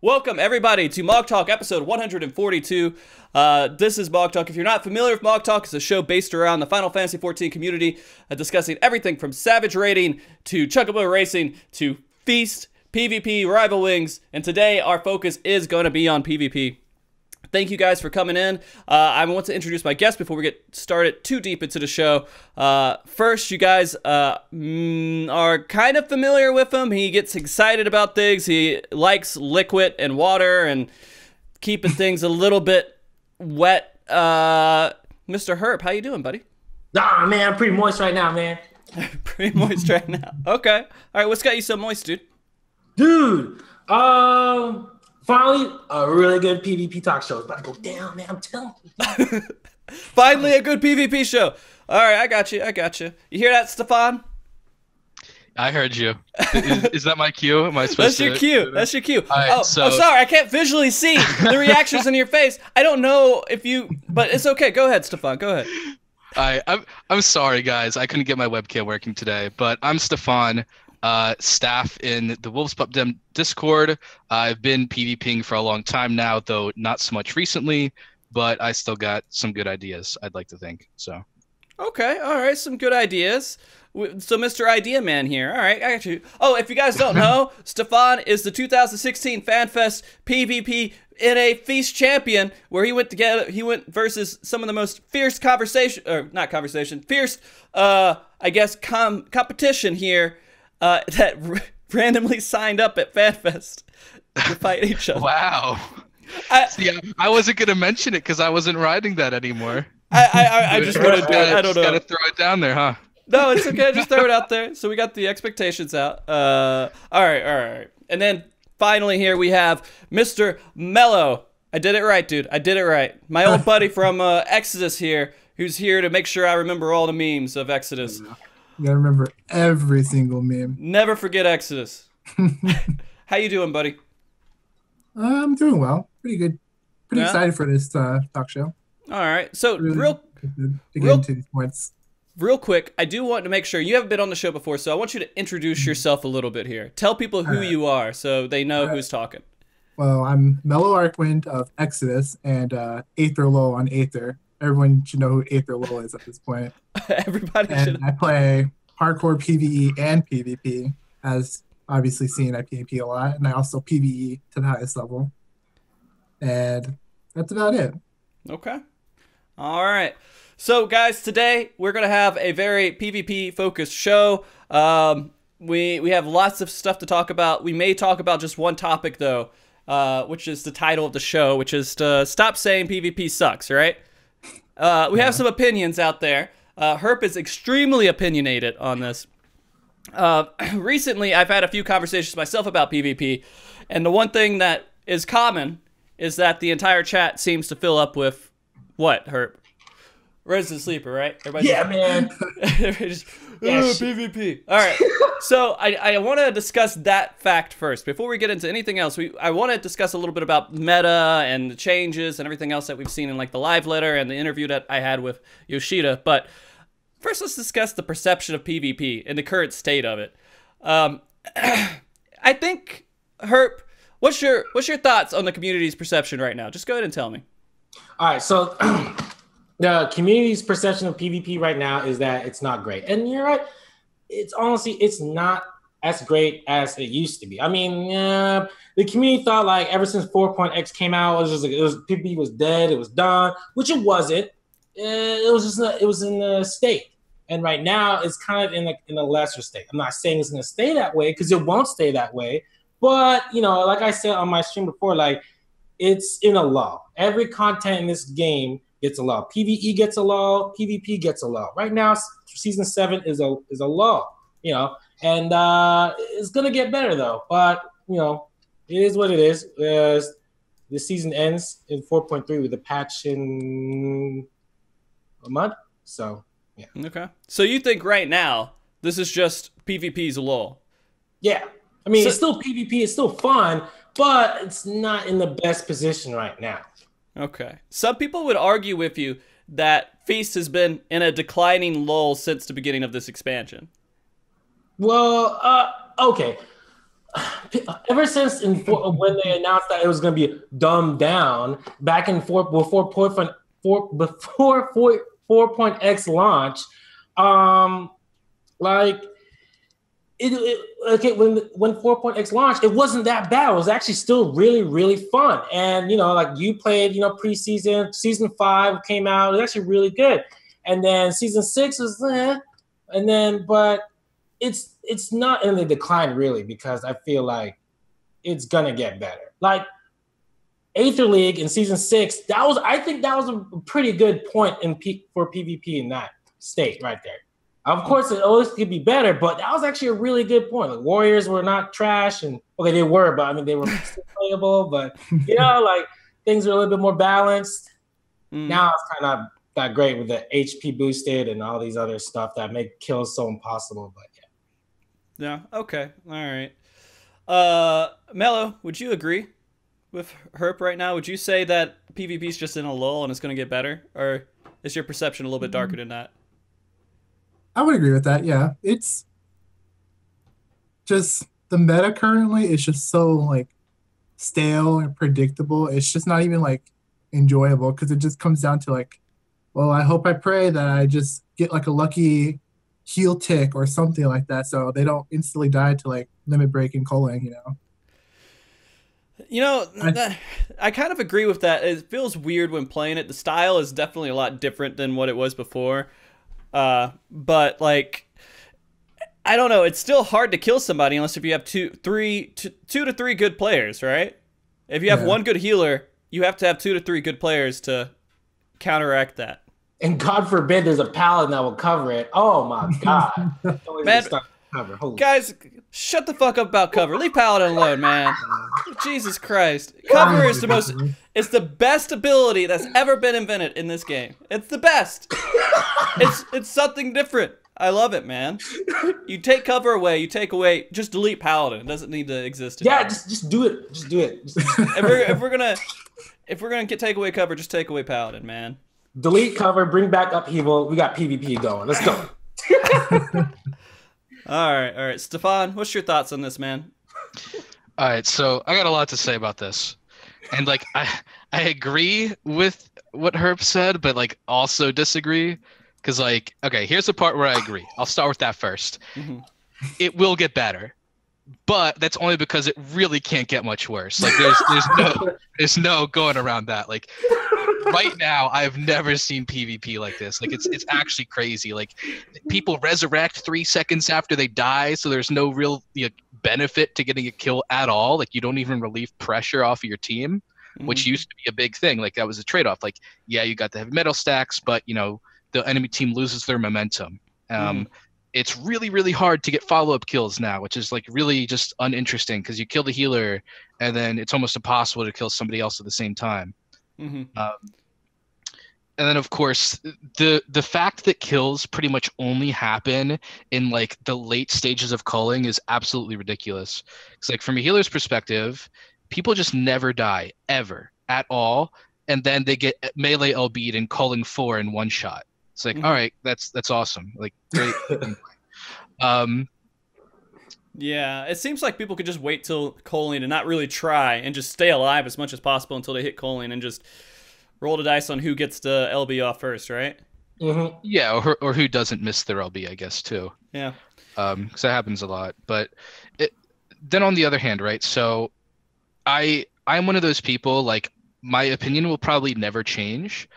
Welcome, everybody, to MogTalk episode 142. This is MogTalk. If you're not familiar with MogTalk, it's a show based around the Final Fantasy XIV community, discussing everything from Savage Raiding to Chocobo Racing to Feast, PvP, Rival Wings, and today our focus is going to be on PvP. Thank you guys for coming in. I want to introduce my guest before we get started too deep into the show. First, you guys are kind of familiar with him. He gets excited about things. He likes liquid and water and keeping things a little bit wet. Mr. Hurp, how you doing, buddy? Nah, man, I'm pretty moist right now, man. Pretty moist right now. Okay. All right, what's got you so moist, dude? Dude, finally, a really good PvP talk show is about to go down, man. I'm telling you. Finally, a good PvP show. All right, I got you. I got you. You hear that, Stefan? I heard you. Is that my cue? Am I supposed to? That's your cue. That's your cue. Right, oh, sorry. I can't visually see the reactions in your face. I don't know if you, but it's okay. Go ahead, Stefan. Go ahead. I'm sorry, guys. I couldn't get my webcam working today, but I'm Stefan. Staff in the Wolves Pup Dem Discord. I've been PvPing for a long time now, though not so much recently, but I still got some good ideas, I'd like to think. So, okay, all right, some good ideas. So Mr. Idea Man here. All right, I got you. Oh, if you guys don't know, Stefan is the 2016 FanFest PvP NA Feast champion, where he went versus some of the most fierce fierce, I guess, competition here. That randomly signed up at FanFest to fight each other. Wow. I wasn't going to mention it because I wasn't riding that anymore. I just want to do it. I don't know. Got to throw it down there, huh? No, it's okay. Just throw it out there. So we got the expectations out. All right. And then finally here we have Mr. Melo. I did it right, dude. I did it right. My old buddy from Exodus here, who's here to make sure I remember all the memes of Exodus. You gotta remember every single meme. Never forget Exodus. How you doing, buddy? I'm doing well. Pretty good. Pretty excited for this talk show. All right. So really get into these points. Real quick, I do want to make sure you haven't been on the show before, so I want you to introduce yourself a little bit here. Tell people who you are so they know who's talking. Well, I'm Melo Arcwind of Exodus and Aether Lull on Aether. Everyone should know who Aether Lull is at this point. Everybody and should. I play hardcore PvE and PvP, as obviously seen. I PvP a lot, and I also PvE to the highest level. And that's about it. Okay. All right. So, guys, today we're going to have a very PvP-focused show. We have lots of stuff to talk about. We may talk about just one topic, though, which is the title of the show, which is to stop saying PvP sucks, right? We have some opinions out there. Herp is extremely opinionated on this. Recently, I've had a few conversations myself about PvP, and the one thing that is common is that the entire chat seems to fill up with what, Herp? Resident Sleeper, right? Man. Just, PvP. All right. So I want to discuss that fact first. Before we get into anything else, I want to discuss a little bit about meta and the changes and everything else that we've seen in like the live letter and the interview that I had with Yoshida. But first, let's discuss the perception of PvP and the current state of it. I think, Herp, what's your thoughts on the community's perception right now? Just go ahead and tell me. All right, so the community's perception of PvP right now is that it's not great. And you're right. It's honestly, it's not as great as it used to be. I mean, the community thought like ever since 4.x came out, it was just like PvP was dead, it was done, which it wasn't. It was just it was in a state. And right now it's kind of in a lesser state. I'm not saying it's gonna stay that way because it won't stay that way. But you know, like I said on my stream before, like it's in a lull. Every content in this game gets a lull. PvE gets a lull. PvP gets a lull. Right now, season 7 is a lull. You know, and it's gonna get better though. But you know, it is what it is. The season ends in 4.3 with a patch in a month. So yeah. Okay. So you think right now this is just PvP's lull? Yeah. I mean, it's still PvP. It's still fun, but it's not in the best position right now. Okay. Some people would argue with you that Feast has been in a declining lull since the beginning of this expansion. Well, okay. ever since when they announced that it was going to be dumbed down back in before 4.x launch, like okay, when 4.x launched, it wasn't that bad. It was actually still really, really fun. And like you played, preseason, season 5 came out. It was actually really good. And then season 6 was, and then but it's not in the decline really, because I feel like it's gonna get better. Like Aether League in season 6, I think that was a pretty good point for PvP in that state right there. Of course, it always could be better, but that was actually a really good point. Like Warriors were not trash, and okay, they were, but I mean they were still playable. But like things are a little bit more balanced. Now it's kind of not great with the HP boosted and all these other stuff that make kills so impossible. But yeah. Okay. All right. Melo, would you agree with Herp right now? Would you say that PvP is just in a lull and it's going to get better, or is your perception a little bit darker than that? I would agree with that. Yeah, it's just the meta currently is just so like stale and predictable. It's just not even like enjoyable, because it just comes down to like, well, I hope I pray that I just get like a lucky heal tick or something like that, so they don't instantly die to like limit break and culling. I kind of agree with that. It feels weird when playing it. The style is definitely a lot different than what it was before. But like, I don't know. It's still hard to kill somebody unless if you have two to three good players, right? If you have one good healer, you have to have 2 to 3 good players to counteract that. And God forbid there's a paladin that will cover it. Oh my God. Man, guys, shut the fuck up about cover. Leave paladin alone, man. Jesus Christ. Cover is it's the best ability that's ever been invented in this game. It's the best. It's something different. I love it, man. You take cover away, just delete paladin. It doesn't need to exist anymore. Yeah, just do it. Just do it. if we're gonna take away cover, just take away paladin, man. Delete cover, bring back upheaval. We got PvP going. Let's go. All right. Stefan, what's your thoughts on this, man? All right, so I got a lot to say about this. And like I agree with what Herb said, but like also disagree. Because like, okay, here's the part where I agree. I'll start with that first. It will get better. But that's only because it really can't get much worse. Like there's no going around that. Like right now, I've never seen PvP like this. Like it's actually crazy. Like people resurrect 3 seconds after they die, so there's no real benefit to getting a kill at all. Like you don't even relieve pressure off of your team, which used to be a big thing. Like that was a trade-off. Like you got the heavy metal stacks, but the enemy team loses their momentum. It's really, really hard to get follow-up kills now, which is like really just uninteresting because you kill the healer and then it's almost impossible to kill somebody else at the same time. And then of course the fact that kills pretty much only happen in like the late stages of culling is absolutely ridiculous. Because like from a healer's perspective, people just never die ever at all, and then they get melee LB'd and culling 4 in one shot. It's like, all right, that's awesome. Like, great. Yeah, it seems like people could just wait till culling and not really try and just stay alive as much as possible until they hit culling and just roll the dice on who gets the LB off first, right? Yeah, or who doesn't miss their LB, I guess, too. Yeah. Because that happens a lot. But then on the other hand, right, so I'm one of those people, like, my opinion will probably never change.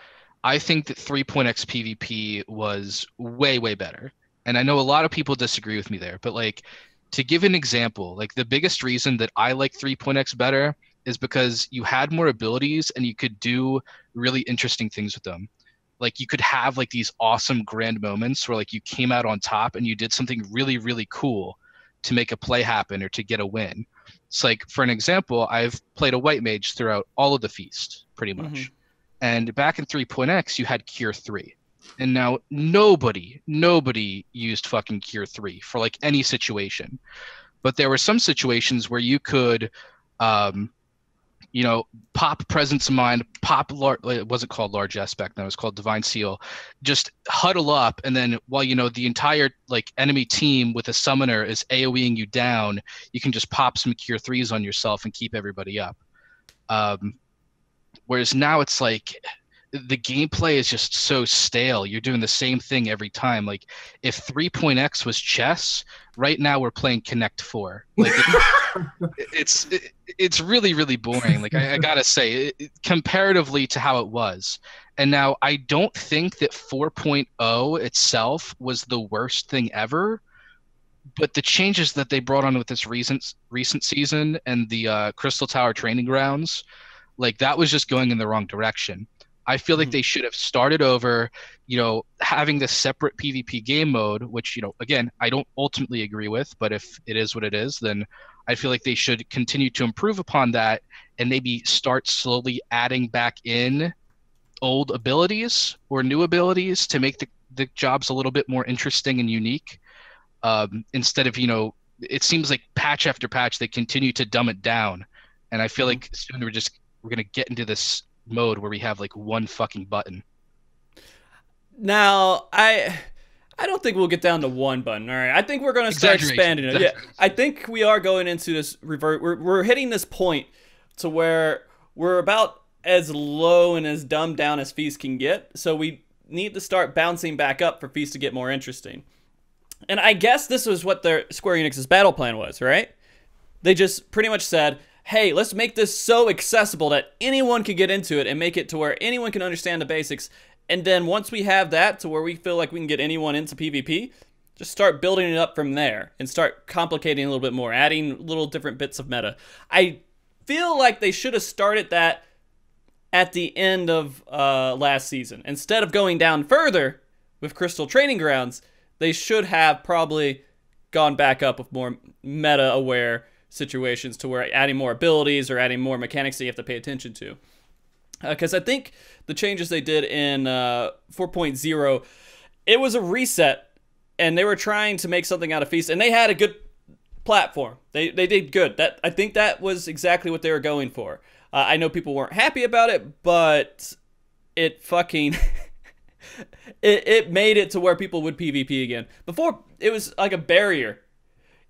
I think that 3.x PvP was way, way better. And I know a lot of people disagree with me there, but like to give an example, like the biggest reason that I like 3.x better is because you had more abilities and you could do really interesting things with them. Like you could have like these awesome grand moments where like you came out on top and you did something really, really cool to make a play happen or to get a win. It's like, for an example, I've played a white mage throughout all of the feast pretty much. And back in 3.x, you had Cure 3. And now nobody used fucking Cure 3 for like any situation. But there were some situations where you could pop Presence of Mind, it wasn't called Largesse back then, it was called Divine Seal. Just huddle up, and then while the entire enemy team with a summoner is AoEing you down, you can just pop some Cure 3s on yourself and keep everybody up. Whereas now it's the gameplay is just so stale. You're doing the same thing every time. If 3.x was chess, right now we're playing Connect 4. It's really, really boring. I gotta say, comparatively to how it was. And now I don't think that 4.0 itself was the worst thing ever, but the changes that they brought on with this recent season and the Crystal Tower training grounds, that was just going in the wrong direction. I feel like they should have started over, having this separate PvP game mode, which, again, I don't ultimately agree with, but if it is what it is, then I feel like they should continue to improve upon that and maybe start slowly adding back in old abilities or new abilities to make the jobs a little bit more interesting and unique. Instead of, it seems like patch after patch, they continue to dumb it down. And I feel like soon we're going to get into this mode where we have one fucking button. Now, I don't think we'll get down to one button. All right, I think we're going to start expanding it. Yeah, I think we are going into this revert. We're hitting this point to where we're about as low and as dumbed down as Feast can get. So we need to start bouncing back up for Feast to get more interesting. And I guess this was what their Square Enix's battle plan was, right? They just pretty much said, hey, let's make this so accessible that anyone can get into it and make it to where anyone can understand the basics. And then once we have that to where we feel like we can get anyone into PvP, just start building it up from there and start complicating a little bit more, adding little different bits of meta. I feel like they should have started that at the end of last season. Instead of going down further with Crystal Training Grounds, they should have probably gone back up with more meta-aware situations to where adding more abilities or adding more mechanics that you have to pay attention to. Because I think the changes they did in 4.0, it was a reset, and they were trying to make something out of Feast, and they had a good platform. They did good. I think that was exactly what they were going for. I know people weren't happy about it, but it fucking... it made it to where people would PvP again. Before, it was like a barrier.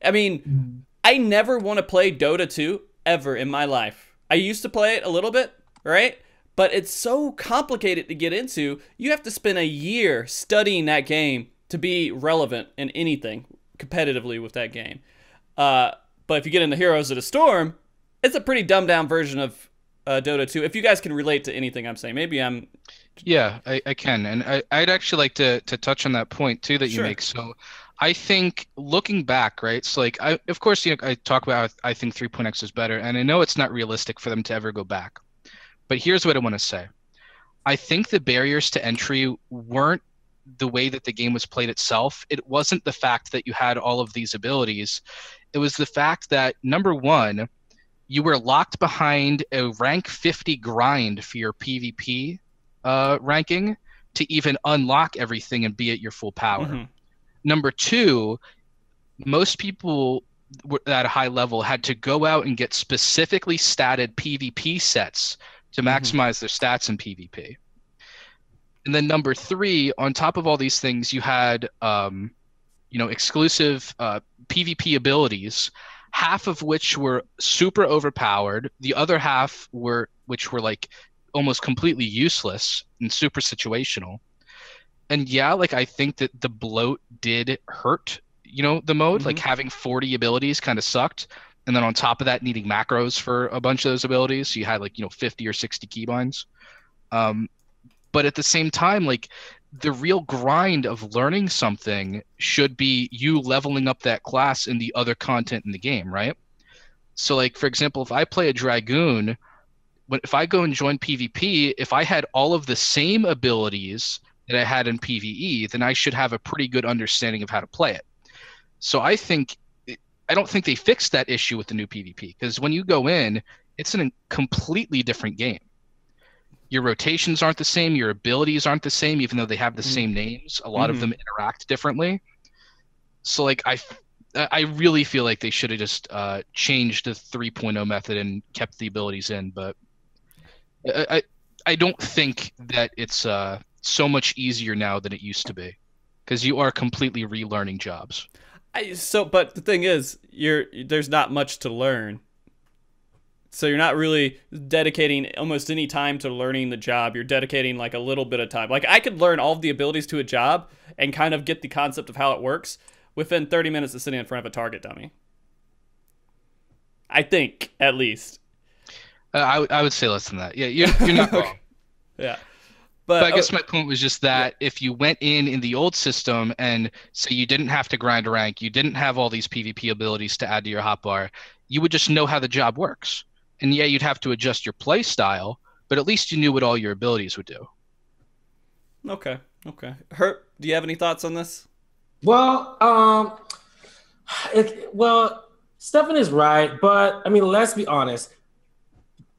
I mean... I never want to play Dota 2 ever in my life. I used to play it a little bit, right? But it's so complicated to get into. You have to spend a year studying that game to be relevant in anything competitively with that game. But if you get into Heroes of the Storm, it's a pretty dumbed down version of Dota 2. If you guys can relate to anything I'm saying, maybe I'm... Yeah, I can. And I'd actually like to touch on that point too that you make. So I think looking back, right? So of course, I talk about how I think 3.x is better, and I know it's not realistic for them to ever go back. But here's what I want to say. I think the barriers to entry weren't the way that the game was played itself. It wasn't the fact that you had all of these abilities. It was the fact that, number one, you were locked behind a rank 50 grind for your PvP ranking to even unlock everything and be at your full power. Number two, most people at a high level had to go out and get specifically statted PvP sets to maximize their stats in PvP. And then number three, on top of all these things, you had exclusive PvP abilities, half of which were super overpowered, the other half were almost completely useless and super situational. And yeah, I think that the bloat did hurt, the mode. Having 40 abilities kind of sucked. And then on top of that, needing macros for a bunch of those abilities. So you had 50 or 60 keybinds. But at the same time, the real grind of learning something should be you leveling up that class in the other content in the game, right? So for example, if I play a Dragoon, if I go and join PvP, if I had all of the same abilities that I had in PvE, then I should have a pretty good understanding of how to play it. So I don't think they fixed that issue with the new PvP, because when you go in, it's a completely different game. Your rotations aren't the same, your abilities aren't the same, even though they have the same names. A lot of them interact differently. So I really feel like they should have just changed the 3.0 method and kept the abilities in. But I don't think that it's so much easier now than it used to be, because you are completely relearning jobs. But the thing is, there's not much to learn. So you're not really dedicating almost any time to learning the job. You're dedicating like a little bit of time. Like I could learn all of the abilities to a job and kind of get the concept of how it works within 30 minutes of sitting in front of a target dummy. I think, at least. I would say less than that. Yeah, you're not wrong. Yeah. But I guess my point was just that if you went in the old system and say you didn't have to grind a rank, you didn't have all these PvP abilities to add to your hotbar, you would just know how the job works. And yeah, you'd have to adjust your play style, but at least you knew what all your abilities would do. Okay. Hurt, do you have any thoughts on this? Well, Stefan is right, but I mean, let's be honest.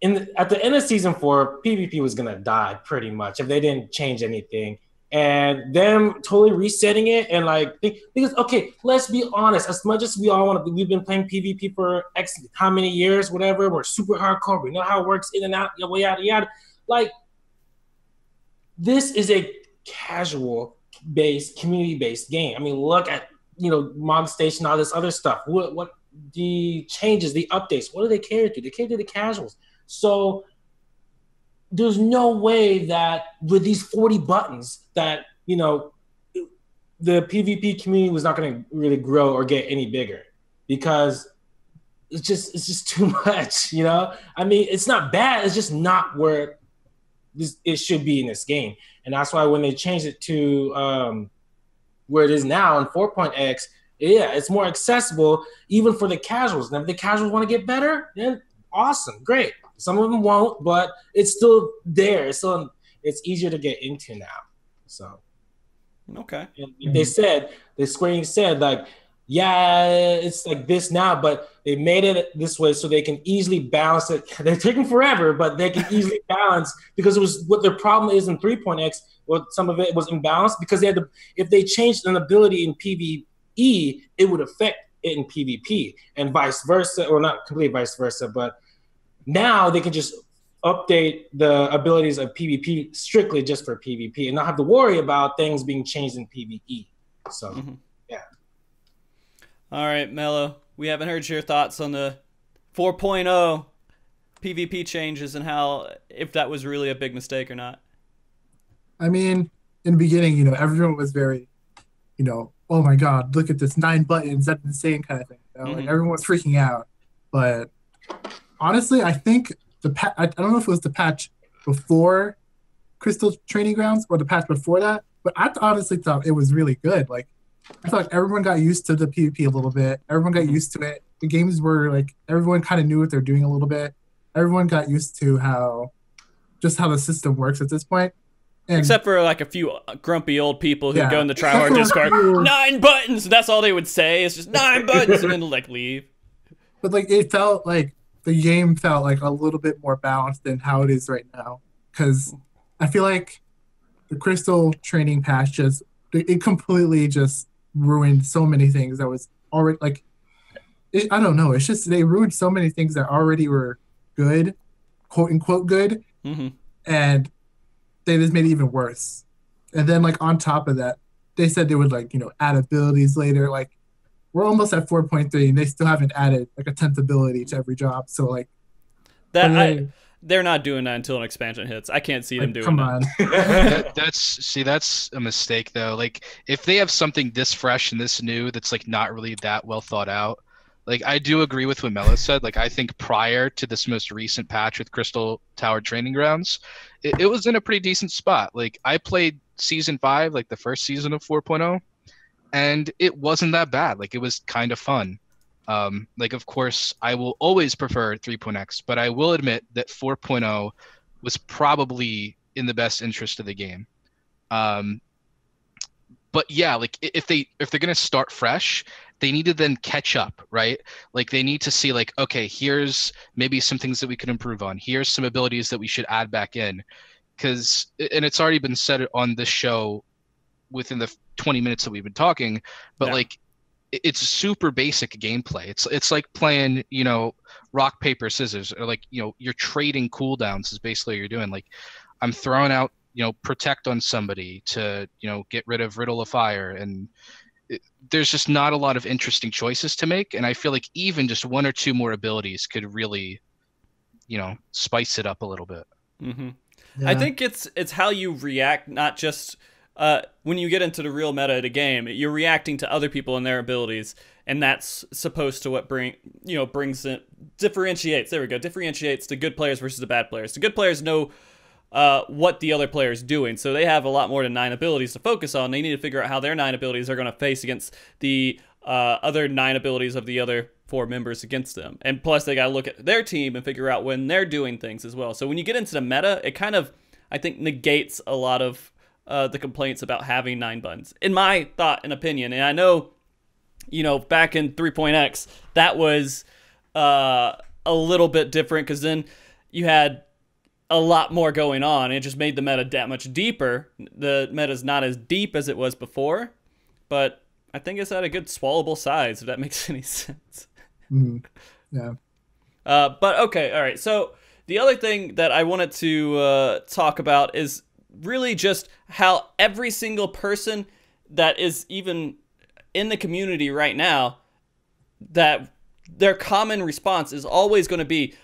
At the end of season 4, PvP was gonna die pretty much if they didn't change anything. And them totally resetting it and because okay, let's be honest. As much as we all want to, we've been playing PvP for X how many years, whatever. We're super hardcore. We know how it works in and out, yada yada. Like this is a casual-based, community-based game. I mean, look at Mog Station, all this other stuff. What the changes, the updates? What do they cater to? They cater to the casuals. So there's no way that with these 40 buttons that, the PvP community was not going to really grow or get any bigger because it's just too much, I mean, it's not bad. It's just not where it should be in this game. And that's why when they changed it to where it is now in 4.x, yeah, it's more accessible even for the casuals. And if the casuals want to get better, then awesome, great. Some of them won't, but it's still there. It's easier to get into now. So, okay. And the Square Enix said, like, yeah, it's like this now, but they made it this way so they can easily balance it. They're taking forever, but they can easily balance because it was what their problem is in 3.x. Well, some of it was imbalanced because they had to. If they changed an ability in PvE, it would affect it in PvP, and vice versa, or not completely vice versa, but. Now they can just update the abilities of PvP strictly just for PvP and not have to worry about things being changed in PvE. So, yeah. All right, Melo, we haven't heard your thoughts on the 4.0 PvP changes and how, if that was really a big mistake or not. I mean, in the beginning, everyone was very, oh my God, look at this 9 buttons, that's insane kind of thing. Like everyone was freaking out. But honestly, I think I don't know if it was the patch before Crystal Training Grounds or the patch before that, but I honestly thought it was really good. Like, I felt like everyone got used to the PvP a little bit. Everyone got used to it. The games were like, everyone kind of knew what they're doing a little bit. Everyone got used to how the system works at this point. And, except for like a few grumpy old people who go in the tryhard Discord, 9 buttons! That's all they would say. It's just 9 buttons, and then like leave. But like, it felt like the game felt like a little bit more balanced than how it is right now. Because I feel like the Crystal Training patch it completely just ruined so many things that was already like, I don't know. It's just, they ruined so many things that already were good, quote unquote good. And they just made it even worse. And then like on top of that, they said they would like, add abilities later. Like, we're almost at 4.3 and they still haven't added like a 10th ability to every job. So like they're not doing that until an expansion hits. I can't see them doing that. That's a mistake though. Like if they have something this fresh and this new that's like not really that well thought out, like I do agree with what Melo said. Like I think prior to this most recent patch with Crystal Tower Training Grounds, it was in a pretty decent spot. Like I played season 5, like the first season of 4.0. And it wasn't that bad. Like it was kind of fun. Like of course I will always prefer 3.x, but I will admit that 4.0 was probably in the best interest of the game. But yeah, like if they're gonna start fresh, they need to then catch up, right? Like they need to see like, okay, here's maybe some things that we could improve on. Here's some abilities that we should add back in, and it's already been said on this show within the 20 minutes that we've been talking, but like it's super basic gameplay. It's like playing, you know, rock, paper, scissors, or like, you know, you're trading cooldowns is basically what you're doing. Like I'm throwing out, you know, protect on somebody to, you know, get rid of riddle of fire. And there's just not a lot of interesting choices to make. And I feel like even just one or two more abilities could really, you know, spice it up a little bit. Mm-hmm. Yeah. I think it's how you react, not just when you get into the real meta of the game, you're reacting to other people and their abilities, and that's supposed to what brings it, differentiates. There we go, differentiates the good players versus the bad players. The good players know what the other player is doing, so they have a lot more than 9 abilities to focus on. They need to figure out how their 9 abilities are going to face against the other 9 abilities of the other 4 members against them. And plus, they got to look at their team and figure out when they're doing things as well. So when you get into the meta, it kind of, I think, negates a lot of the complaints about having 9 buttons, in my thought and opinion. And I know, you know, back in 3.x, that was a little bit different, because then you had a lot more going on. It just made the meta that much deeper. The meta's not as deep as it was before, but I think it's at a good swallowable size, if that makes any sense. Mm-hmm. Yeah. But okay, all right. So the other thing that I wanted to talk about is really just how every single person that is even in the community right now, that their common response is always going to be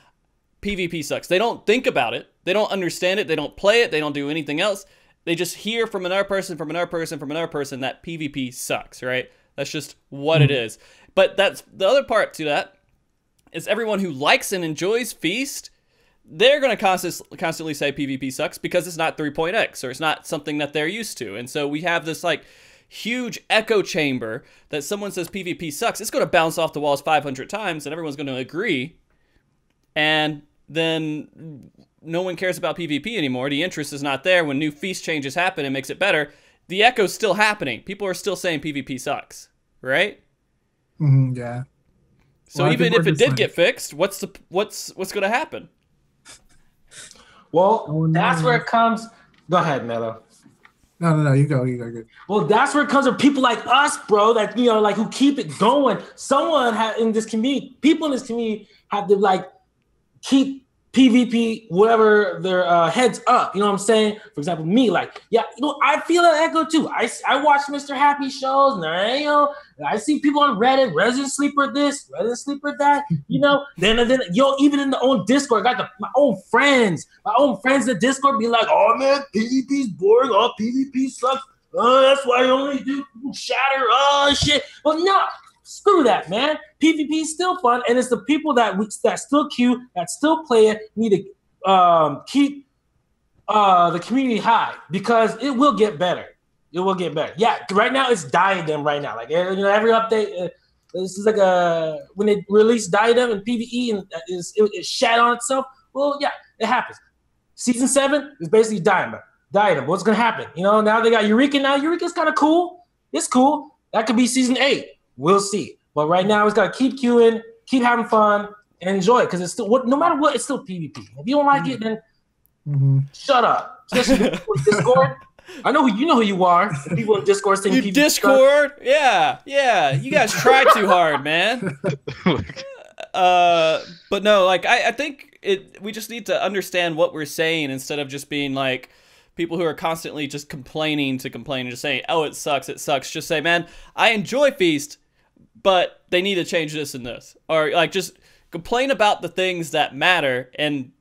PvP sucks. They don't think about it. They don't understand it. They don't play it. They don't do anything else. They just hear from another person, from another person, from another person that PvP sucks, right? That's just what it is. But that's the other part to that is everyone who likes and enjoys Feast, they're going to constantly say PvP sucks because it's not 3.x or it's not something that they're used to. And so we have this like huge echo chamber that someone says PvP sucks. It's going to bounce off the walls 500 times and everyone's going to agree. And then no one cares about PvP anymore. The interest is not there. When new Feast changes happen and makes it better, the echo's still happening. People are still saying PvP sucks, right? Mm-hmm, yeah. So Well, even if it did get fixed, what's going to happen? Well, that's where it comes. Go ahead, Melo. No, you go. Good. Well, that's where it comes with people like us, bro, that, you know, like, who keep it going. Someone in this community, people in this community have to, like, keep PvP, whatever, their heads up. You know what I'm saying? For example, me, like, yeah, you know, I feel an echo too. I watch Mr. Happy shows, and you know, I see people on Reddit, Resident Sleeper this, Resident Sleeper that, you know. Then yo, even in the own Discord, I got my own friends in the Discord be like, oh man, PvP's boring. Oh, PvP sucks. Oh, that's why I only do shatter. Oh shit. Well, no. Screw that, man. PvP is still fun, and it's the people that still queue, that still play it, need to keep the community high, because it will get better. It will get better. Yeah, right now it's Diadem right now. Like, you know, every update, this is like when they release Diadem and PvE and it shat on itself. Well, yeah, it happens. Season 7 is basically Diadem. What's gonna happen? You know, now they got Eureka. Now Eureka's kind of cool. It's cool. That could be Season 8. We'll see. But right now, it's got to keep queuing, keep having fun, and enjoy it, because it's still, no matter what, it's still PvP. If you don't like it, then shut up. Especially with Discord. I know you know who you are. The people in Discord saying PvP. Discord? Stuff. Yeah. You guys try too hard, man. But no, like, I think we just need to understand what we're saying instead of just being like people who are constantly just complaining and just saying, oh, it sucks. Just say, man, I enjoy Feast, but they need to change this and this. Or like, just complain about the things that matter. And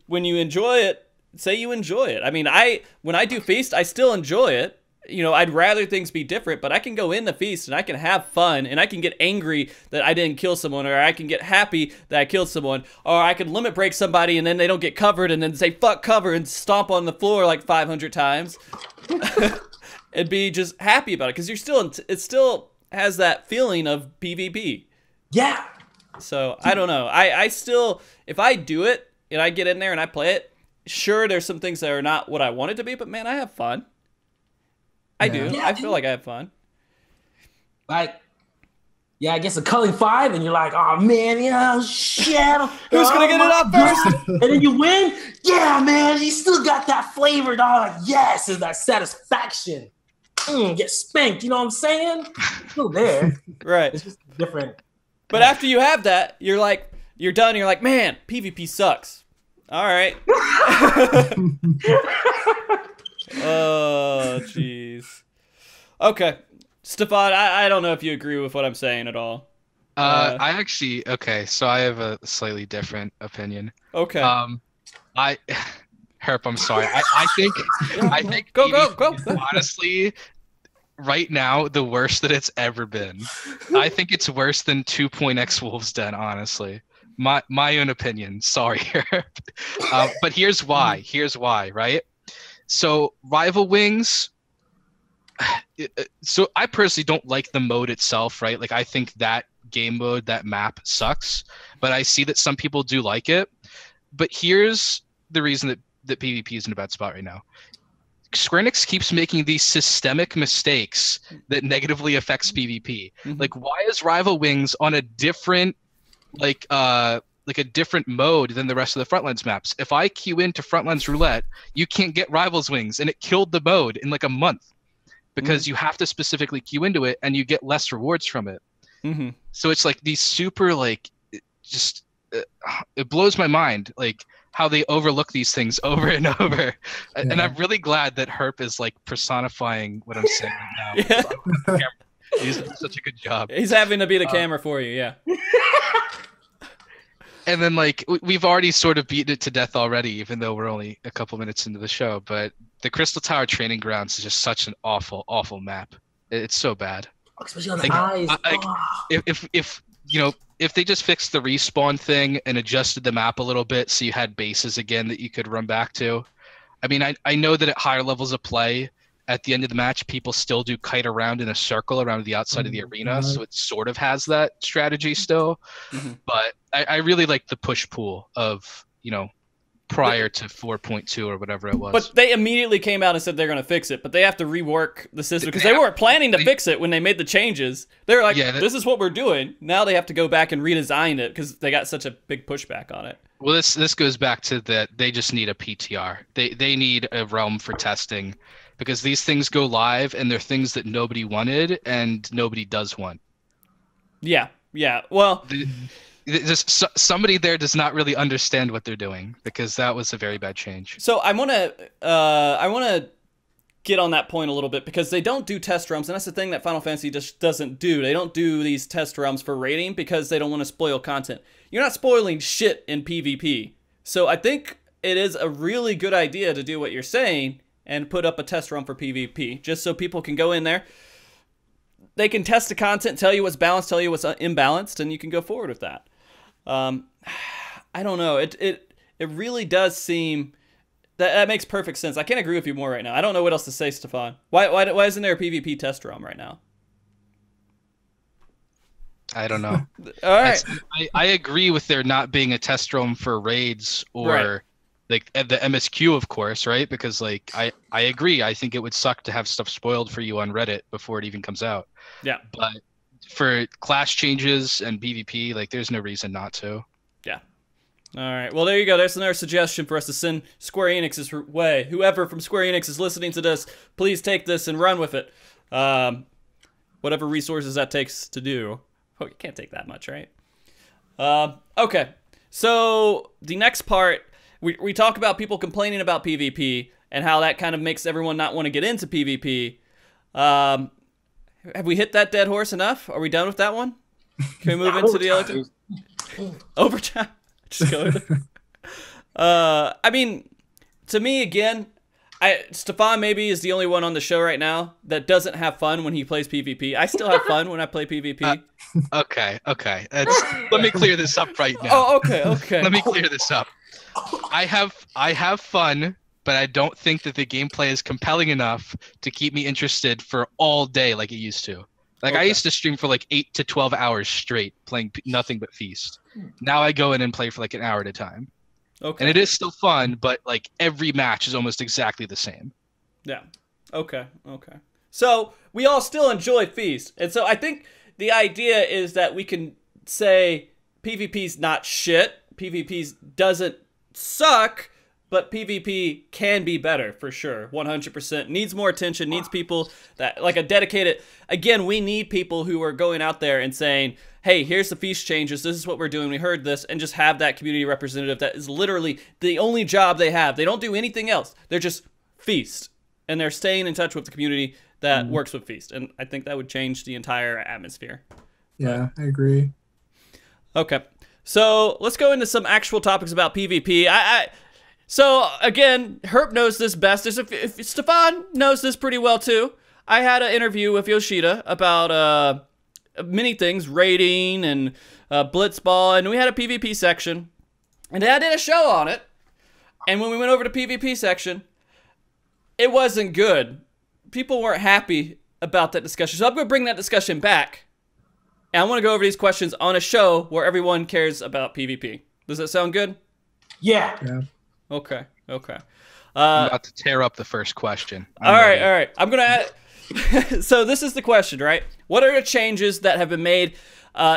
when you enjoy it, say you enjoy it. I mean, when I do Feast, I still enjoy it. You know, I'd rather things be different, but I can go in the Feast and I can have fun, and I can get angry that I didn't kill someone, or I can get happy that I killed someone, or I can limit break somebody and then they don't get covered and then say fuck cover and stomp on the floor like 500 times and be just happy about it, because it still has that feeling of PvP. Yeah. So I don't know. I still, if I do it and I get in there and I play it, sure, there's some things that are not what I want it to be, but man, I have fun. I do. Yeah, I feel like I have fun. Like, yeah, I guess a culling 5, and you're like, oh man, yeah, shit. Who's gonna get it up first? And then you win. Yeah, man, you still got that flavor, dog. Yes, is that satisfaction. get spanked. You know what I'm saying? It's still there. Right. It's just different. But after you have that, you're like, you're done. You're like, man, PvP sucks. All right. Oh, jeez. Okay. Stefan, I don't know if you agree with what I'm saying at all. I actually, okay, so I have a slightly different opinion. Okay. Herp, I'm sorry. I think Go. is honestly, right now, the worst that it's ever been. I think it's worse than 2.x Wolves Den, honestly. My own opinion. Sorry, Herp. But here's why. Right? So, Rival Wings. So, I personally don't like the mode itself, right? Like, I think that game mode, that map sucks. But I see that some people do like it. But here's the reason that PvP is in a bad spot right now. Square Enix keeps making these systemic mistakes that negatively affects PvP. Like, why is Rival Wings on a different, like a different mode than the rest of the Frontlines maps? If I queue into Frontlines Roulette, you can't get Rivals Wings, and it killed the mode in like a month because you have to specifically queue into it, and you get less rewards from it. So it's like these super like, it blows my mind, like how they overlook these things over and over. And I'm really glad that Herp is like personifying what I'm saying right now. Yeah. He's doing such a good job. He's having to be the camera for you, yeah. And then like we've already sort of beaten it to death already, even though we're only a couple minutes into the show. But the Crystal Tower Training Grounds is just such an awful, awful map. It's so bad. Especially on the eyes. If you know, if they just fixed the respawn thing and adjusted the map a little bit so you had bases again that you could run back to. I mean, I know that at higher levels of play, at the end of the match, people still do kite around in a circle around the outside of the arena, so it sort of has that strategy still. But I really like the push-pull of, you know, prior to 4.2 or whatever it was. But they immediately came out and said they're going to fix it, but they have to rework the system because they weren't planning to fix it when they made the changes. They were like, this is what we're doing. Now they have to go back and redesign it because they got such a big pushback on it. Well, this goes back to that they just need a PTR. They need a realm for testing because these things go live and they're things that nobody wanted and nobody does want. Yeah. Well... somebody there does not really understand what they're doing because that was a very bad change. So I want to get on that point a little bit because they don't do test realms, and that's the thing that Final Fantasy just doesn't do. They don't do these test realms for rating because they don't want to spoil content. You're not spoiling shit in PvP. So I think it is a really good idea to do what you're saying and put up a test realm for PvP just so people can go in there. They can test the content, tell you what's balanced, tell you what's imbalanced, and you can go forward with that. I don't know. It really does seem that makes perfect sense. I can't agree with you more right now. I don't know what else to say, Stefan. Why isn't there a PvP test realm right now? I don't know. All right. I agree with there not being a test realm for raids or like the MSQ, of course, right? Because like I agree. I think it would suck to have stuff spoiled for you on Reddit before it even comes out. Yeah. But for class changes and PvP, like there's no reason not to. Yeah. All right. Well, there you go. There's another suggestion for us to send Square Enix's way. Whoever from Square Enix is listening to this, please take this and run with it. Whatever resources that takes to do. Oh, you can't take that much, right? Okay. So the next part, we talk about people complaining about PvP and how that kind of makes everyone not want to get into PvP. Have we hit that dead horse enough? Are we done with that one? Can we move into the other two? Overtime. Just go. I mean, to me, again, Stefan maybe is the only one on the show right now that doesn't have fun when he plays PvP. I still have fun when I play PvP. Okay. Let me clear this up right now. Oh, okay. Let me clear this up. I have fun, but I don't think that the gameplay is compelling enough to keep me interested for all day like it used to. Like I used to stream for like 8 to 12 hours straight playing nothing but Feast. Now I go in and play for like an hour at a time. Okay. And it is still fun, but like every match is almost exactly the same. Yeah. Okay. So we all still enjoy Feast. And so I think the idea is that we can say PvP's not shit. PvP's doesn't suck, but PvP can be better for sure. 100% needs more attention. Needs people that like a dedicated. Again, we need people who are going out there and saying, "Hey, here's the feast changes. This is what we're doing. We heard this," and just have that community representative that is literally the only job they have. They don't do anything else. They're just feast, and they're staying in touch with the community that works with feast. And I think that would change the entire atmosphere. Yeah, I agree. Okay, so let's go into some actual topics about PvP. So again, Herp knows this best. If Stefan knows this pretty well too. I had an interview with Yoshida about many things, raiding and blitzball, and we had a PvP section, and I did a show on it. And when we went over to PvP section, it wasn't good. People weren't happy about that discussion, so I'm going to bring that discussion back. And I want to go over these questions on a show where everyone cares about PvP. Does that sound good? Yeah. Okay. I'm about to tear up the first question. All right. I'm going to add... So this is the question, right? What are the changes that have been made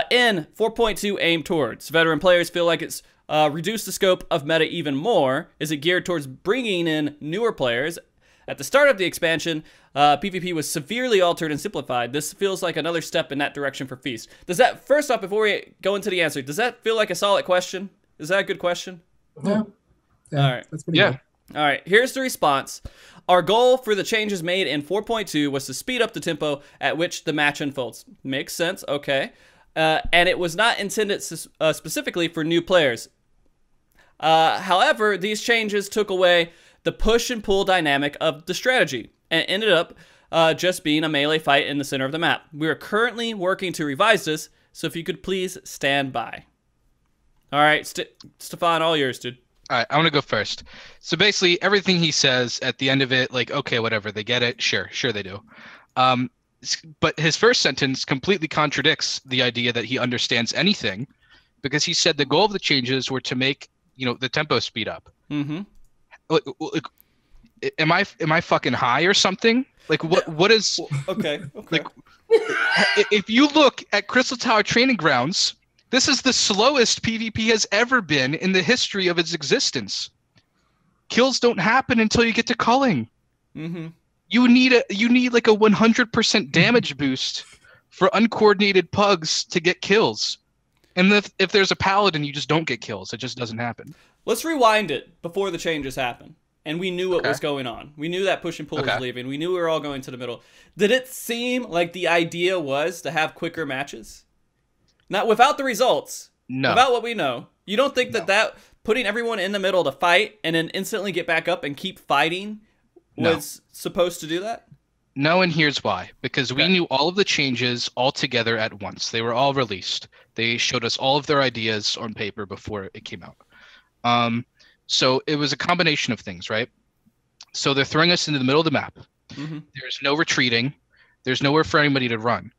in 4.2 aimed towards? Veteran players feel like it's reduced the scope of meta even more. Is it geared towards bringing in newer players? At the start of the expansion, PvP was severely altered and simplified. This feels like another step in that direction for Feast. Does that, first off, before we go into the answer, does that feel like a solid question? Is that a good question? Yeah. All right. That's pretty good. All right, here's the response. Our goal for the changes made in 4.2 was to speed up the tempo at which the match unfolds. Makes sense, okay. And it was not intended specifically for new players. However, these changes took away the push and pull dynamic of the strategy and ended up just being a melee fight in the center of the map. We are currently working to revise this, so if you could please stand by. All right, Stefan, all yours, dude. All right, I want to go first. So basically, everything he says at the end of it, like, okay, whatever, they get it. Sure they do. But his first sentence completely contradicts the idea that he understands anything, because he said the goal of the changes were to make, the tempo speed up. Mm-hmm. Like, am I fucking high or something? Like, what is? Okay. Like, if you look at Crystal Tower Training Grounds, this is the slowest PvP has ever been in the history of its existence. Kills don't happen until you get to culling. Mm-hmm. You need like a 100% damage boost for uncoordinated pugs to get kills. And if there's a paladin, you just don't get kills. It just doesn't happen. Let's rewind it before the changes happen. And we knew what was going on. We knew that push and pull was leaving. We knew we were all going to the middle. Did it seem like the idea was to have quicker matches? Not without the results. No. Without what we know. You don't think that putting everyone in the middle to fight and then instantly get back up and keep fighting was supposed to do that? No, and here's why. Because we knew all of the changes all together at once. They were all released. They showed us all of their ideas on paper before it came out. So it was a combination of things, right? So they're throwing us into the middle of the map. Mm-hmm. There's no retreating. There's nowhere for anybody to run.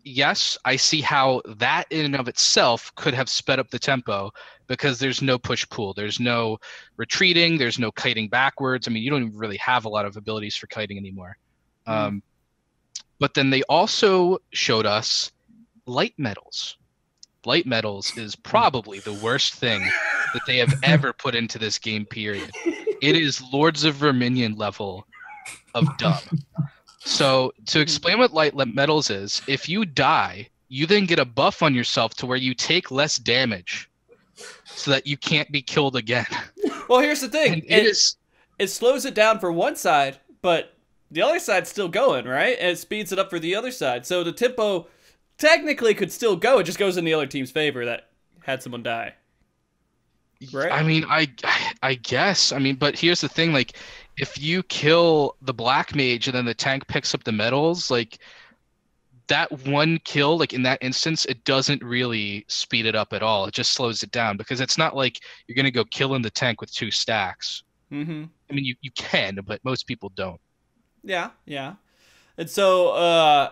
Yes, I see how that in and of itself could have sped up the tempo, because there's no push-pull. There's no retreating. There's no kiting backwards. I mean, you don't even really have a lot of abilities for kiting anymore. But then they also showed us light metals. Light metals is probably the worst thing that they have ever put into this game, period. It is Lords of Verminion level of dumb. So to explain what light metals is, if you die, you then get a buff on yourself to where you take less damage so that you can't be killed again. Well, here's the thing. It slows it down for one side, but the other side's still going, right? And it speeds it up for the other side. So the tempo technically could still go. It just goes in the other team's favor that had someone die. Right? I mean, I guess. I mean, but here's the thing, like, if you kill the black mage and then the tank picks up the metals, like, that one kill, like, in that instance, it doesn't really speed it up at all. It just slows it down, because it's not like you're going to go killing the tank with 2 stacks. Mm-hmm. I mean, you can, but most people don't. Yeah. And so,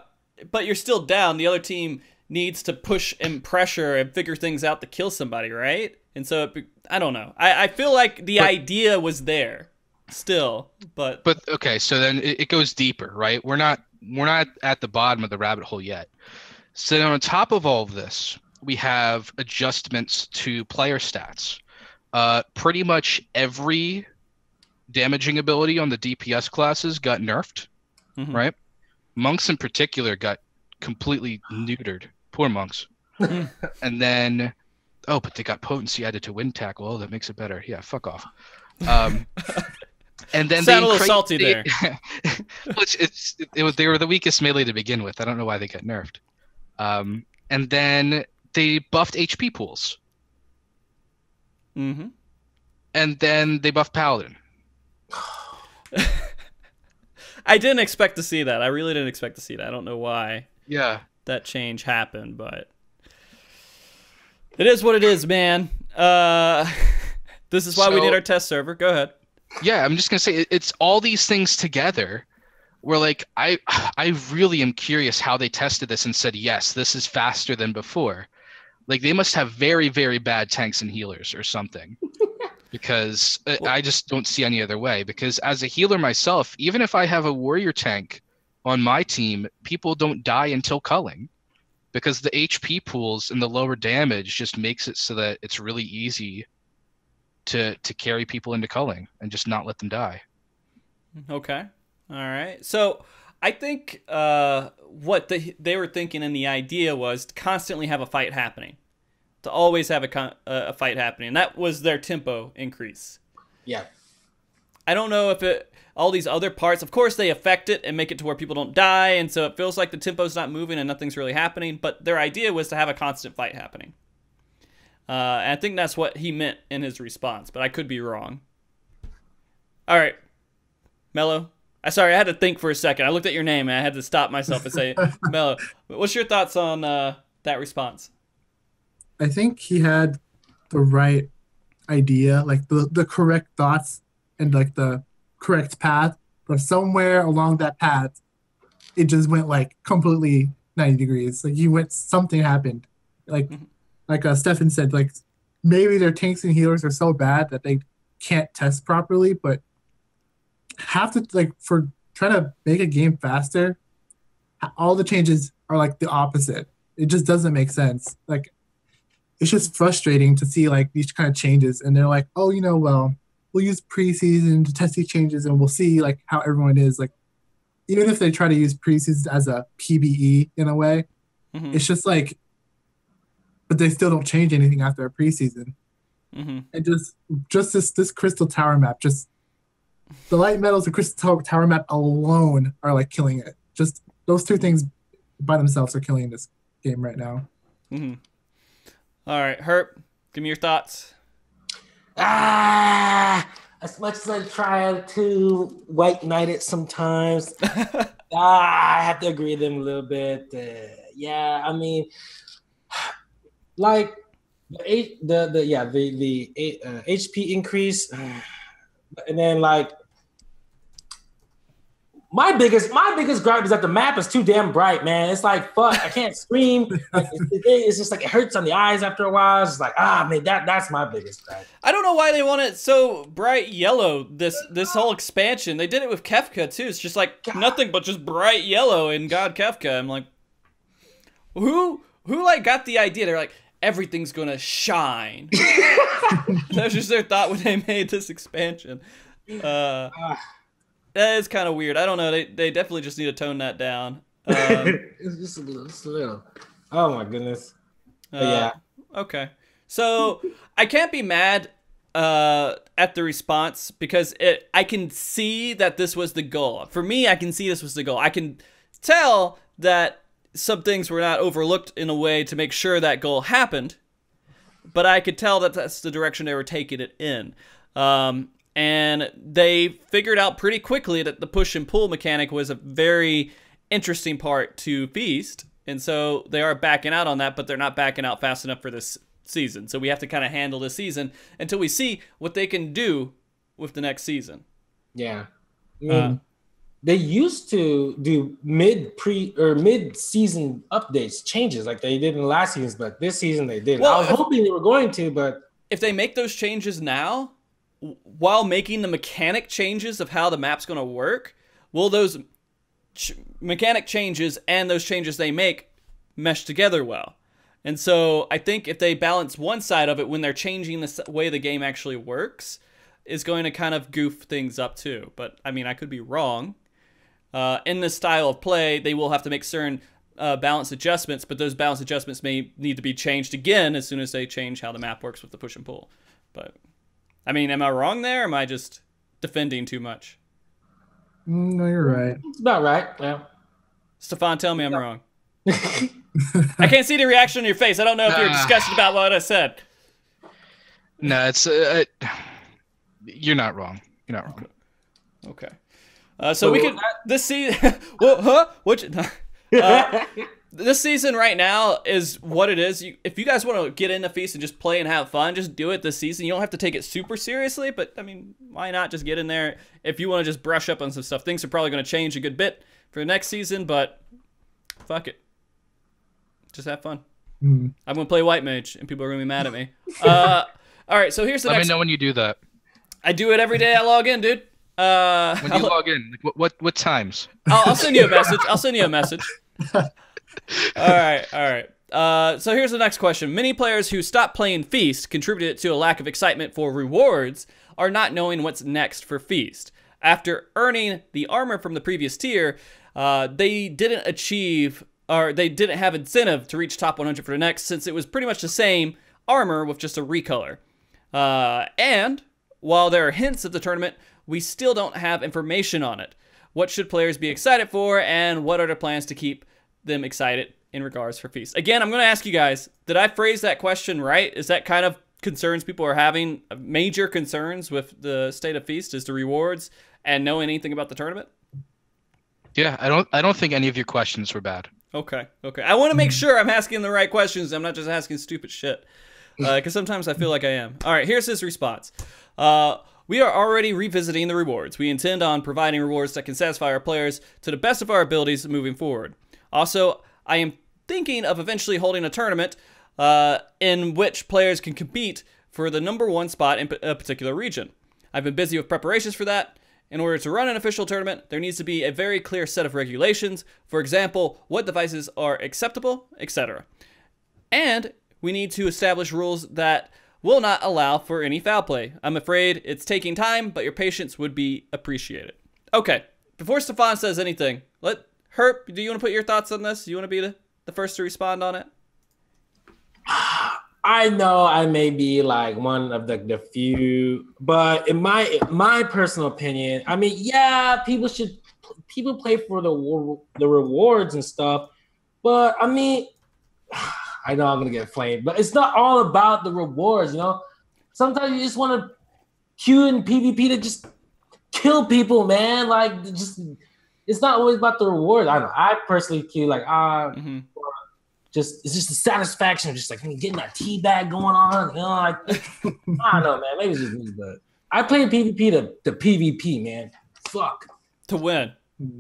but you're still down. The other team needs to push and pressure and figure things out to kill somebody, right? And so, I don't know. I feel like the idea was there still, but okay, so then it goes deeper, right? We're not at the bottom of the rabbit hole yet. So then on top of all of this, we have adjustments to player stats. pretty much every damaging ability on the DPS classes got nerfed, right? Monks in particular got completely neutered. Poor monks. And then, oh, but they got potency added to wind tackle. Oh, that makes it better. Yeah, fuck off. And then sound a little salty there. They were the weakest melee to begin with. I don't know why they got nerfed. And then they buffed HP pools. And then they buffed Paladin. I didn't expect to see that. I really didn't expect to see that. I don't know why. Yeah, that change happened, but it is what it is, man. This is why we need our test server. Go ahead. Yeah, I'm just gonna say it's all these things together. Where like I really am curious how they tested this and said yes, this is faster than before. Like they must have very, very bad tanks and healers or something. Because I just don't see any other way. Because as a healer myself, even if I have a warrior tank on my team, people don't die until culling. Because the HP pools and the lower damage just makes it so that it's really easy to carry people into culling and just not let them die. Okay. All right. So I think what they were thinking and the idea was to constantly have a fight happening. To always have a fight happening. And that was their tempo increase. Yeah. I don't know if all these other parts, of course they affect it and make it to where people don't die, and so it feels like the tempo's not moving and nothing's really happening, but their idea was to have a constant fight happening. And I think that's what he meant in his response, but I could be wrong. All right. Melo. Sorry, I had to think for a second. I looked at your name and I had to stop myself and say, Melo, what's your thoughts on that response? I think he had the right idea, like the correct thoughts and like the correct path, but somewhere along that path, it just went like completely 90 degrees. Like something happened. Like Stefan said, like maybe their tanks and healers are so bad that they can't test properly, but have to like for trying to make a game faster, all the changes are like the opposite. It just doesn't make sense. Like it's just frustrating to see like these kind of changes, and they're like, oh, well, we'll use preseason to test these changes, and we'll see like how everyone is. Like, even if they try to use preseason as a PBE in a way, it's just like, but they still don't change anything after a preseason. And just this Crystal Tower map, just the light metals and Crystal Tower map alone are like killing it. Just those two things by themselves are killing this game right now. All right, Herp, give me your thoughts. As much as I try to white knight it sometimes, I have to agree with them a little bit. Yeah, I mean, like the HP increase, and then like my biggest gripe is that the map is too damn bright, man. It's like fuck, I can't scream. It's just like it hurts on the eyes after a while. It's like man, that's my biggest gripe. I don't know why they want it so bright yellow. This whole expansion, they did it with Kefka too. It's just like nothing but just bright yellow in God Kefka. I'm like, who like got the idea? They're like, everything's gonna shine. That was just their thought when they made this expansion. That is kind of weird. I don't know. They definitely just need to tone that down. It's just a little. Oh my goodness. Yeah. Okay. So I can't be mad at the response because I can see that this was the goal. For me, I can see this was the goal. I can tell that some things were not overlooked in a way to make sure that goal happened, but I could tell that that's the direction they were taking it in. And they figured out pretty quickly that the push and pull mechanic was a very interesting part to Feast. And so they are backing out on that, but they're not backing out fast enough for this season. So we have to kind of handle this season until we see what they can do with the next season. Yeah. I mean, they used to do mid-season updates, changes like they did in the last season, but this season they didn't. Well, I was hoping they were going to, but if they make those changes now, while making the mechanic changes of how the map's going to work, will those mechanic changes and those changes they make mesh together well? And so I think if they balance one side of it when they're changing the way the game actually works, is going to kind of goof things up too. But I mean, I could be wrong. In this style of play, they will have to make certain balance adjustments, but those balance adjustments may need to be changed again as soon as they change how the map works with the push and pull. But I mean, am I wrong there? Or am I just defending too much? No, you're right. It's about right. Yeah. Stefan, tell me I'm wrong. I can't see the reaction on your face. I don't know if you're disgusted about what I said. No, it's you're not wrong. You're not wrong. Okay. So we could this season. Well, huh? This season right now is what it is. If you guys want to get into Feast and just play and have fun, just do it this season. You don't have to take it super seriously, but I mean, why not just get in there? If you want to just brush up on some stuff, things are probably going to change a good bit for the next season, but fuck it. Just have fun. I'm going to play White Mage, and people are going to be mad at me. All right, so here's the next. Let me know when you do that. I do it every day I log in, dude. When you log in, like what times? I'll send you a message. I'll send you a message. All right. So here's the next question. Many players who stopped playing Feast contributed to a lack of excitement for rewards are not knowing what's next for Feast. After earning the armor from the previous tier, they didn't have incentive to reach top 100 for the next, since it was pretty much the same armor with just a recolor. And while there are hints of the tournament, we still don't have information on it. What should players be excited for, and what are the plans to keep them excited in regards for Feast? Again, I'm going to ask you guys, did I phrase that question right? Is that kind of concerns people are having, major concerns with the state of Feast, is the rewards and knowing anything about the tournament? Yeah, I don't think any of your questions were bad. Okay. I want to make sure I'm asking the right questions. I'm not just asking stupid shit. Because sometimes I feel like I am. All right, here's his response. We are already revisiting the rewards. We intend on providing rewards that can satisfy our players to the best of our abilities moving forward. Also, I am thinking of eventually holding a tournament in which players can compete for the #1 spot in a particular region. I've been busy with preparations for that. In order to run an official tournament, there needs to be a very clear set of regulations. For example, what devices are acceptable, etc. And we need to establish rules that will not allow for any foul play. I'm afraid it's taking time, but your patience would be appreciated. Okay, before Stefan says anything, Herp, do you want to put your thoughts on this? You want to be the first to respond on it? I know I may be like one of the few, but in my personal opinion, I mean, yeah, people play for the rewards and stuff, but I mean, I know I'm gonna get flamed, but it's not all about the rewards, you know. Sometimes you just want to queue in PvP to just kill people, man. Like, just it's not always about the rewards. I know. I personally queue like it's just the satisfaction of just like getting that tea bag going on. You know, like, I don't know, man. Maybe it's just me, but I play PvP to PvP, man. Fuck. To win.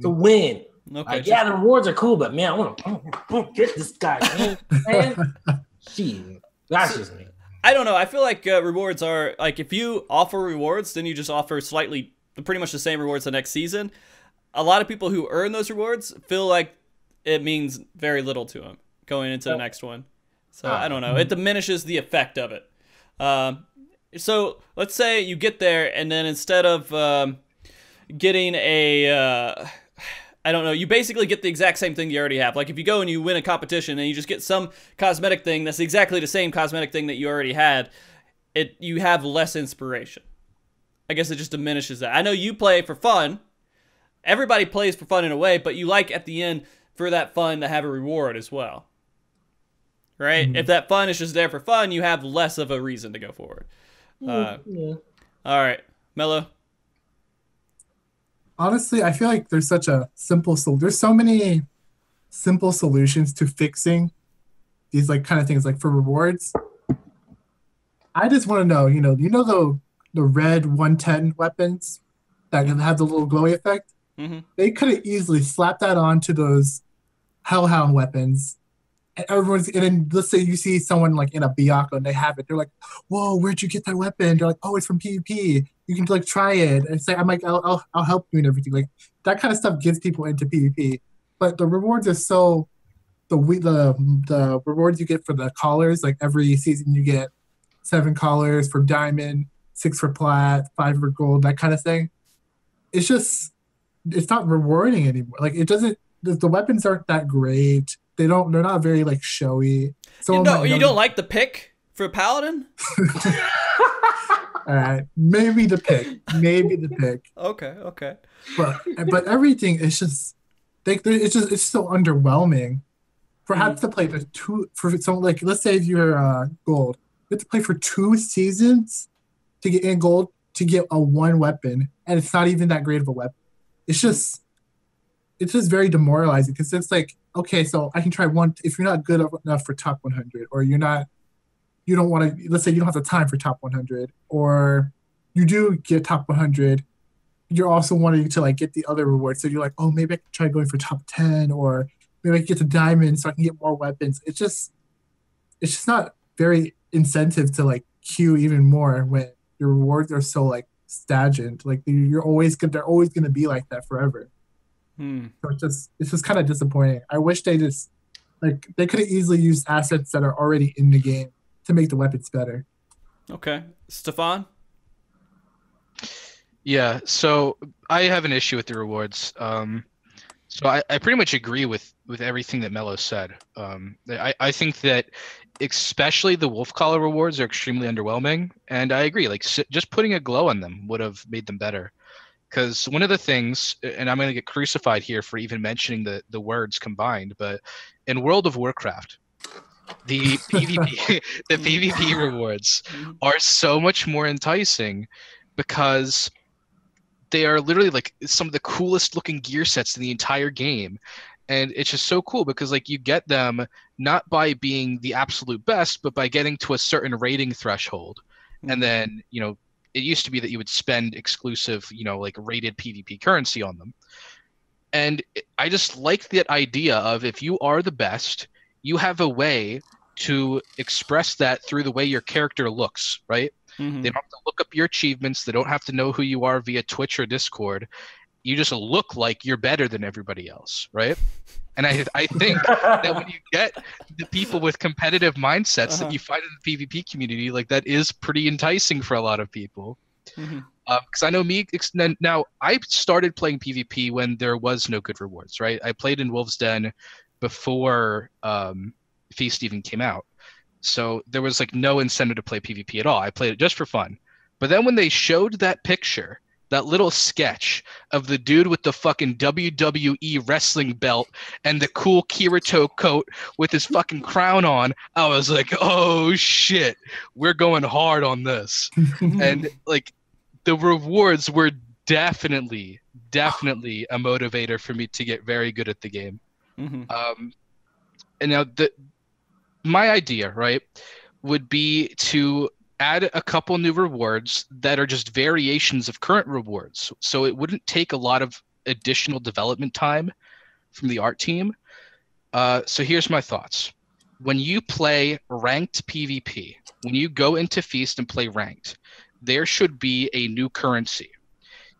To win. Okay. Like, yeah, the rewards are cool, but man, I want to get this guy, man. Shit. That's just me. I don't know. I feel like rewards are like, if you offer rewards, then you just offer pretty much the same rewards the next season. A lot of people who earn those rewards feel like it means very little to them going into the next one. So I don't know. It diminishes the effect of it. So let's say you get there, and then instead of getting I don't know, you basically get the exact same thing you already have. Like if you go and you win a competition and you just get some cosmetic thing that's exactly the same cosmetic thing that you already had, you have less inspiration. I guess it just diminishes that. I know you play for fun. Everybody plays for fun in a way, but you like at the end for that fun to have a reward as well. Right? Mm-hmm. If that fun is just there for fun, you have less of a reason to go forward. Yeah. All right. Melo? Honestly, I feel like there's there's so many simple solutions to fixing these like kind of things, like for rewards. I just want to know, you know the red 110 weapons that have the little glowy effect? Mm-hmm. They could have easily slapped that onto those Hellhound weapons. And then let's say you see someone like in a Byakuya and they have it. They're like, "Whoa, where'd you get that weapon?" They're like, "Oh, it's from PvP. You can like try it." And say, "I'm like, I'll help you and everything." Like that kind of stuff gets people into PvP. But the rewards are so the rewards you get for the collars, like every season you get 7 collars for diamond, 6 for plat, 5 for gold, that kind of thing. It's not rewarding anymore. Like it doesn't. The weapons aren't that great. They're not very like showy. You don't like the pick for Paladin? All right, maybe the pick. Okay. But everything is just it's so underwhelming. Perhaps to play like let's say if you're gold, you have to play for 2 seasons to get in gold to get a 1 weapon, and it's not even that great of a weapon. It's just very demoralizing because it's like, okay, so I can try one. If you're not good enough for top 100, or you don't want to, let's say you don't have the time for top 100, or you do get top 100, you're also wanting to like get the other rewards. So you're like, oh, maybe I can try going for top 10, or maybe I can get to diamond so I can get more weapons. It's just not very incentive to like queue even more when your rewards are so like stagnant. Like they're always going to be like that forever. So it's just kind of disappointing. I wish they just they could have easily used assets that are already in the game to make the weapons better. Okay, Stefan. Yeah, so I have an issue with the rewards. So I pretty much agree with everything that Melo said. I think that especially the wolf collar rewards are extremely underwhelming, and I agree. Like just putting a glow on them would have made them better. Because one of the things, and I'm going to get crucified here for even mentioning the words combined, but in World of Warcraft, the PvP rewards are so much more enticing because they are literally like some of the coolest looking gear sets in the entire game. And it's just so cool because like you get them not by being the absolute best, but by getting to a certain rating threshold. And then, it used to be that you would spend exclusive, like rated PvP currency on them. And I just like that idea of if you are the best, you have a way to express that through the way your character looks, right? They don't have to look up your achievements. They don't have to know who you are via Twitch or Discord. You just look like you're better than everybody else, right? And I think that when you get the people with competitive mindsets that you find in the PvP community, like that is pretty enticing for a lot of people. Because I know now I started playing PvP when there was no good rewards, right? I played in Wolves Den before Feast even came out. So there was like no incentive to play PvP at all. I played it just for fun. But then when they showed that picture, that little sketch of the dude with the fucking WWE wrestling belt and the cool Kirito coat with his fucking crown on, I was like, oh shit, we're going hard on this. And like the rewards were definitely a motivator for me to get very good at the game. And now my idea, right, would be to add a couple new rewards that are just variations of current rewards. So it wouldn't take a lot of additional development time from the art team. So here's my thoughts. When you play ranked PvP, when you go into Feast and play ranked, there should be a new currency.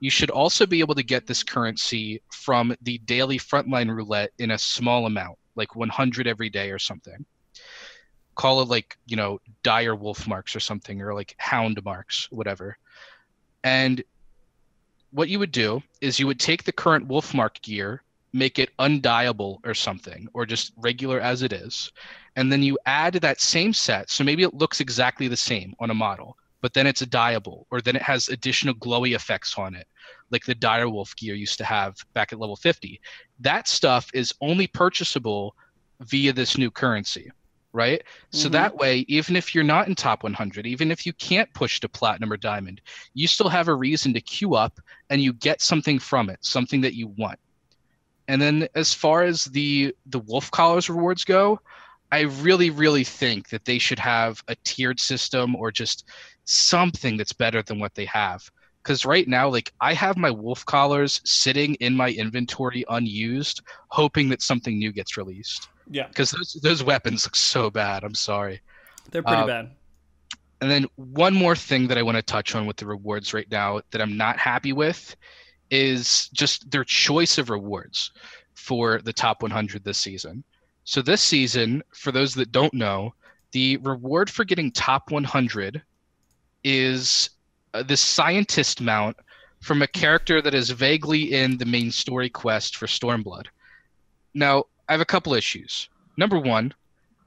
You should also be able to get this currency from the daily frontline roulette in a small amount, like 100 every day or something. Call it like, dire wolf marks or something, or like hound marks, whatever. And what you would do is you would take the current wolf mark gear, make it undieable or something, or just regular as it is. And then you add that same set. So maybe it looks exactly the same on a model, but then it's a dieable, or then it has additional glowy effects on it, like the dire wolf gear used to have back at level 50. That stuff is only purchasable via this new currency. Right? So that way, even if you're not in top 100, even if you can't push to platinum or diamond, you still have a reason to queue up and you get something from it, something that you want. And then as far as the wolf collars rewards go, I really, really think that they should have a tiered system or just something that's better than what they have. Because right now, like I have my wolf collars sitting in my inventory unused, hoping that something new gets released. Yeah, because those weapons look so bad. I'm sorry. They're pretty bad. And then one more thing that I want to touch on with the rewards right now that I'm not happy with is just their choice of rewards for the top 100 this season. So this season, for those that don't know, the reward for getting top 100 is this scientist mount from a character that is vaguely in the main story quest for Stormblood. Now, I have a couple issues. Number one,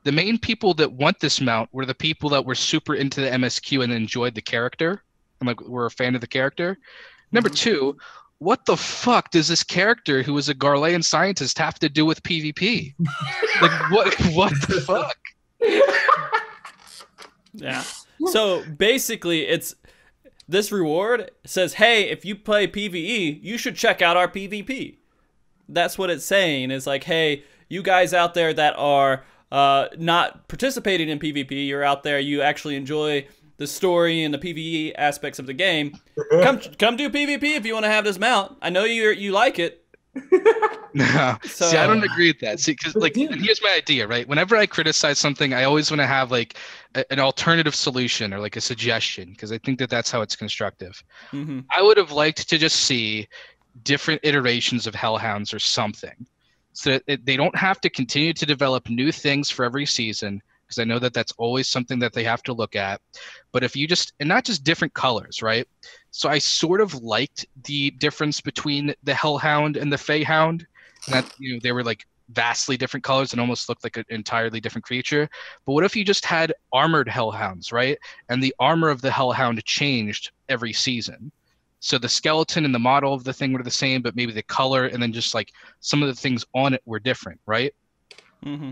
the main people that want this mount were the people that were super into the MSQ and enjoyed the character, and like were a fan of the character. Number two, what the fuck does this character who is a Garlean scientist have to do with PvP? Like, what the fuck? Yeah. So basically, it's this reward says, hey, if you play PvE, you should check out our PvP. That's what it's saying. Is like, hey, you guys out there that are not participating in PvP, you're out there, you actually enjoy the story and the PvE aspects of the game. Come do PvP if you want to have this mount. I know you like it. No, So, see, I don't agree with that. See, because like, and here's my idea, right? Whenever I criticize something, I always want to have like an alternative solution or like a suggestion, because I think that that's how it's constructive. Mm-hmm. I would have liked to just see different iterations of Hellhounds or something, so that they don't have to continue to develop new things for every season, because I know that that's always something that they have to look at. But if you just, and not just different colors, right? So I sort of liked the difference between the Hellhound and the Feyhound, and that, you know, they were like vastly different colors and almost looked like an entirely different creature. But what if you just had armored Hellhounds, right? And the armor of the Hellhound changed every season. So the skeleton and the model of the thing were the same, but maybe the color and then just like some of the things on it were different, right? Mm-hmm.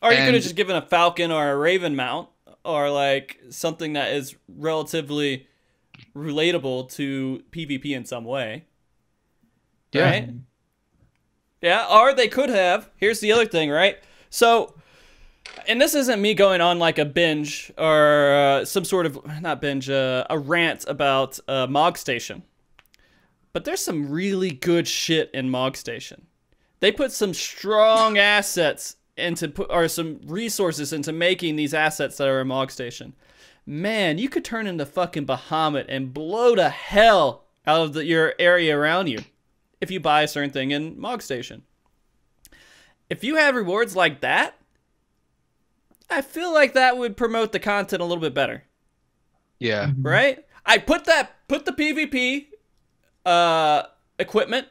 Or you could have just given a falcon or a raven mount, or like something that is relatively relatable to PvP in some way. Yeah. Right? Yeah, or they could have. Here's the other thing, right? So, and this isn't me going on like a binge or some sort of, not binge, a rant about Mog Station. But there's some really good shit in Mog Station. They put some strong assets or some resources into making these assets that are in Mog Station. Man, you could turn into fucking Bahamut and blow the hell out of your area around you if you buy a certain thing in Mog Station. If you had rewards like that, I feel like that would promote the content a little bit better. Yeah. Right? I put the PvP equipment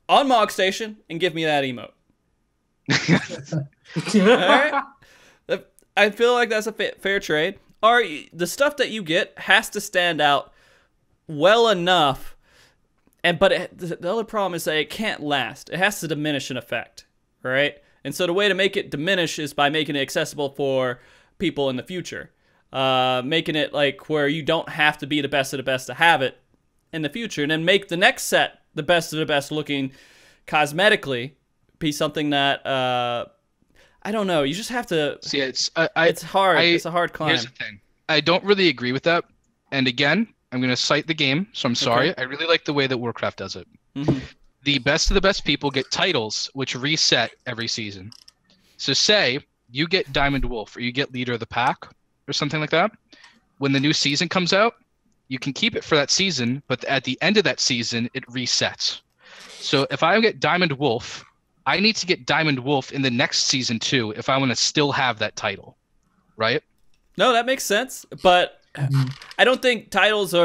on Mog Station and give me that emote. Alright? I feel like that's a fair trade. Or the stuff that you get has to stand out well enough, but the other problem is that it can't last. It has to diminish in effect, right? And so the way to make it diminish is by making it accessible for people in the future. Making it like where you don't have to be the best of the best to have it in the future. And then make the next set the best of the best looking cosmetically be something that, I don't know. You just have to. See, it's hard. It's a hard climb. Here's the thing. I don't really agree with that. And again, I'm going to cite the game, so I'm sorry. Okay. I really like the way that Warcraft does it. Mm-hmm. The best of the best people get titles, which reset every season. So say you get Diamond Wolf or you get Leader of the Pack or something like that. When the new season comes out, you can keep it for that season, but at the end of that season, it resets. So if I get Diamond Wolf, I need to get Diamond Wolf in the next season too if I want to still have that title, right? No, that makes sense, but I don't think titles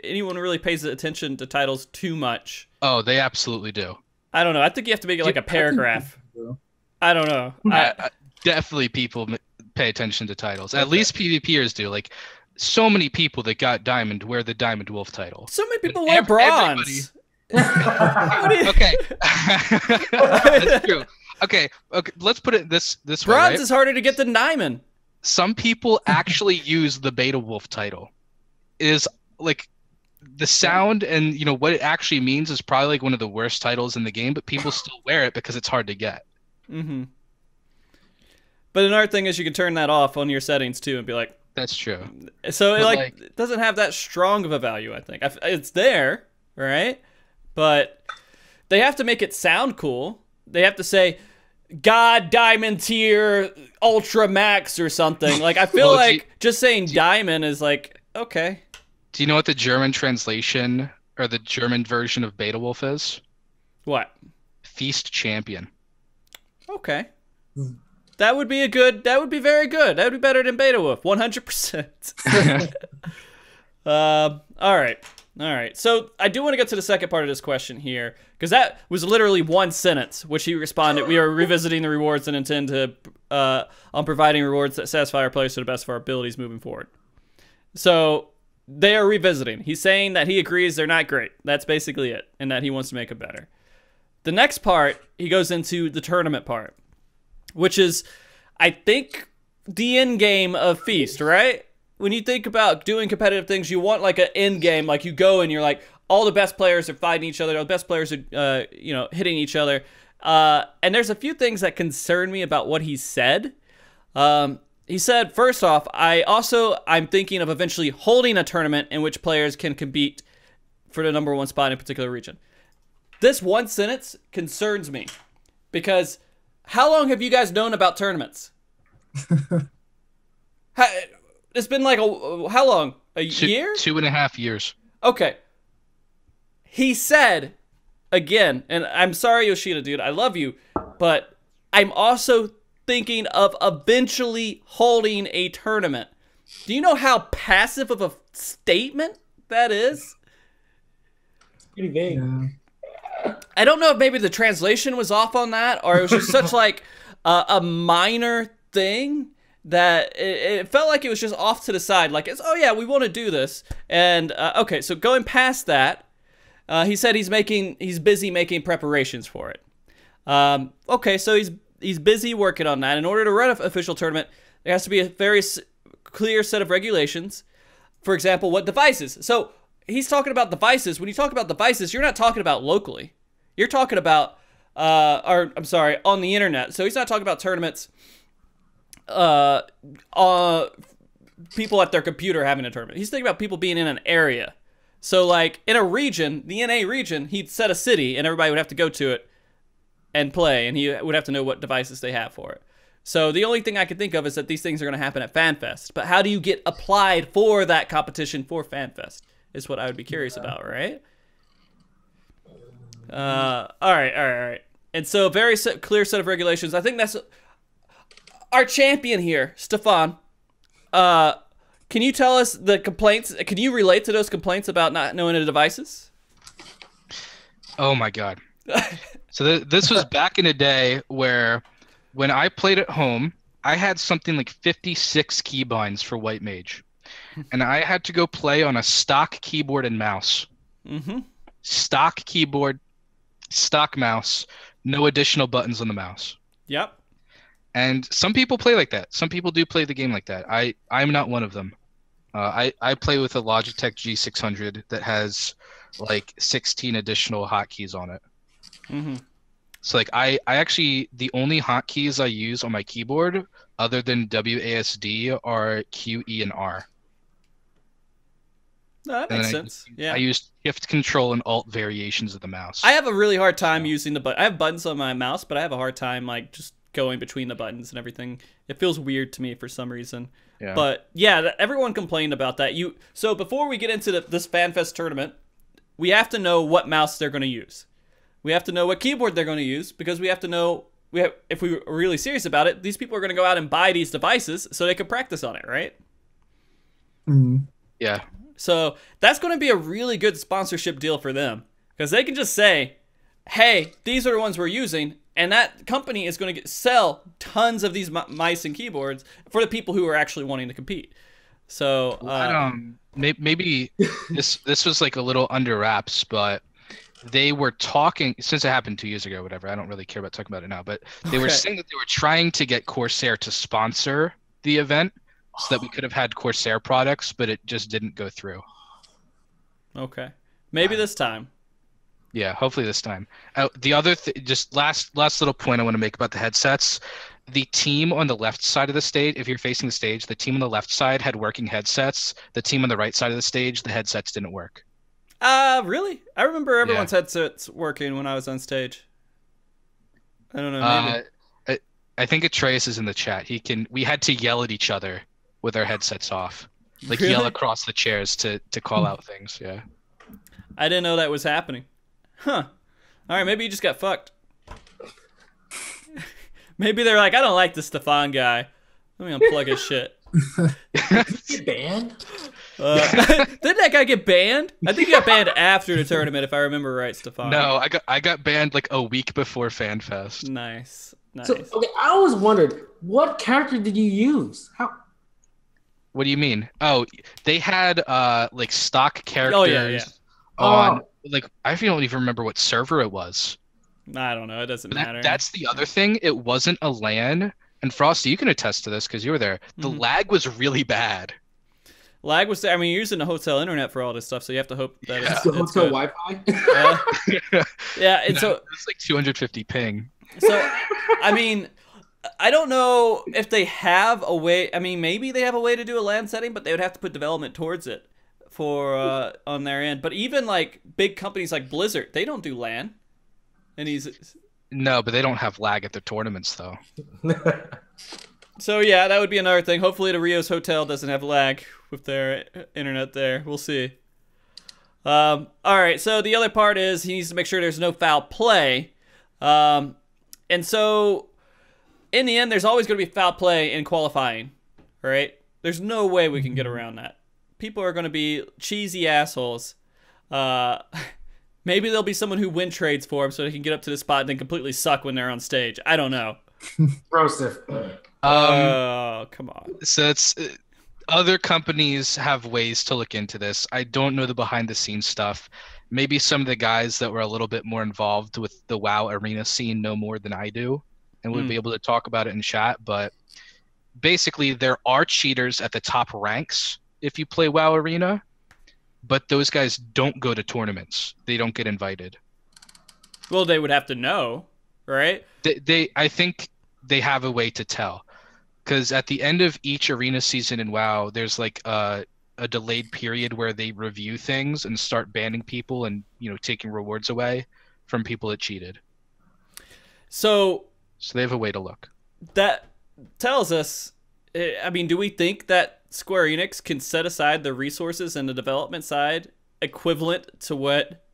anyone really pays attention to titles too much. Oh, they absolutely do. I don't know. I think you have to make it like a paragraph. I don't know. Definitely people pay attention to titles. At least PvPers do. Like, so many people that got Diamond wear the Diamond Wolf title. So many people wear bronze. Okay. That's true. Okay, let's put it this way. Bronze is harder to get than Diamond. Some people actually use the Beta Wolf title. It is like the sound and what it actually means is probably like one of the worst titles in the game, but people still wear it because it's hard to get. Mm-hmm. But another thing is you can turn that off on your settings too and be like, that's true. So it doesn't have that strong of a value, I think. It's there, right? But they have to make it sound cool. They have to say, God Diamond tier Ultra Max or something. Like, I feel just saying Diamond is like, okay. Do you know what the German translation or the German version of Beta Wolf is? What? Feast Champion. Okay. That would be very good. That would be better than Beta Wolf, 100%. All right. So I do want to get to the second part of this question here, because that was literally one sentence, which he responded, we are revisiting the rewards and intend to, on providing rewards that satisfy our players to the best of our abilities moving forward. So they are revisiting. He's saying that he agrees they're not great. That's basically it, and that he wants to make it better. The next part, he goes into the tournament part, which is, I think, the end game of Feast, right? When you think about doing competitive things, you want like an end game, like you go and you're like, all the best players are fighting each other, all the best players are, hitting each other. And there's a few things that concern me about what he said. He said, first off, I'm thinking of eventually holding a tournament in which players can compete for the #1 spot in a particular region. This one sentence concerns me, because how long have you guys known about tournaments? It's been like how long? A year? 2.5 years. Okay. He said, again, and I'm sorry, Yoshida, dude, I love you, but I'm also thinking of eventually holding a tournament. Do you know how passive of a statement that is? Pretty vague. Yeah. I don't know if maybe the translation was off on that, or it was just such like a minor thing that it felt like it was just off to the side. Like, oh yeah, we want to do this. And okay, so going past that, he said he's busy making preparations for it. Okay, so he's busy working on that. In order to run an official tournament, there has to be a very clear set of regulations. For example, what devices? So he's talking about devices. When you talk about devices, you're not talking about locally. You're talking about, on the internet. So he's not talking about tournaments, people at their computer having a tournament. He's thinking about people being in an area. So like in a region, the NA region, he'd set a city and everybody would have to go to it and play, and he would have to know what devices they have for it. So the only thing I can think of is that these things are going to happen at FanFest. But how do you get applied for that competition for FanFest is what I would be curious about, right? All right. And so very clear set of regulations. I think that's our champion here, Stefan. Can you tell us the complaints? Can you relate to those complaints about not knowing the devices? Oh my God. So this was back in the day where when I played at home, I had something like 56 keybinds for White Mage. And I had to go play on a stock keyboard and mouse. Mm-hmm. Stock keyboard, stock mouse, no additional buttons on the mouse. Yep. And some people play like that. Some people do play the game like that. I'm not one of them. I play with a Logitech G600 that has like 16 additional hotkeys on it. Mm-hmm. So like I actually, the only hotkeys I use on my keyboard other than WASD are Q, E, and R. No, that makes sense. Yeah. I use Shift, Control, and Alt variations of the mouse. I have a really hard time using the button. I have buttons on my mouse, but I have a hard time like just going between the buttons and everything. It feels weird to me for some reason. Yeah. But yeah, everyone complained about that. So before we get into this FanFest tournament, we have to know what mouse they're going to use. We have to know what keyboard they're going to use, because we have to know, if we were really serious about it, these people are going to go out and buy these devices so they can practice on it, right? Mm. Yeah. So that's going to be a really good sponsorship deal for them, because they can just say, hey, these are the ones we're using, and that company is going to sell tons of these mice and keyboards for the people who are actually wanting to compete. So maybe this was like a little under wraps, but they were talking, since it happened 2 years ago, whatever, I don't really care about talking about it now, but they were saying that they were trying to get Corsair to sponsor the event so that we could have had Corsair products, but it just didn't go through. Okay. Maybe this time. Yeah, hopefully this time. The other just last little point I want to make about the headsets. The team on the left side of the stage, if you're facing the stage, the team on the left side had working headsets. The team on the right side of the stage, the headsets didn't work. Really? I remember everyone's headsets working when I was on stage. I don't know. Maybe. I think Atreus is in the chat. We had to yell at each other with our headsets off, like Really? yell across the chairs to call out things. Yeah. I didn't know that was happening. Huh. All right, maybe you just got fucked. Maybe they're like, I don't like the Stefan guy. Let me unplug his shit. Did he get banned? Didn't that guy get banned? I think he got banned after the tournament, if I remember right, Stefan. No, I got banned like a week before FanFest. Nice. So, okay, I always wondered, what character did you use? How? What do you mean? Oh, they had like stock characters. Oh, yeah. On like I don't even remember what server it was. I don't know. It doesn't matter. That's the other thing. It wasn't a LAN. And Frosty, you can attest to this because you were there. The lag was really bad. Lag was there. I mean, you're using the hotel internet for all this stuff, so you have to hope that it's hotel good. Wi-Fi. Yeah, and so it's like 250 ping. So, I mean, I don't know if they have a way. I mean, maybe they have a way to do a LAN setting, but they would have to put development towards it for on their end. But even like big companies like Blizzard, they don't do LAN. And no, but they don't have lag at their tournaments though. So yeah, that would be another thing. Hopefully the Rio's Hotel doesn't have lag with their internet there. We'll see. All right, so the other part is he needs to make sure there's no foul play. And so in the end, there's always going to be foul play in qualifying, right? There's no way we can get around that. People are going to be cheesy assholes. Maybe there'll be someone who win trades for them so they can get up to the spot and then completely suck when they're on stage. I don't know. Roasted. Oh, come on. So it's other companies have ways to look into this. I don't know the behind the scenes stuff. Maybe some of the guys that were a little bit more involved with the WoW arena scene know more than I do and would be able to talk about it in chat. But basically, there are cheaters at the top ranks if you play WoW arena, but those guys don't go to tournaments. They don't get invited. Well, they would have to know, right? I think they have a way to tell. Because at the end of each arena season in WoW, there's like a delayed period where they review things and start banning people and, you know, taking rewards away from people that cheated. So they have a way to look. That tells us, I mean, do we think that Square Enix can set aside the resources and the development side equivalent to what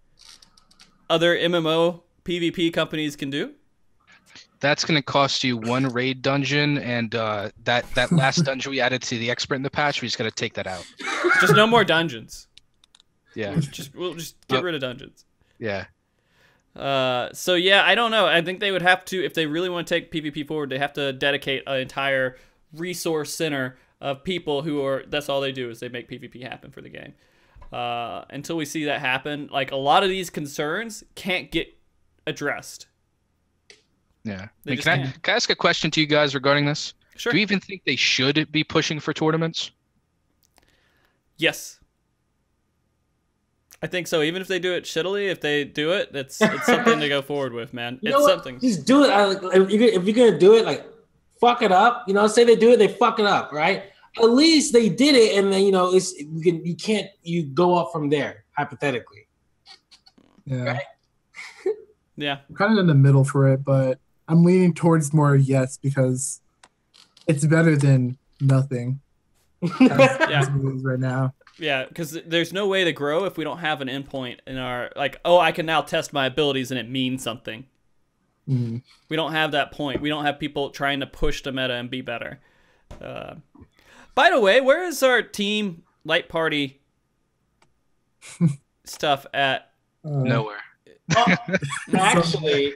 other MMO PvP companies can do? That's going to cost you one raid dungeon, and that last dungeon we added to the expert in the patch, we just got to take that out. Just no more dungeons. Yeah. We'll just get rid of dungeons. Yeah. So yeah, I don't know. I think they would have to, if they really want to take PvP forward, they have to dedicate an entire resource center of people who are, that's all they do is they make PvP happen for the game. Until we see that happen, like a lot of these concerns can't get addressed. Yeah. Can I ask a question to you guys regarding this? Sure. Do you even think they should be pushing for tournaments? Yes. I think so. Even if they do it shittily, if they do it, it's something to go forward with, man. It's something. Just do it. If you're gonna do it, like fuck it up. You know, say they do it, they fuck it up, right? At least they did it, and then you go up from there hypothetically. Yeah. Right? Yeah. I'm kind of in the middle for it, but I'm leaning towards more yes because it's better than nothing. As it is right now. Yeah, because there's no way to grow if we don't have an endpoint in our, like, oh, I can now test my abilities and it means something. Mm-hmm. We don't have that point. We don't have people trying to push the meta and be better. By the way, where is our team light party stuff at? Nowhere. Actually,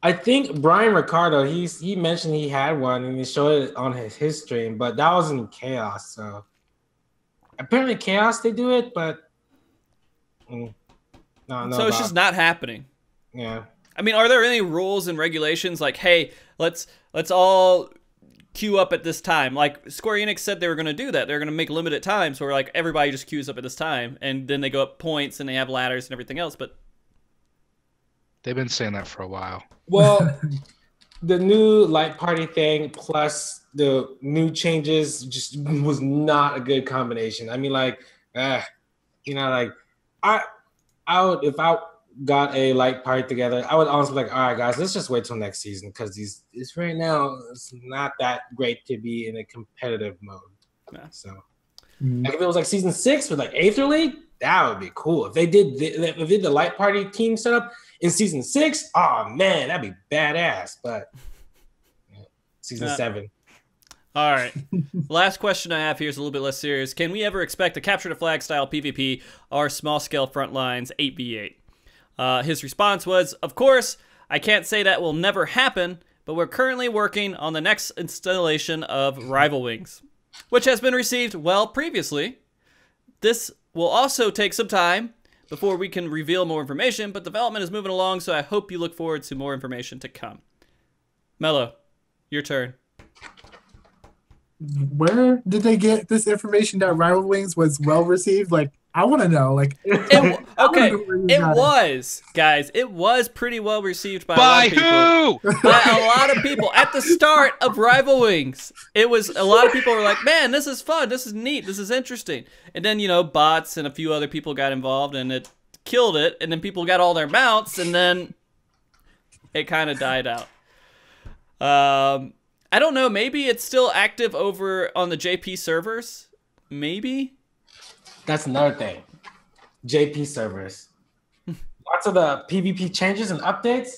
I think Brian Ricardo, he mentioned he had one and he showed it on his stream, but that was in Chaos. So apparently Chaos they do it, but no. So it's just not happening. Yeah. I mean, are there any rules and regulations like, hey, let's all queue up at this time? Like Square Enix said they were going to do that. They're going to make limited times where like everybody just queues up at this time, and then they go up points and they have ladders and everything else. But they've been saying that for a while. Well, the new light party thing plus the new changes just was not a good combination. I mean, like, like I would, if I got a light party together, I would honestly be like, all right, guys, let's just wait till next season because it's right now it's not that great to be in a competitive mode. Yeah. So, like if it was like season 6 with like Aether League, that would be cool. If they did the light party team setup in season 6, oh man, that'd be badass. But season 7. All right. Last question I have here is a little bit less serious. Can we ever expect a capture the flag style PvP or small scale frontlines 8v8? His response was, of course, I can't say that will never happen, but we're currently working on the next installation of Rival Wings, which has been received well previously. This will also take some time before we can reveal more information, but development is moving along, so I hope you look forward to more information to come. Melo, your turn. Where did they get this information that Rival Wings was well received? Like, I want to know. Like, guys, it was pretty well received by a lot of people. Who? By a lot of people at the start of Rival Wings. It was a lot of people were like, "Man, this is fun. This is neat. This is interesting." And then bots and a few other people got involved, and it killed it. And then people got all their mounts, and then it kind of died out. I don't know. Maybe it's still active over on the JP servers. Maybe. That's another thing. JP servers. Lots of the PvP changes and updates.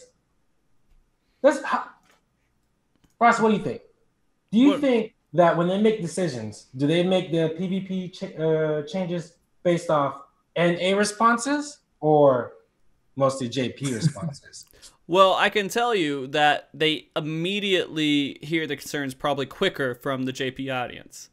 Ross, what do you think? Do you think that when they make decisions, do they make the PvP changes based off NA responses or mostly JP responses? Well, I can tell you that they immediately hear the concerns probably quicker from the JP audience.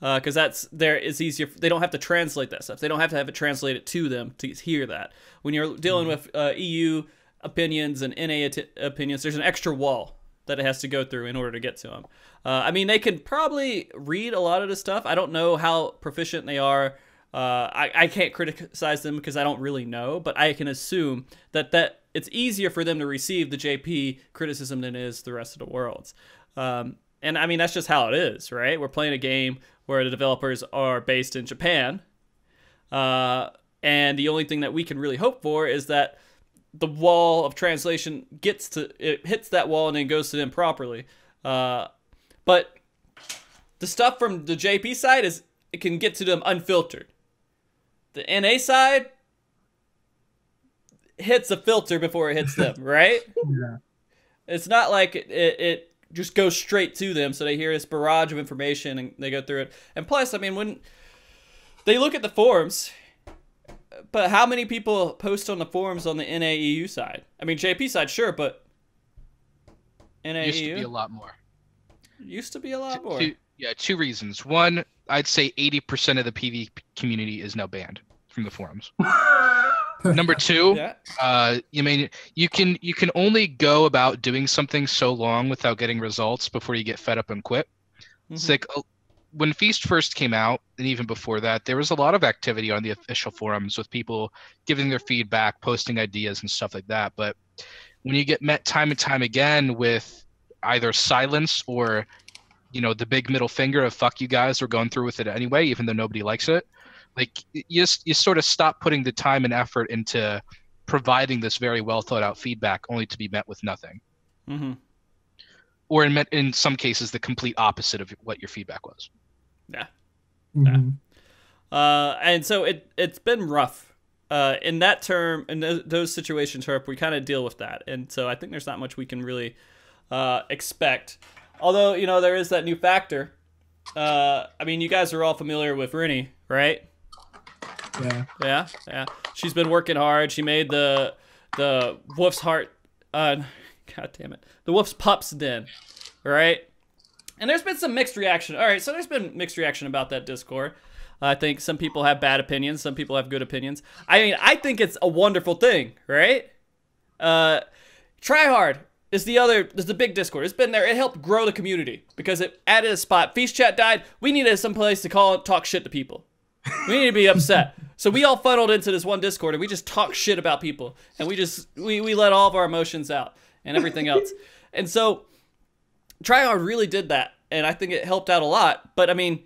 Because it's easier. They don't have to translate that stuff. They don't have to have it translated to them to hear that. When you're dealing with EU opinions and NA opinions, there's an extra wall that it has to go through in order to get to them. I mean, they can probably read a lot of this stuff. I don't know how proficient they are. I can't criticize them because I don't really know, but I can assume that it's easier for them to receive the JP criticism than it is the rest of the world's. And I mean, that's just how it is, right? We're playing a game where the developers are based in Japan. And the only thing that we can really hope for is that the wall of translation hits that wall and then goes to them properly. But the stuff from the JP side it can get to them unfiltered. The NA side hits a filter before it hits them, right? Yeah. It's not like it just goes straight to them, so they hear this barrage of information and they go through it. And plus, I mean, when they look at the forums, but how many people post on the forums on the NAEU side? I mean, JP side, sure, but NAEU? Used to be a lot more. Used to be a lot more. Two reasons. One, I'd say 80% of the PvP community is now banned from the forums. Number two, you can only go about doing something so long without getting results before you get fed up and quit. Mm-hmm. It's like when Feast first came out, and even before that, there was a lot of activity on the official forums with people giving their feedback, posting ideas and stuff like that. But when you get met time and time again with either silence or the big middle finger of "fuck you guys, we're going through with it anyway," even though nobody likes it. Like you sort of stop putting the time and effort into providing this very well thought out feedback, only to be met with nothing. Mm-hmm. Or in some cases, the complete opposite of what your feedback was. Yeah. Mm-hmm. Yeah. And so it's been rough. In that term, in those situations, Herp, we kind of deal with that. And so I think there's not much we can really expect. Although, there is that new factor. I mean, you guys are all familiar with Rini, right? Yeah. She's been working hard. She made the Wolf's Heart, God damn it, the Wolf's Pups Den, right? And there's been some mixed reaction. All right, so there's been mixed reaction about that Discord. I think some people have bad opinions. Some people have good opinions. I mean, I think it's a wonderful thing, right? Tryhard is the big Discord. It's been there. It helped grow the community because it added a spot. Feast Chat died. We needed some place to talk shit to people. We need to be upset. So we all funneled into this one Discord and we just talk shit about people. And we let all of our emotions out and everything else. And so Tryhard really did that. And I think it helped out a lot. But I mean,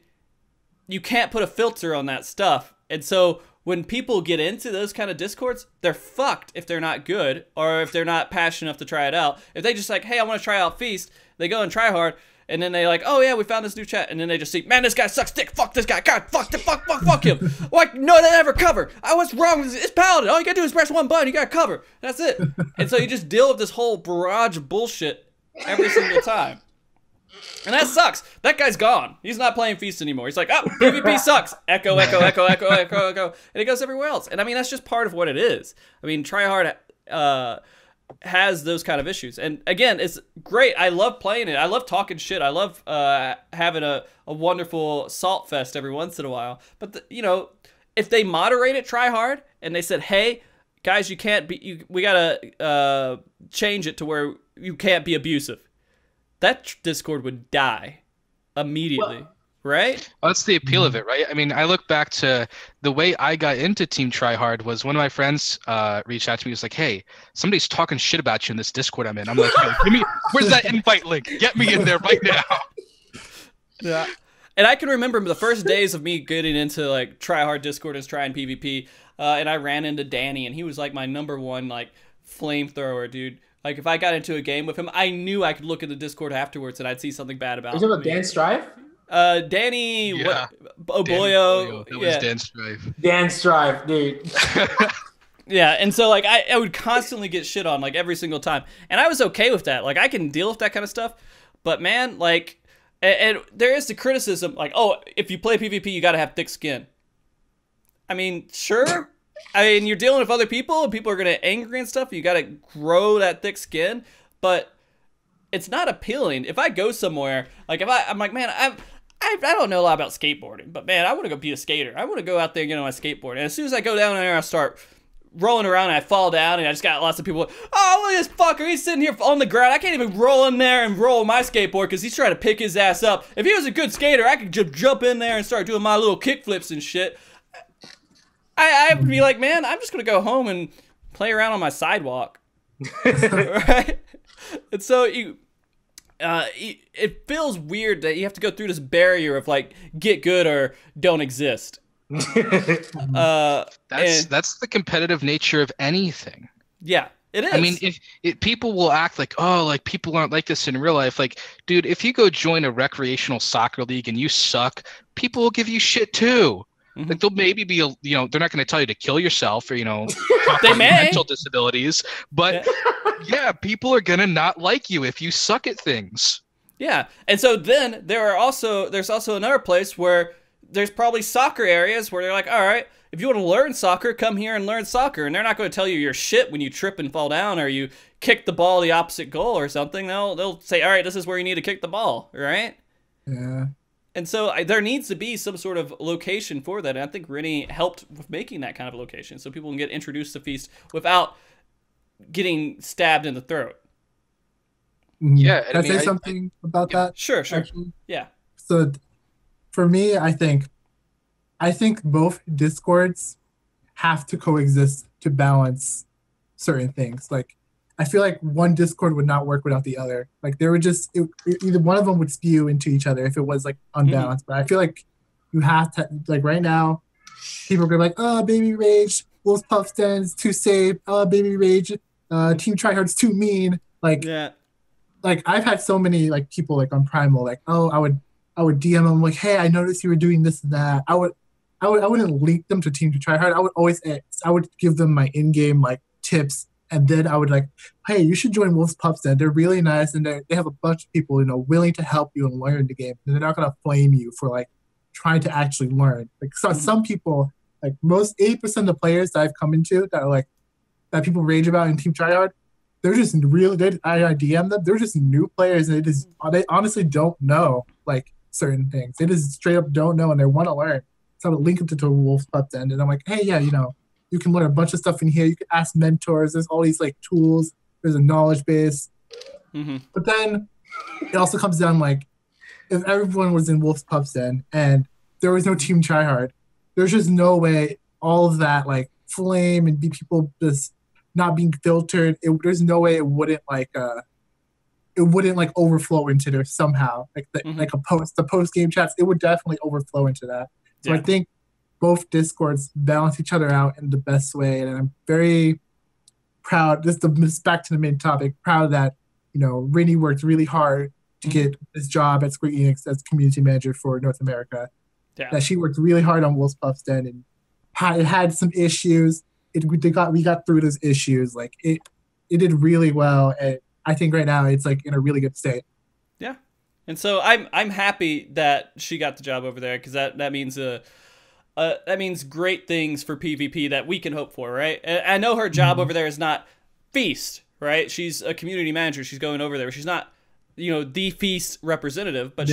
you can't put a filter on that stuff. And so when people get into those kind of Discords, they're fucked if they're not good or if they're not passionate enough to try it out. If they just like, hey, I want to try out Feast, they go and Tryhard. And then they like, oh yeah, we found this new chat. And then they just see, man, this guy sucks dick. Fuck this guy. God, fuck him. Like, no, they never cover. I was wrong. It's Paladin. All you gotta do is press one button. You got cover. That's it. And so you just deal with this whole barrage of bullshit every single time. And that sucks. That guy's gone. He's not playing Feast anymore. He's like, oh, PvP sucks. Echo, echo, echo, echo, echo, echo. And it goes everywhere else. And I mean, that's just part of what it is. I mean, tryhard has those kind of issues. And again, it's great. I love playing it. I love talking shit. I love having a wonderful salt fest every once in a while. But, you know, if they moderate it tryhard and they said, hey, guys, you can't be, we got to change it to where you can't be abusive. That Discord would die immediately, right? Well, that's the appeal of it, right? I mean, I look back to the way I got into Team Tryhard was one of my friends reached out to me. He was like, hey, somebody's talking shit about you in this Discord I'm in. I'm like, hey, give me, where's that invite link? Get me in there right now. Yeah. And I can remember the first days of me getting into like tryhard Discord and trying PvP, and I ran into Danny, and he was like my #1 like flamethrower, dude. Like, if I got into a game with him, I knew I could look at the Discord afterwards and I'd see something bad about him. Are you talking about Dan Strive? Danny, Yeah. Boyo. It was Dan Strive. Dan Strive, dude. Yeah, and so, like, I would constantly get shit on, like, every single time. And I was okay with that. Like, I can deal with that kind of stuff. But, man, like, and there is the criticism, like, oh, if you play PvP, you got to have thick skin. I mean, sure. I mean, you're dealing with other people, and people are going to angry and stuff. You got to grow that thick skin, but it's not appealing. If I go somewhere, like I'm like, man, I don't know a lot about skateboarding, but man, I want to go be a skater. I want to go out there and get on my skateboard. And as soon as I go down there, I start rolling around and I fall down, and I just got lots of people. Oh, look at this fucker! He's sitting here on the ground. I can't even roll in there and roll my skateboard because he's trying to pick his ass up. If he was a good skater, I could just jump in there and start doing my little kick flips and shit. I would be like, man, I'm just going to go home and play around on my sidewalk. Right? And so it feels weird that you have to go through this barrier of, like, get good or don't exist. That's the competitive nature of anything. Yeah, it is. I mean, if people will act like, oh, like, people aren't like this in real life. Like, dude, if you go join a recreational soccer league and you suck, people will give you shit, too. Like, they'll maybe be, they're not going to tell you to kill yourself or, they may. Mental disabilities, but yeah, people are going to not like you if you suck at things. Yeah. And so then there's also another place where there's probably soccer areas where they're like, all right, if you want to learn soccer, come here and learn soccer. And they're not going to tell you you're shit when you trip and fall down or you kick the ball the opposite goal or something. They'll say, all right, this is where you need to kick the ball, right? Yeah. And so there needs to be some sort of location for that. And I think Rennie helped with making that kind of location so people can get introduced to Feast without getting stabbed in the throat. Yeah. Can I say something about that? Sure. Actually? Yeah. So for me, I think both Discords have to coexist to balance certain things. Like, I feel like one Discord would not work without the other. Like, there would just either one of them would spew into each other if it was like unbalanced. But I feel like you have to, like, right now, people are gonna be like, oh, Baby Rage, Wolf's Puff Stands too safe. Oh, Baby Rage, Team Tryhard's too mean. Like, yeah. Like, I've had so many like people like on Primal, like, oh, I would DM them like, hey, I noticed you were doing this and that. I wouldn't link them to Team Tryhard. I would give them my in-game like tips. And then I would like, hey, you should join Wolf's Pup Stand. They're really nice, and they have a bunch of people, willing to help you and learn the game. And they're not gonna flame you for like trying to actually learn. Like, some people, like most 80% of the players that I've come into that are like that people rage about in Team Tryhard, they're just really. I DM them. They're just new players, and they honestly don't know like certain things. They just straight up don't know, and they want to learn. So I would link them to Wolf's Pup Stand, and I'm like, hey, yeah, you can learn a bunch of stuff in here. You can ask mentors. There's all these like tools. There's a knowledge base. But then it also comes down like, if everyone was in Wolf's Pup Den and there was no Team Tryhard, there's just no way all of that like flame and be people just not being filtered. There's no way it wouldn't overflow into there somehow. Like the post game chats, it would definitely overflow into that. So I think both Discords balance each other out in the best way, and I'm very proud. This is back to the main topic. Proud that Rennie worked really hard to get this job at Square Enix as community manager for North America. Yeah. That she worked really hard on Wolf's Puff Den, and it had some issues. We got through those issues. Like it did really well, and I think right now it's like in a really good state. And so I'm happy that she got the job over there, because that means great things for PvP that we can hope for, right? And I know her job over there is not Feast, right? She's a community manager. She's going over there. She's not, the Feast representative, but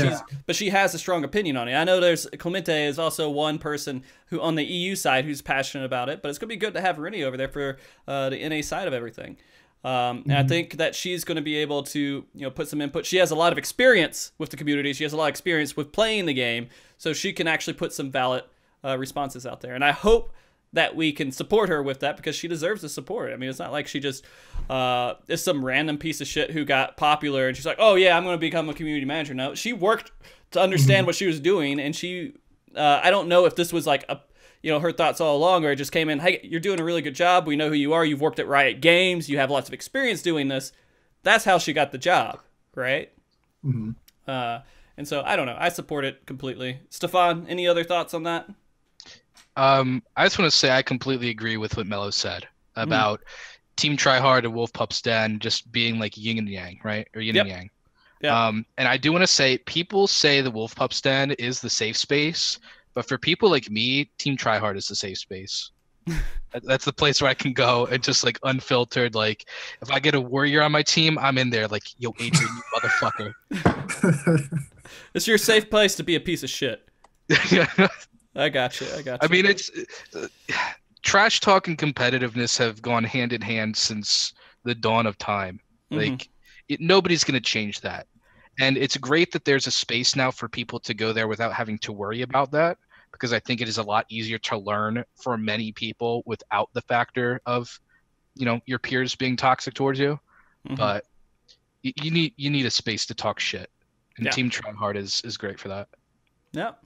she has a strong opinion on it. I know there's Clemente is also one person who on the EU side who's passionate about it, but it's gonna be good to have Rennie over there for the NA side of everything. And I think that she's going to be able to, put some input. She has a lot of experience with the community. She has a lot of experience with playing the game, so she can actually put some valid responses out there. And I hope that we can support her with that, because she deserves the support. I mean, it's not like she just is some random piece of shit who got popular and she's like, oh yeah, I'm going to become a community manager. No, she worked to understand what she was doing, and she, I don't know if this was like a, her thoughts all along, or it just came in, hey, you're doing a really good job. We know who you are. You've worked at Riot Games. You have lots of experience doing this. That's how she got the job, right? And so, I don't know. I support it completely. Stefan, any other thoughts on that? I just want to say I completely agree with what Melo said about Team Tryhard and Wolf Pup's Den just being like yin and yang, right? Or yin and yang. Yeah. And I do want to say, people say the Wolf Pup's Den is the safe space. But for people like me, Team Tryhard is the safe space. That's the place where I can go and just like unfiltered. Like if I get a warrior on my team, I'm in there like, yo, Adrian, you motherfucker. It's your safe place to be a piece of shit. I got you. I mean, it's trash talk and competitiveness have gone hand in hand since the dawn of time. Like nobody's going to change that. And it's great that there's a space now for people to go there without having to worry about that, because I think it is a lot easier to learn for many people without the factor of, your peers being toxic towards you. But you need a space to talk shit, and Team Tryhard is great for that. Yep.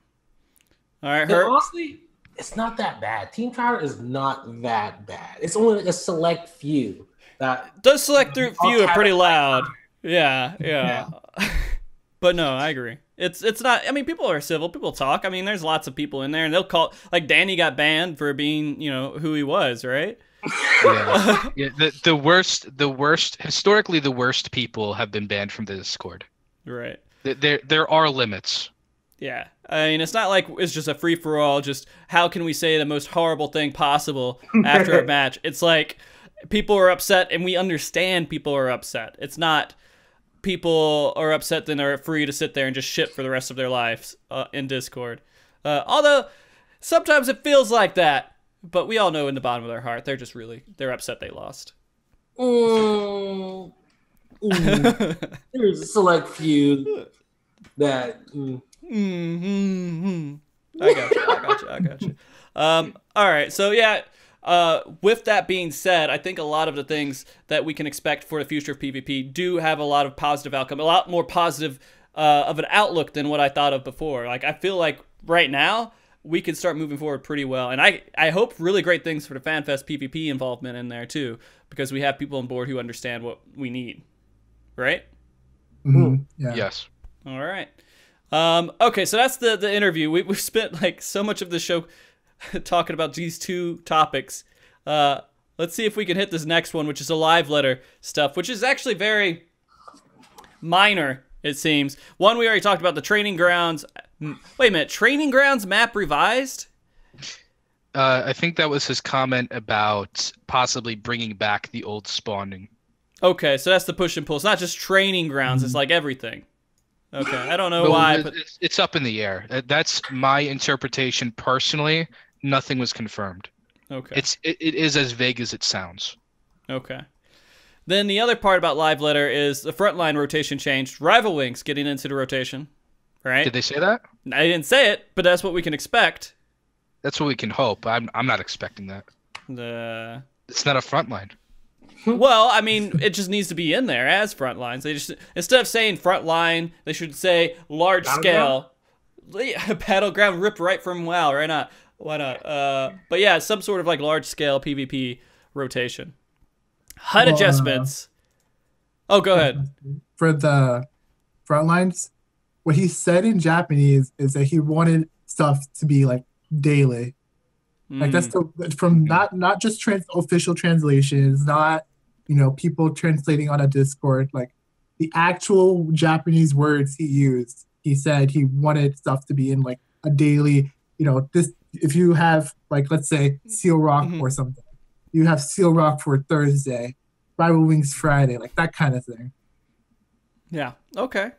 All right, honestly, it's not that bad. Team Tryhard is not that bad. It's only like a select few. Those select few are pretty loud. Yeah. But no, I agree. It's not. I mean, people are civil. People talk. I mean, there's lots of people in there, and they'll call. Like Danny got banned for being, who he was, right? Yeah. The worst. Historically, the worst people have been banned from the Discord. Right. There are limits. Yeah. I mean, it's not like it's just a free for all. Just how can we say the most horrible thing possible after a match? It's like people are upset, and we understand people are upset. It's not. People are upset, then are free to sit there and just shit for the rest of their lives in Discord. Although sometimes it feels like that, but we all know in the bottom of their heart they're just they're upset they lost. There's a select few that. I got you. All right, so yeah. With that being said, I think a lot of the things that we can expect for the future of PvP do have a lot of positive outcome, a lot more positive of an outlook than what I thought of before. Like, I feel like right now we can start moving forward pretty well. And I hope really great things for the FanFest PvP involvement in there too, because we have people on board who understand what we need. Right? Yeah. Yes. All right. Okay, so that's the interview. We've spent like so much of the show talking about these two topics. Let's see if we can hit this next one, which is a live letter stuff, which is actually very minor, it seems. One, we already talked about the training grounds. Wait a minute, training grounds map revised? I think that was his comment about possibly bringing back the old spawning. Okay, so that's the push and pull. It's not just training grounds, it's like everything. Okay, I don't know why, but it's up in the air. That's my interpretation personally. Nothing was confirmed. Okay. It is as vague as it sounds. Okay. Then the other part about live letter is the frontline rotation changed. Rival Wings getting into the rotation, right? Did they say that? I didn't say it, but that's what we can expect. That's what we can hope. I'm not expecting that. It's not a frontline. Well, I mean, it just needs to be in there as frontlines. They just, instead of saying frontline, they should say large scale. Battleground ripped right from WoW, right? Not why not? But yeah, some sort of like large scale PvP rotation. HUD adjustments. Oh, go ahead. For the front lines, what he said in Japanese is that he wanted stuff to be like daily. Like that's from not just official translations, not people translating on a Discord. Like the actual Japanese words he used. He said he wanted stuff to be in like a daily, this, if you have like, let's say Seal Rock or something, you have Seal Rock for Thursday, Rival Wings Friday, like that kind of thing. Yeah. Okay.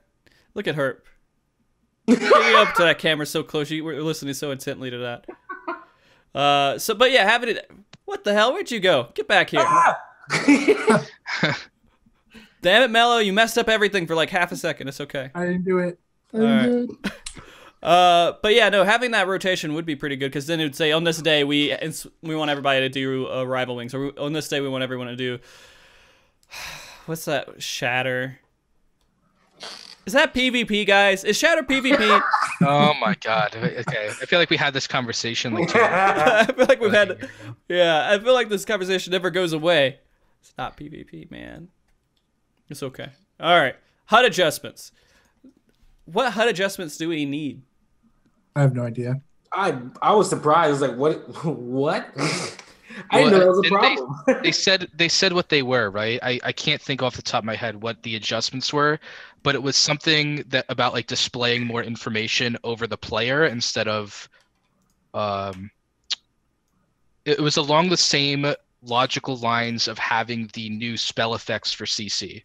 Look at Herp. Getting up to that camera so close. You were listening so intently to that. But yeah, having it. What the hell? Where'd you go? Get back here. Damn it, Melo. You messed up everything for like half a second. It's okay. I didn't do it. But yeah, no, having that rotation would be pretty good, because then it would say on this day we want everybody to do Rival Wings, or on this day we want everyone to do what's that? Shatter. Is that PvP, guys? Is Shatter PvP? Oh my god. Okay. I feel like we had this conversation like I feel like we've had. Yeah, I feel like this conversation never goes away. It's not PvP, man. It's okay. All right. HUD adjustments. What HUD adjustments do we need? I have no idea. I was surprised. I was like, what? I didn't know that was a problem. They said what they were, right? I can't think off the top of my head what the adjustments were, but it was something that about like displaying more information over the player instead of it was along the same logical lines of having the new spell effects for CC.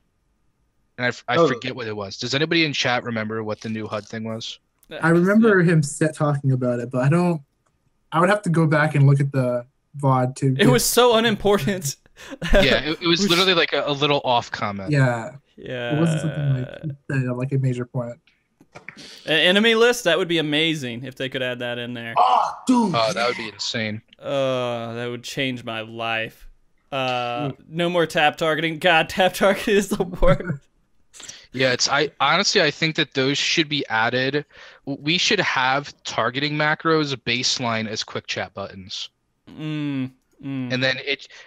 And I forget what it was. Does anybody in chat remember what the new HUD thing was? I remember him talking about it, but I don't. I would have to go back and look at the VOD too. It was so unimportant. Yeah, it was literally like a little off comment. Yeah. Yeah. It wasn't something like a major point. An enemy list? That would be amazing if they could add that in there. Oh, dude. Oh, that would be insane. That would change my life. No more tap targeting. God, tap targeting is the worst. Yeah, I honestly think that those should be added. We should have targeting macros baseline as quick chat buttons. And then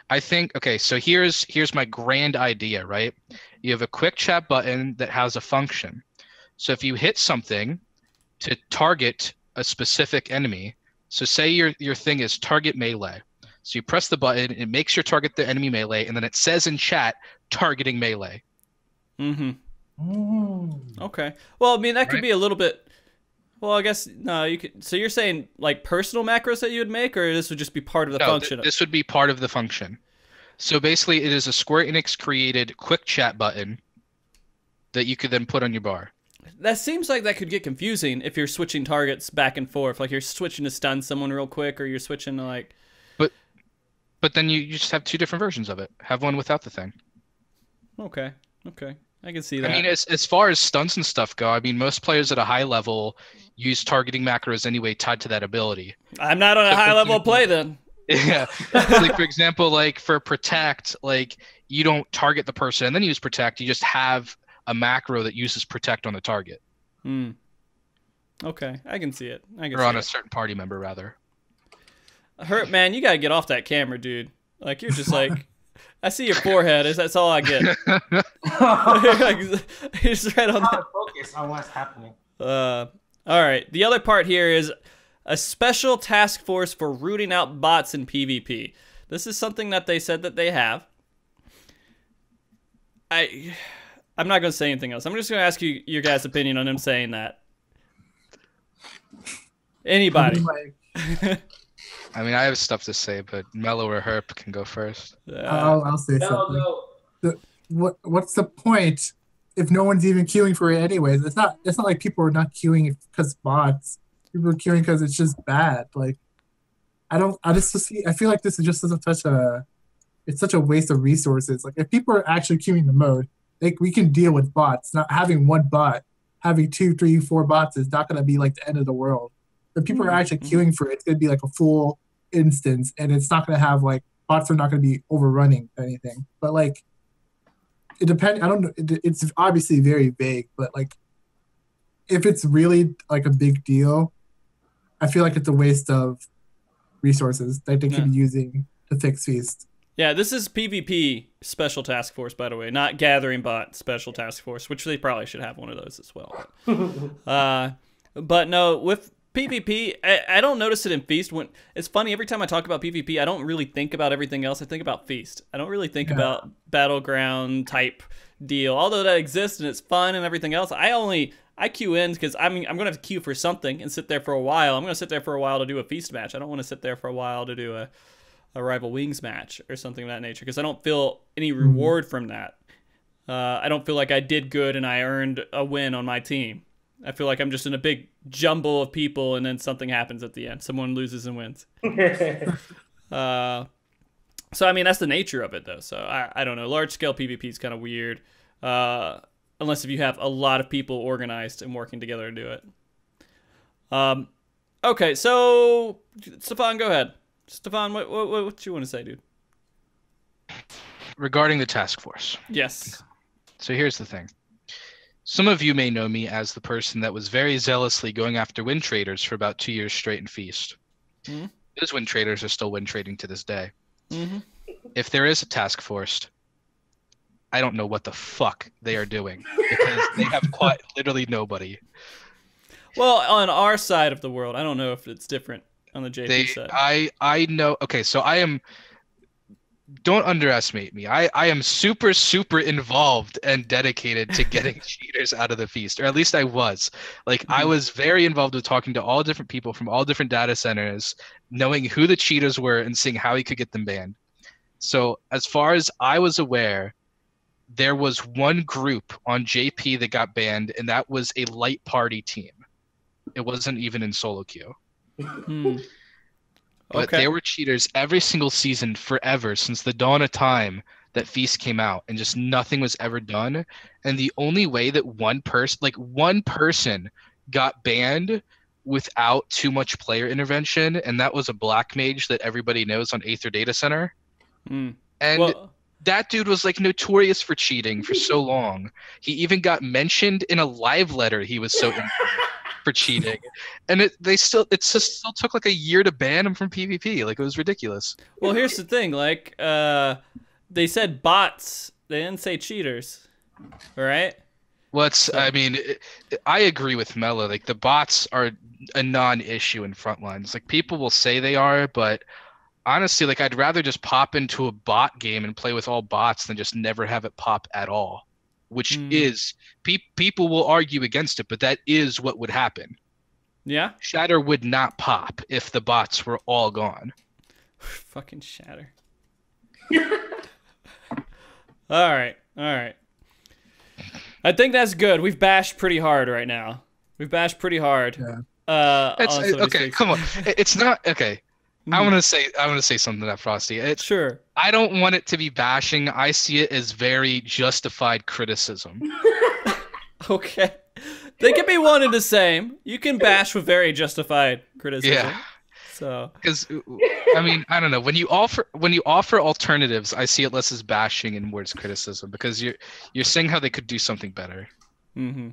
I think, okay, so here's my grand idea, right? You have a quick chat button that has a function. So if you hit something to target a specific enemy, so say your thing is target melee. So you press the button, it makes your target the enemy melee, and then it says in chat, targeting melee. Okay. Well, I mean, that could be a little bit. Well, I guess no. You could. So you're saying like personal macros that you would make, or this would just be part of the function? This would be part of the function. So basically, it is a Square Enix created quick chat button that you could then put on your bar. That seems like that could get confusing if you're switching targets back and forth. Like you're switching to stun someone real quick, or you're switching to like. But then you just have two different versions of it. Have one without the thing. Okay. I can see that. I mean, as far as stunts and stuff go, I mean, most players at a high level use targeting macros anyway tied to that ability. I'm not on a high level of play then. Yeah. Like, for example, like for protect, like you don't target the person and then use protect. You just have a macro that uses protect on the target. Okay, I can see it. Or on a certain party member, rather. Hurt, man, you gotta get off that camera, dude. Like, you're just like... I see your forehead. That's all I get. He's right on that. Focus on what's happening. All right. The other part here is a special task force for rooting out bots in PvP. This is something that they said that they have. I'm not going to say anything else. I'm just going to ask you your guys' opinion on him saying that. Anybody? I mean, I have stuff to say, but Melo or Herp can go first. I'll say something. What's the point if no one's even queuing for it anyways? It's not like people are not queuing because bots. People are queuing because it's just bad. Like, I feel like this is just such a waste of resources. Like, if people are actually queuing the mode, like, we can deal with bots. Not having one bot, having 2, 3, 4 bots is not gonna be like the end of the world. If people are actually queuing for it, it's going to be like a full instance, and it's not going to have like bots are not going to be overrunning anything. But like, it depends. I don't know. It's obviously very vague, but like, if it's really like a big deal, I feel like it's a waste of resources that they could be using to fix Feast. Yeah, this is PvP Special Task Force, by the way, not Gathering Bot Special Task Force, which they probably should have one of those as well. But no, with PvP, I don't notice it in Feast. When it's funny, every time I talk about PvP, I don't really think about everything else. I think about Feast. I don't really think about battleground type deal. Although that exists and it's fun and everything else, I queue in because I'm going to have to queue for something and sit there for a while. I'm going to sit there for a while to do a feast match. I don't want to sit there for a while to do a rival wings match or something of that nature because I don't feel any reward from that. I don't feel like I did good and I earned a win on my team. I feel like I'm just in a big jumble of people and then something happens at the end. Someone loses and wins. So, I mean, that's the nature of it, though. So, I don't know. Large-scale PvP is kind of weird. Unless if you have a lot of people organized and working together to do it. Okay, so, Stefan, go ahead. Stefan, what you want to say, dude? Regarding the task force. Yes. So here's the thing. Some of you may know me as the person that was very zealously going after win traders for about 2 years straight in Feast. Mm-hmm. Those win traders are still win trading to this day. Mm-hmm. If there is a task force, I don't know what the fuck they are doing because they have quite literally nobody. Well, on our side of the world, I don't know if it's different on the JP side. I know. Okay, so I am. Don't underestimate me. I am super involved and dedicated to getting cheaters out of the Feast, or at least I was. Like I was very involved with talking to all different people from all different data centers, knowing who the cheaters were and seeing how he could get them banned. So as far as I was aware, there was one group on JP that got banned, and that was a light party team. It wasn't even in solo queue. But there were cheaters every single season forever since the dawn of time that Feast came out, and just nothing was ever done. And the only way that one person got banned without too much player intervention, and that was a black mage that everybody knows on Aether Data Center. And that dude was like notorious for cheating for so long. He even got mentioned in a live letter. He was so for cheating, and it still took like a year to ban him from PvP. Like it was ridiculous. Well, here's the thing. Like they said bots. They didn't say cheaters. All right. I mean, I agree with Melo. Like the bots are a non-issue in frontlines. Like people will say they are, but honestly, like I'd rather just pop into a bot game and play with all bots than just never have it pop at all. Which is, people will argue against it, but that is what would happen. Yeah? Shatter would not pop if the bots were all gone. Fucking Shatter. All right. I think that's good. We've bashed pretty hard right now. Yeah. Okay, come on. It's not okay. I want to say something to that, Frosty. Sure. I don't want it to be bashing. I see it as very justified criticism. Okay. They can be one and the same. You can bash with very justified criticism. Yeah. So. Because I mean, I don't know. When you offer alternatives, I see it less as bashing and more as criticism because you're saying how they could do something better. Mm-hmm.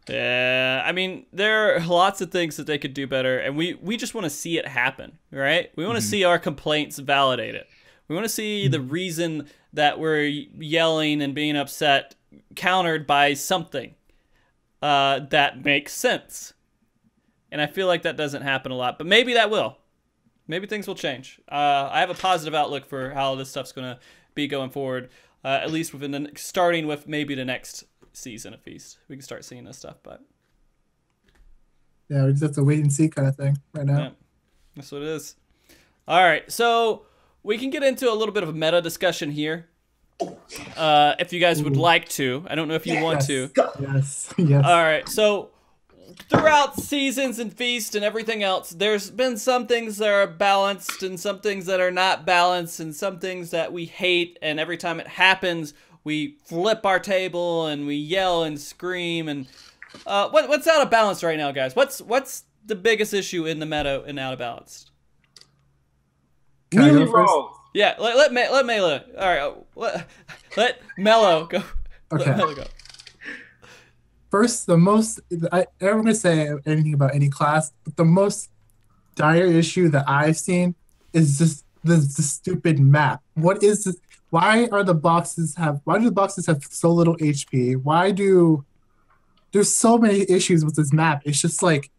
Yeah, I mean, there are lots of things that they could do better, and we just want to see it happen, right? We want to see our complaints validated. We want to see the reason that we're yelling and being upset countered by something that makes sense. And I feel like that doesn't happen a lot, but maybe that will. Maybe things will change. I have a positive outlook for how this stuff's going to be going forward, at least starting with maybe the next season of Feast. We can start seeing this stuff, but yeah, we just have to wait and see kind of thing right now. Yeah, that's what it is. All right, so we can get into a little bit of a meta discussion here. If you guys would like to. I don't know if you want to. Yes. All right, so throughout seasons and Feast and everything else, there's been some things that are balanced and some things that are not balanced and some things that we hate, and every time it happens, we flip our table and we yell and scream. And what's out of balance right now, guys? What's the biggest issue in the meta and out of balance? Melee roll. Yeah, let Melo. All right, let Melo go. Okay. Let Melo go. First, I never gonna say anything about any class, but the most dire issue that I've seen is just the stupid map. What is this? Why do the boxes have so little HP? There's so many issues with this map? It's just like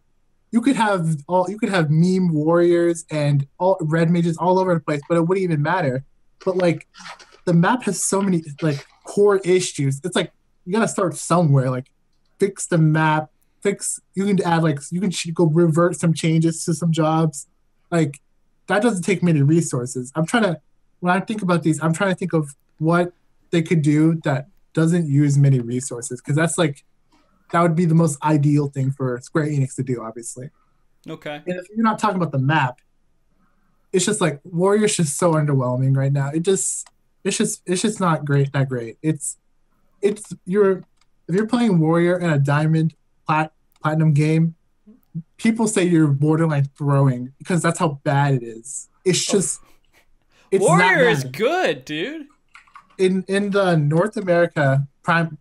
you could have meme warriors and all red mages all over the place, but it wouldn't even matter. But like the map has so many core issues. It's like you gotta start somewhere. Like fix the map, you can add like you can go revert some changes to some jobs. Like that doesn't take many resources. When I think about these, I'm trying to think of what they could do that doesn't use many resources, because that would be the most ideal thing for Square Enix to do, obviously. Okay. And if you're not talking about the map, it's just like Warrior's just so underwhelming right now. It's just not that great. If you're playing Warrior in a Diamond Platinum game, people say you're borderline throwing because that's how bad it is. It's just Warrior is good, dude. In the North America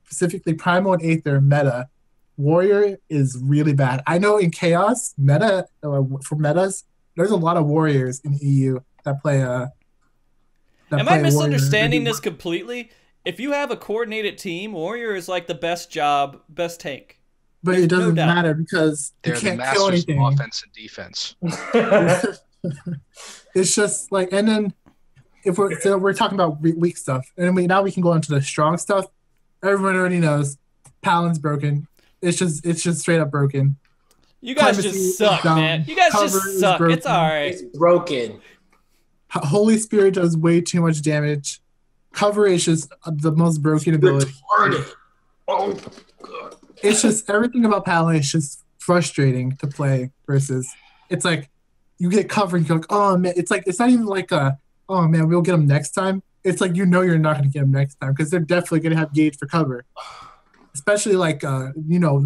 specifically Primal and Aether meta, Warrior is really bad. I know in Chaos meta for metas, there's a lot of Warriors in EU that play. Am I misunderstanding this completely? If you have a coordinated team, Warrior is like the best tank. But it doesn't matter because they're you can't the kill masters anything. of offense and defense. It's just like, and then if we're talking about weak stuff, and now we can go into the strong stuff. Everyone already knows Paladin's broken. It's just straight up broken. You guys just suck, man. You guys just suck. It's all right. It's broken. Holy Spirit does way too much damage. Cover is just the most broken ability. Oh, God. It's just everything about Paladin is just frustrating to play versus it's like you get cover and you're like, oh man, it's not even like oh man, we'll get them next time. It's like you're not going to get them next time because they're definitely going to have gauge for cover. Especially like the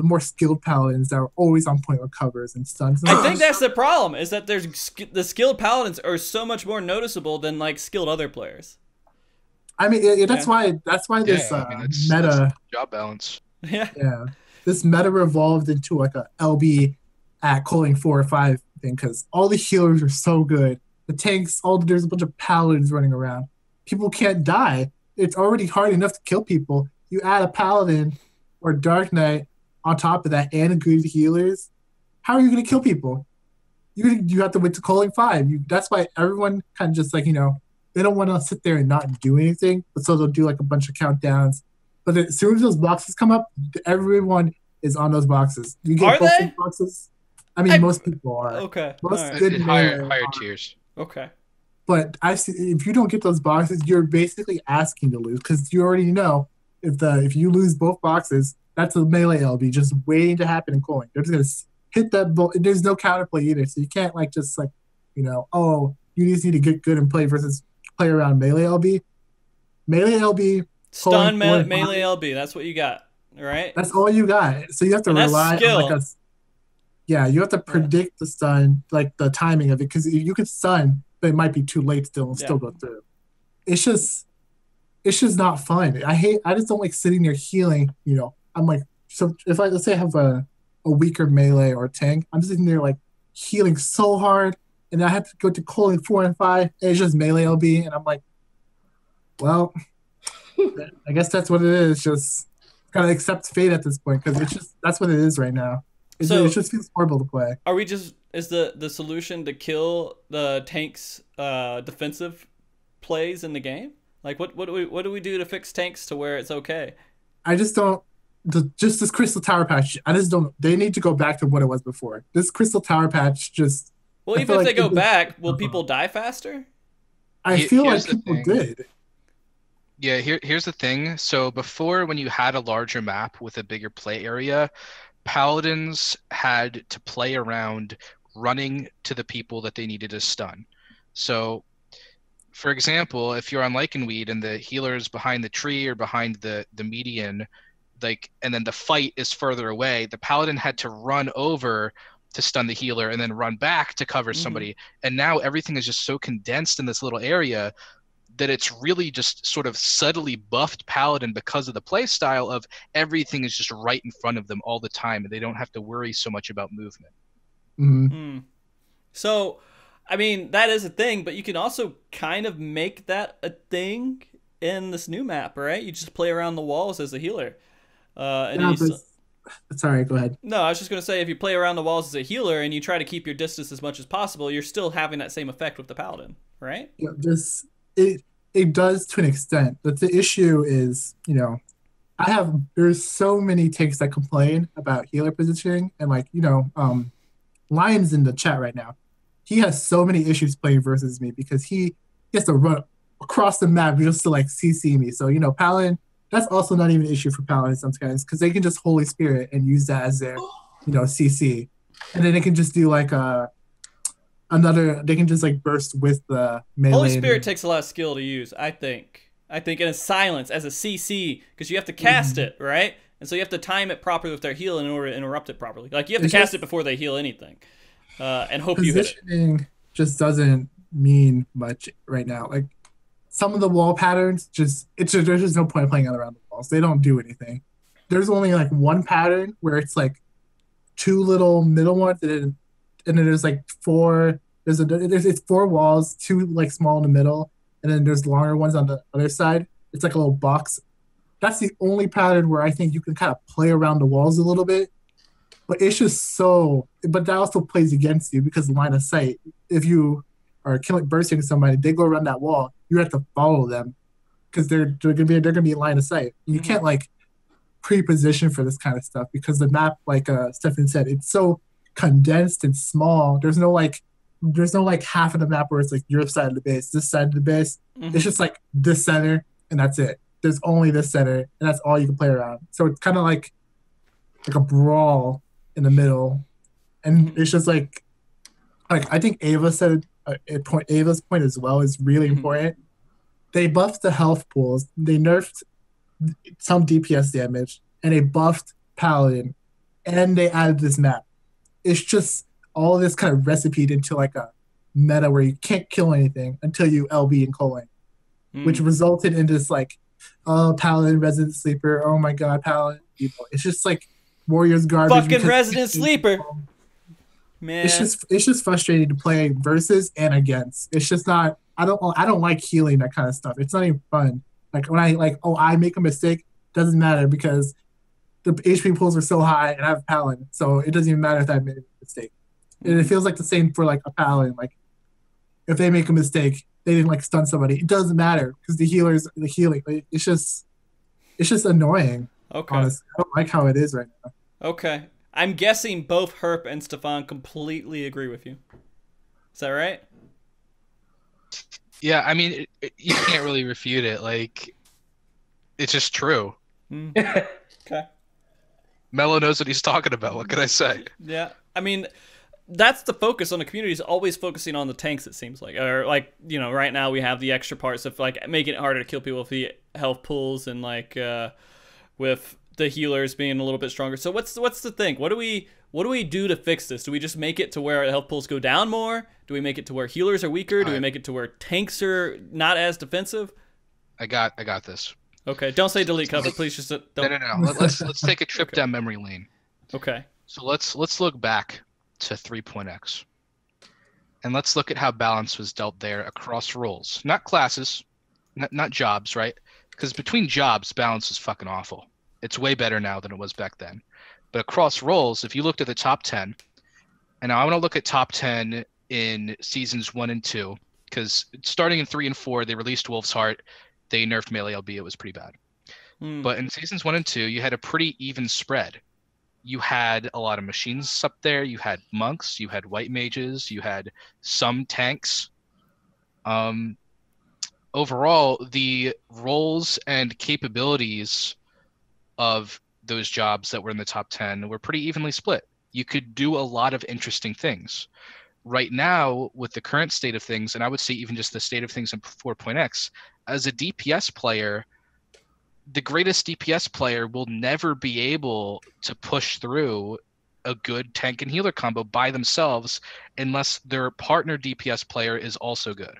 more skilled paladins that are always on point with covers and stuns. I think that's the problem, is that the skilled paladins are so much more noticeable than like skilled other players. I mean, that's why this meta job balance. Yeah, this meta evolved into like a LB at calling 4 or 5 thing because all the healers are so good. The tanks, there's a bunch of paladins running around. People can't die. It's already hard enough to kill people. You add a paladin or Dark Knight on top of that and good healers, how are you going to kill people? You have to wait to calling 5. That's why everyone kind of just like, they don't want to sit there and not do anything, but so they'll do like a bunch of countdowns. But as soon as those boxes come up, everyone is on those boxes. You get both those boxes. I mean, most people are. Okay. Most good higher tiers. Okay. But if you don't get those boxes, you're basically asking to lose because you already know if you lose both boxes, that's a melee LB just waiting to happen in calling. They're just gonna hit that ball. There's no counterplay either, so you can't like just like you just need to get good and play versus play around melee LB. Melee LB, stun melee LB. That's what you got, right? That's all you got. So you have to rely on like you have to predict the stun, like the timing of it, because you could stun, but it might be too late still and still go through. It's just not fun. I just don't like sitting there healing, I'm like, so if let's say I have a weaker melee or tank, I'm sitting there like healing so hard and I have to go to calling 4 and 5 and it's just melee LB and I'm like, well, I guess that's what it is. Just gotta accept fate at this point because that's what it is right now. It just feels horrible to play. Is the solution to kill the tank's defensive plays in the game? Like what do we do to fix tanks to where it's okay? I just don't. Just this Crystal Tower patch. I just don't. They need to go back to what it was before. This Crystal Tower patch just. Well, even if they go back, will people die faster? I feel like people did. Yeah, here's the thing. So before, when you had a larger map with a bigger play area, paladins had to play around running to the people that they needed to stun. So, for example, if you're on Lycanweed and the healer's behind the tree or behind the median, and then the fight is further away, the paladin had to run over to stun the healer and then run back to cover somebody. And now everything is just so condensed in this little area that it's really just sort of subtly buffed paladin because of the play style of everything is just right in front of them all the time and they don't have to worry so much about movement. So, I mean, that is a thing, but you can also kind of make that a thing in this new map, right? You just play around the walls as a healer. Sorry, go ahead. No, I was just going to say, if you play around the walls as a healer and you try to keep your distance as much as possible, you're still having that same effect with the paladin, right? Yeah, it does to an extent, but the issue is, there's so many takes that complain about healer positioning, and like, Lion's in the chat right now. He has so many issues playing versus me because he has to run across the map just to like CC me. So, Paladin, that's also not even an issue for Paladin sometimes because they can just Holy Spirit and use that as their, CC. And then they can just do like they can just like burst with the melee. Holy Spirit takes a lot of skill to use, I think. In a silence as a CC, because you have to cast it, right? And so you have to time it properly with their heal in order to interrupt it properly. Like you have to cast it before they heal anything, and hope you hit it. Positioning just doesn't mean much right now. Like some of the wall patterns, there's just no point playing around the walls. They don't do anything. There's only like one pattern where it's like two little middle ones, and then there's like four. It's four walls, two like small in the middle, and then there's longer ones on the other side. It's like a little box. That's the only pattern where I think you can kind of play around the walls a little bit. But it's just but that also plays against you because line of sight. If you are bursting somebody, they go around that wall, you have to follow them because they're gonna be in line of sight. You can't like pre-position for this kind of stuff because the map, like Stefan said, it's so condensed and small. There's no like half of the map where it's like your side of the base, this side of the base. It's just like this center and that's it. There's only this center and that's all you can play around. So it's kind of like a brawl in the middle, and it's just like I think Ava said Ava's point as well is really important. They buffed the health pools, they nerfed some DPS damage, and they buffed Paladin, and they added this map. It's just all of this kind of recipeed into like a meta where you can't kill anything until you LB and colon, which resulted in this like, Paladin Resident Sleeper. Oh my god, Paladin people. It's just like Warriors garbage. Fucking Resident Sleeper. Man. It's just frustrating to play versus and against. It's just not. I don't like healing that kind of stuff. It's not even fun. Like when I make a mistake, doesn't matter because the HP pools are so high and I have Paladin, so it doesn't even matter if I made a mistake. And it feels like the same for like a Paladin. Like if they make a mistake, they didn't like stun somebody. It doesn't matter because the healing. It's just annoying. Okay. Honestly, I don't like how it is right now. Okay. I'm guessing both Herp and Stefan completely agree with you. Is that right? Yeah, I mean, you can't really refute it. Like, it's just true. Okay. Melo knows what he's talking about. What can I say? Yeah. I mean, that's the focus on the community, is always focusing on the tanks, it seems like. Or, like, right now we have the extra parts of, like, making it harder to kill people with the health pools and, like, with the healers being a little bit stronger. So what's the thing? What do we do to fix this? Do we just make it to where health pools go down more? Do we make it to where healers are weaker? Do we make it to where tanks are not as defensive? I got this. Okay, don't say delete cover, please. Just don't. No. Let's take a trip down memory lane. Okay. So let's look back to 3.x, and let's look at how balance was dealt there across roles, not classes, not jobs, right? Because between jobs, balance is fucking awful. It's way better now than it was back then. But across roles, if you looked at the top 10, and now I want to look at top 10 in seasons 1 and 2, because starting in 3 and 4, they released Wolf's Heart. They nerfed melee LB. It was pretty bad. But in seasons 1 and 2, you had a pretty even spread. You had a lot of machines up there. You had monks. You had white mages. You had some tanks. Overall, the roles and capabilities of those jobs that were in the top 10 were pretty evenly split. You could do a lot of interesting things. Right now, with the current state of things, and I would say even just the state of things in 4.x, as a DPS player, the greatest DPS player will never be able to push through a good tank and healer combo by themselves unless their partner DPS player is also good.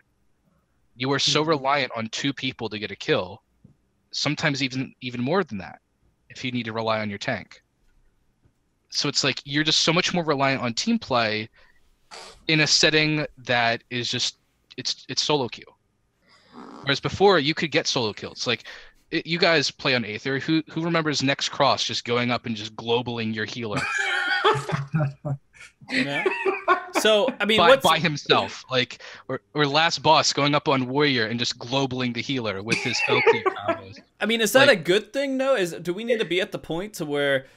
You are so reliant on 2 people to get a kill, sometimes even more than that, if you need to rely on your tank. So it's like you're just so much more reliant on team play in a setting that is just it's solo queue. Whereas before you could get solo kills. Like you guys play on Aether. Who remembers Next Cross just going up and just globaling your healer? Yeah. So I mean, by himself, like or last boss going up on warrior and just globaling the healer with his LT combos. I mean, is that a good thing though? Do we need to be at the point to where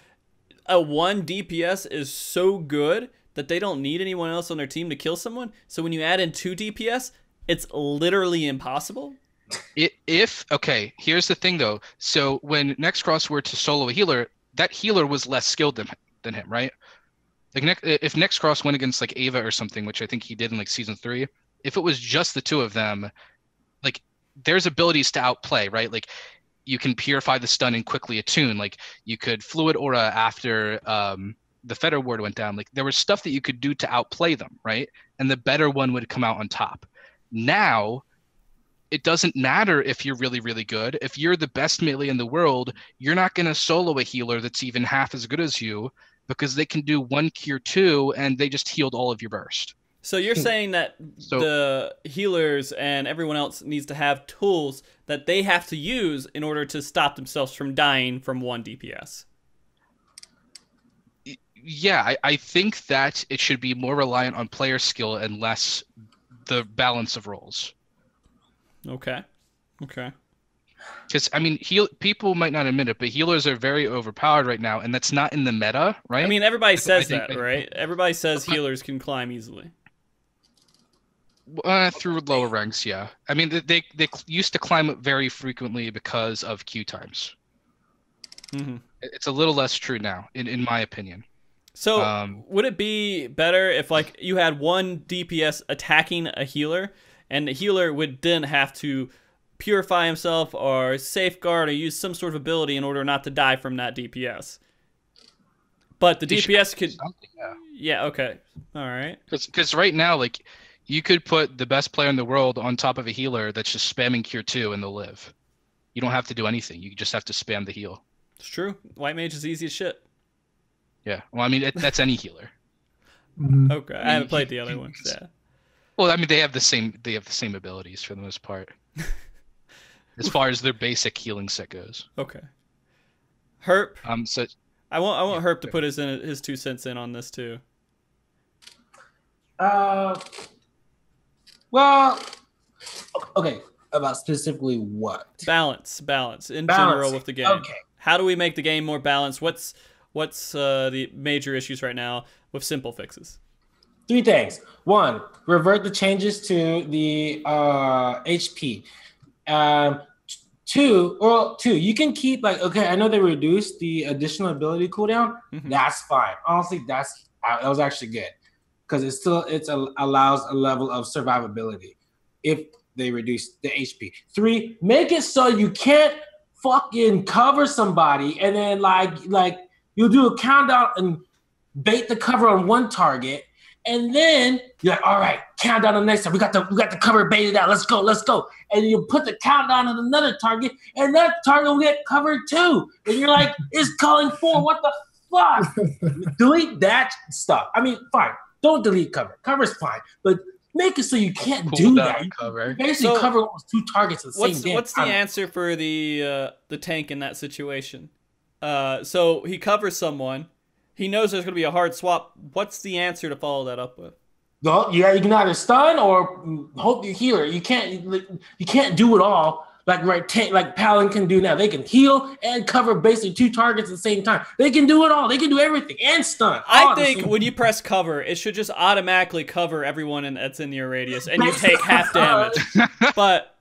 a 1 DPS is so good that they don't need anyone else on their team to kill someone? So when you add in 2 DPS, it's literally impossible? Okay, here's the thing though. So when Nextcross were to solo a healer, that healer was less skilled than him, right? Like if Nextcross went against like Ava or something, which I think he did in like season 3, if it was just the 2 of them, like there's abilities to outplay, right? Like you can purify the stun and quickly attune. Like you could fluid aura after the Fetter Ward went down. Like there was stuff that you could do to outplay them, right? And the better one would come out on top. Now, it doesn't matter if you're really, really good. If you're the best melee in the world, you're not going to solo a healer that's even half as good as you, because they can do 1 cure 2 and they just healed all of your burst. So you're saying that the healers and everyone else needs to have tools that they have to use in order to stop themselves from dying from 1 DPS. Yeah, I think that it should be more reliant on player skill and less the balance of roles. Okay. Because I mean, people might not admit it, but healers are very overpowered right now, and that's not in the meta, right? I mean, everybody says that, right? Everybody says healers can climb easily. Through lower ranks, yeah. I mean, they used to climb up very frequently because of Q times. Mm-hmm. It's a little less true now, in my opinion. So would it be better if like you had 1 DPS attacking a healer, and the healer would then have to purify himself or safeguard or use some sort of ability in order not to die from that DPS? But the DPS could... Yeah, okay. All right. Because right now, like, you could put the best player in the world on top of a healer that's just spamming cure 2 and they'll live. You don't have to do anything. You just have to spam the heal. It's true. White mage is easy as shit. Yeah. Well, I mean, that's any healer. Okay. I haven't played the other ones. Yeah. Well, I mean, they have the same abilities for the most part. As far as their basic healing set goes. Okay. Herp. So I want Herp to put his 2 cents in on this too. Well, okay. About specifically what? Balance in general with the game. Okay. How do we make the game more balanced? What's the major issues right now with simple fixes? 3 things. 1, revert the changes to the HP. 2, you can keep like, okay, I know they reduced the additional ability cooldown. Mm-hmm. That's fine. Honestly, that was actually good, because it allows a level of survivability if they reduce the HP. 3, make it so you can't fucking cover somebody and then like you'll do a countdown and bait the cover on 1 target. And then you're like, all right, countdown on the next time. We got the cover baited out. Let's go. And you put the countdown on another target, and that target will get covered too. And you're like, it's calling for what the fuck? Delete that stuff. I mean, fine. Don't delete cover. Cover's fine, but make it so you can't do that. Cover. You basically cover almost 2 targets at the same time. What's the answer for the tank in that situation? So he covers someone. He knows there's going to be a hard swap. What's the answer to follow that up with? Well, yeah, you can either stun or hope you healer. You can't do it all like Paladin can do now. They can heal and cover basically 2 targets at the same time. They can do it all. They can do everything and stun. I think when you press cover, it should just automatically cover everyone that's in your radius, and you take half damage. But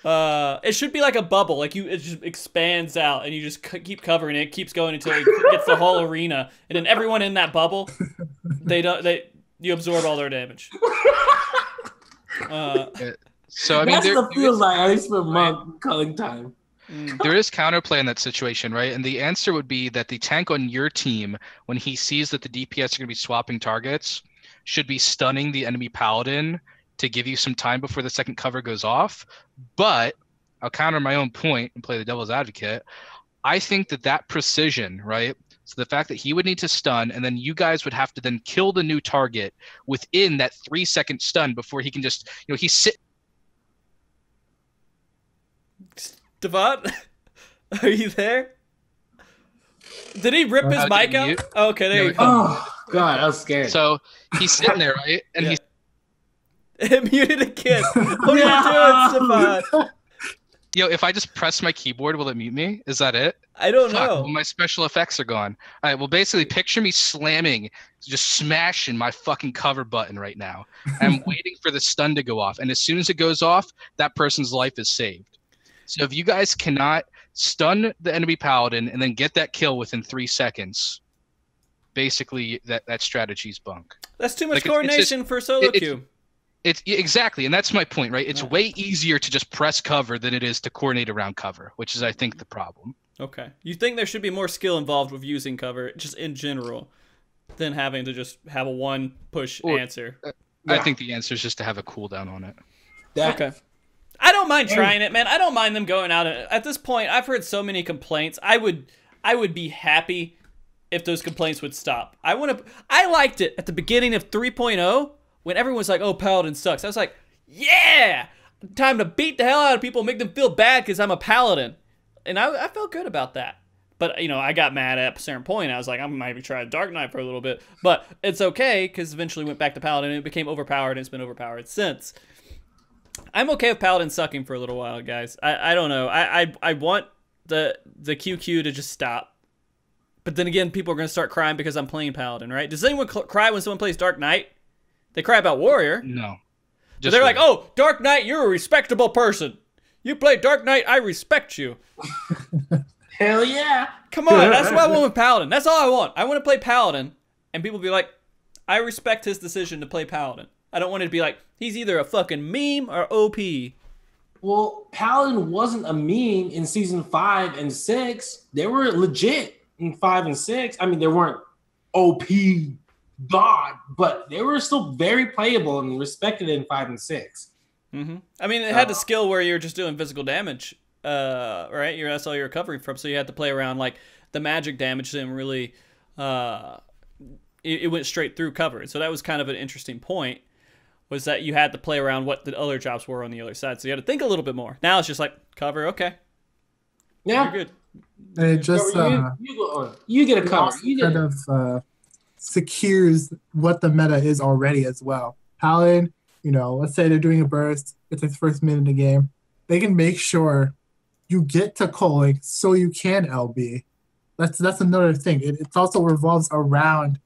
it should be like a bubble. Like it just expands out, and you just keep covering it. It keeps going until it gets the whole arena, and then everyone in that bubble, you absorb all their damage. So I mean, that's what it feels like, at least for monk culling time. There is counterplay in that situation, right? And the answer would be that the tank on your team, when he sees that the DPS are going to be swapping targets, should be stunning the enemy paladin to give you some time before the second cover goes off. But I'll counter my own point and play the devil's advocate. I think that precision, right? So the fact that he would need to stun, and then you guys would have to then kill the new target within that 3-second stun before he can just, he's sitting. Stefan, are you there? Did he rip his mic out? Mute. Oh, okay, there you go. Oh God, I was scared. So he's sitting there, right? And Yeah. he's It muted again. What are you doing, Stefan? if I just press my keyboard, will it mute me? Is that it? I don't Fuck, know. well, my special effects are gone. All right, well, basically, picture me slamming, just smashing my fucking cover button right now. I'm waiting for the stun to go off. And as soon as it goes off, that person's life is saved. So if you guys cannot stun the enemy paladin and then get that kill within 3 seconds, basically, that strategy's bunk. That's too much Like, coordination for solo it's- queue. It's exactly, and that's my point, right? It's way easier to just press cover than it is to coordinate around cover, which is, I think, the problem. Okay. You think there should be more skill involved with using cover, just in general, than having to just have a one push answer? I think the answer is just to have a cooldown on it. Okay. I don't mind trying it, man. I don't mind them going out. At this point, I've heard so many complaints. I would be happy if those complaints would stop. I liked it at the beginning of 3.0 when everyone was like, "Oh, Paladin sucks." I was like, "Yeah, time to beat the hell out of people, make them feel bad because I'm a Paladin," and I felt good about that. But I got mad at a certain point. I was like, I might be trying Dark Knight for a little bit, but it's okay because eventually went back to Paladin and it became overpowered and it's been overpowered since. I'm okay with Paladin sucking for a little while, guys. I don't know. I want the QQ to just stop. But then again, people are going to start crying because I'm playing Paladin, right? Does anyone cry when someone plays Dark Knight? They cry about Warrior. No. But they're like, "Oh, Dark Knight, you're a respectable person. You play Dark Knight, I respect you." Hell yeah. Come on, that's what I want with Paladin. That's all I want. I want to play Paladin, and people be like, "I respect his decision to play Paladin." I don't want it to be like, he's either a fucking meme or OP. Well, Paladin wasn't a meme in season 5 and 6. They were legit in 5 and 6. I mean, they weren't OP God, but they were still very playable and respected in 5 and 6. Mm-hmm. I mean, it had the skill where you're just doing physical damage, right? That's all you're recovering from, so you had to play around. Like, the magic damage didn't really, it went straight through cover. So that was kind of an interesting point, was that you had to play around what the other jobs were on the other side. So you had to think a little bit more. Now it's just like, cover, okay. Yeah. You're good. And it just you get a cover. You get kind of secures what the meta is already as well. Paladin, let's say they're doing a burst, it's the first minute of the game. They can make sure you get to calling so you can LB. That's another thing. It also revolves around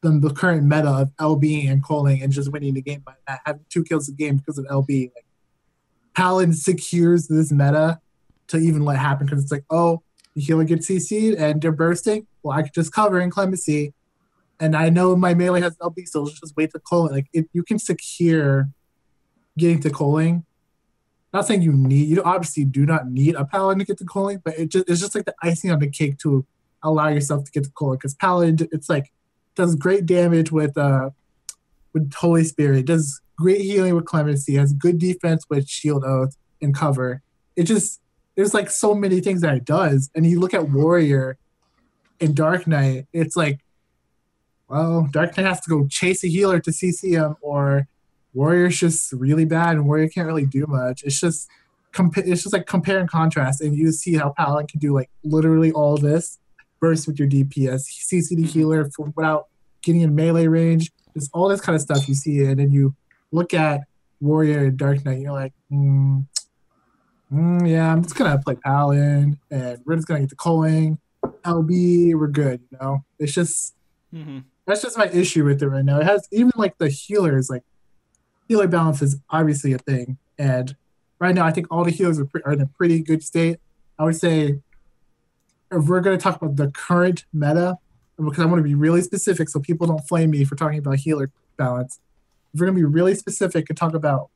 the current meta of LBing and calling and just winning the game by that, having 2 kills a game because of LB. Like, Paladin secures this meta to even let it happen because it's like, oh, the healer gets CC'd and they're bursting. Well, I could just cover in Clemency. And I know my melee has LB, so let's just wait to calling. Like, if you can secure getting to calling, not saying you obviously do not need a Paladin to get to calling, but it's just like the icing on the cake to allow yourself to get to calling. Because Paladin, it's like, does great damage with Holy Spirit, does great healing with Clemency, has good defense with Shield Oath and cover. There's like so many things that it does. And you look at Warrior and Dark Knight, it's like, well, Dark Knight has to go chase a healer to CC him, or Warrior's just really bad and Warrior can't really do much. It's just like compare and contrast, and you see how Paladin can do like literally all this, burst with your DPS, CC the healer without getting in melee range. There's all this kind of stuff you see, and then you look at Warrior and Dark Knight, and you're like, yeah, I'm just gonna play Paladin, and we're just gonna get the calling, LB, we're good. It's just that's just my issue with it right now. It has even like the healers, like healer balance is obviously a thing, and right now I think all the healers are in a pretty good state. I would say, if we're going to talk about the current meta, because I want to be really specific so people don't flame me for talking about healer balance. If we're going to be really specific and talk about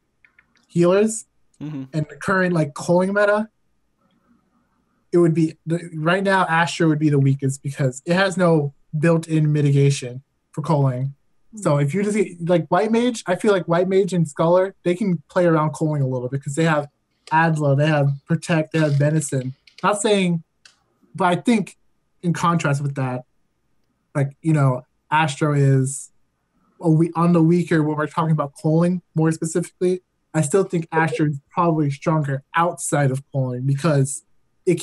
healers and the current like calling meta, it would be right now Astra would be the weakest because it has no built-in mitigation for calling. So if you just get, like White Mage, I feel like White Mage and Scholar, they can play around calling a little bit because they have Adla, they have Protect, they have Venison. Not saying, but I think in contrast with that, like, Astro is on the weaker when we're talking about calling more specifically. I still think Astro is probably stronger outside of calling because it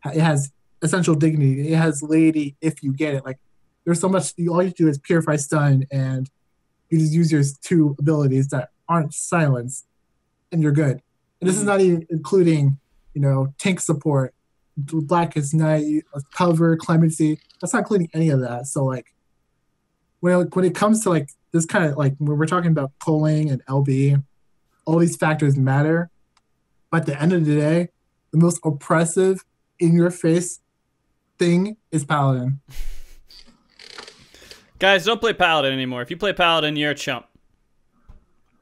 has essential dignity. It has lady if you get it. Like there's so much. All you do is purify stun, and you just use your 2 abilities that aren't silenced, and you're good. And this is not even including, tank support, Blackest Night, cover, clemency. That's not including any of that. So like, when it comes to like this kind of like when we're talking about culling and LB, all these factors matter. But at the end of the day, the most oppressive, in your face thing is Paladin. Guys, don't play Paladin anymore. If you play Paladin, you're a chump.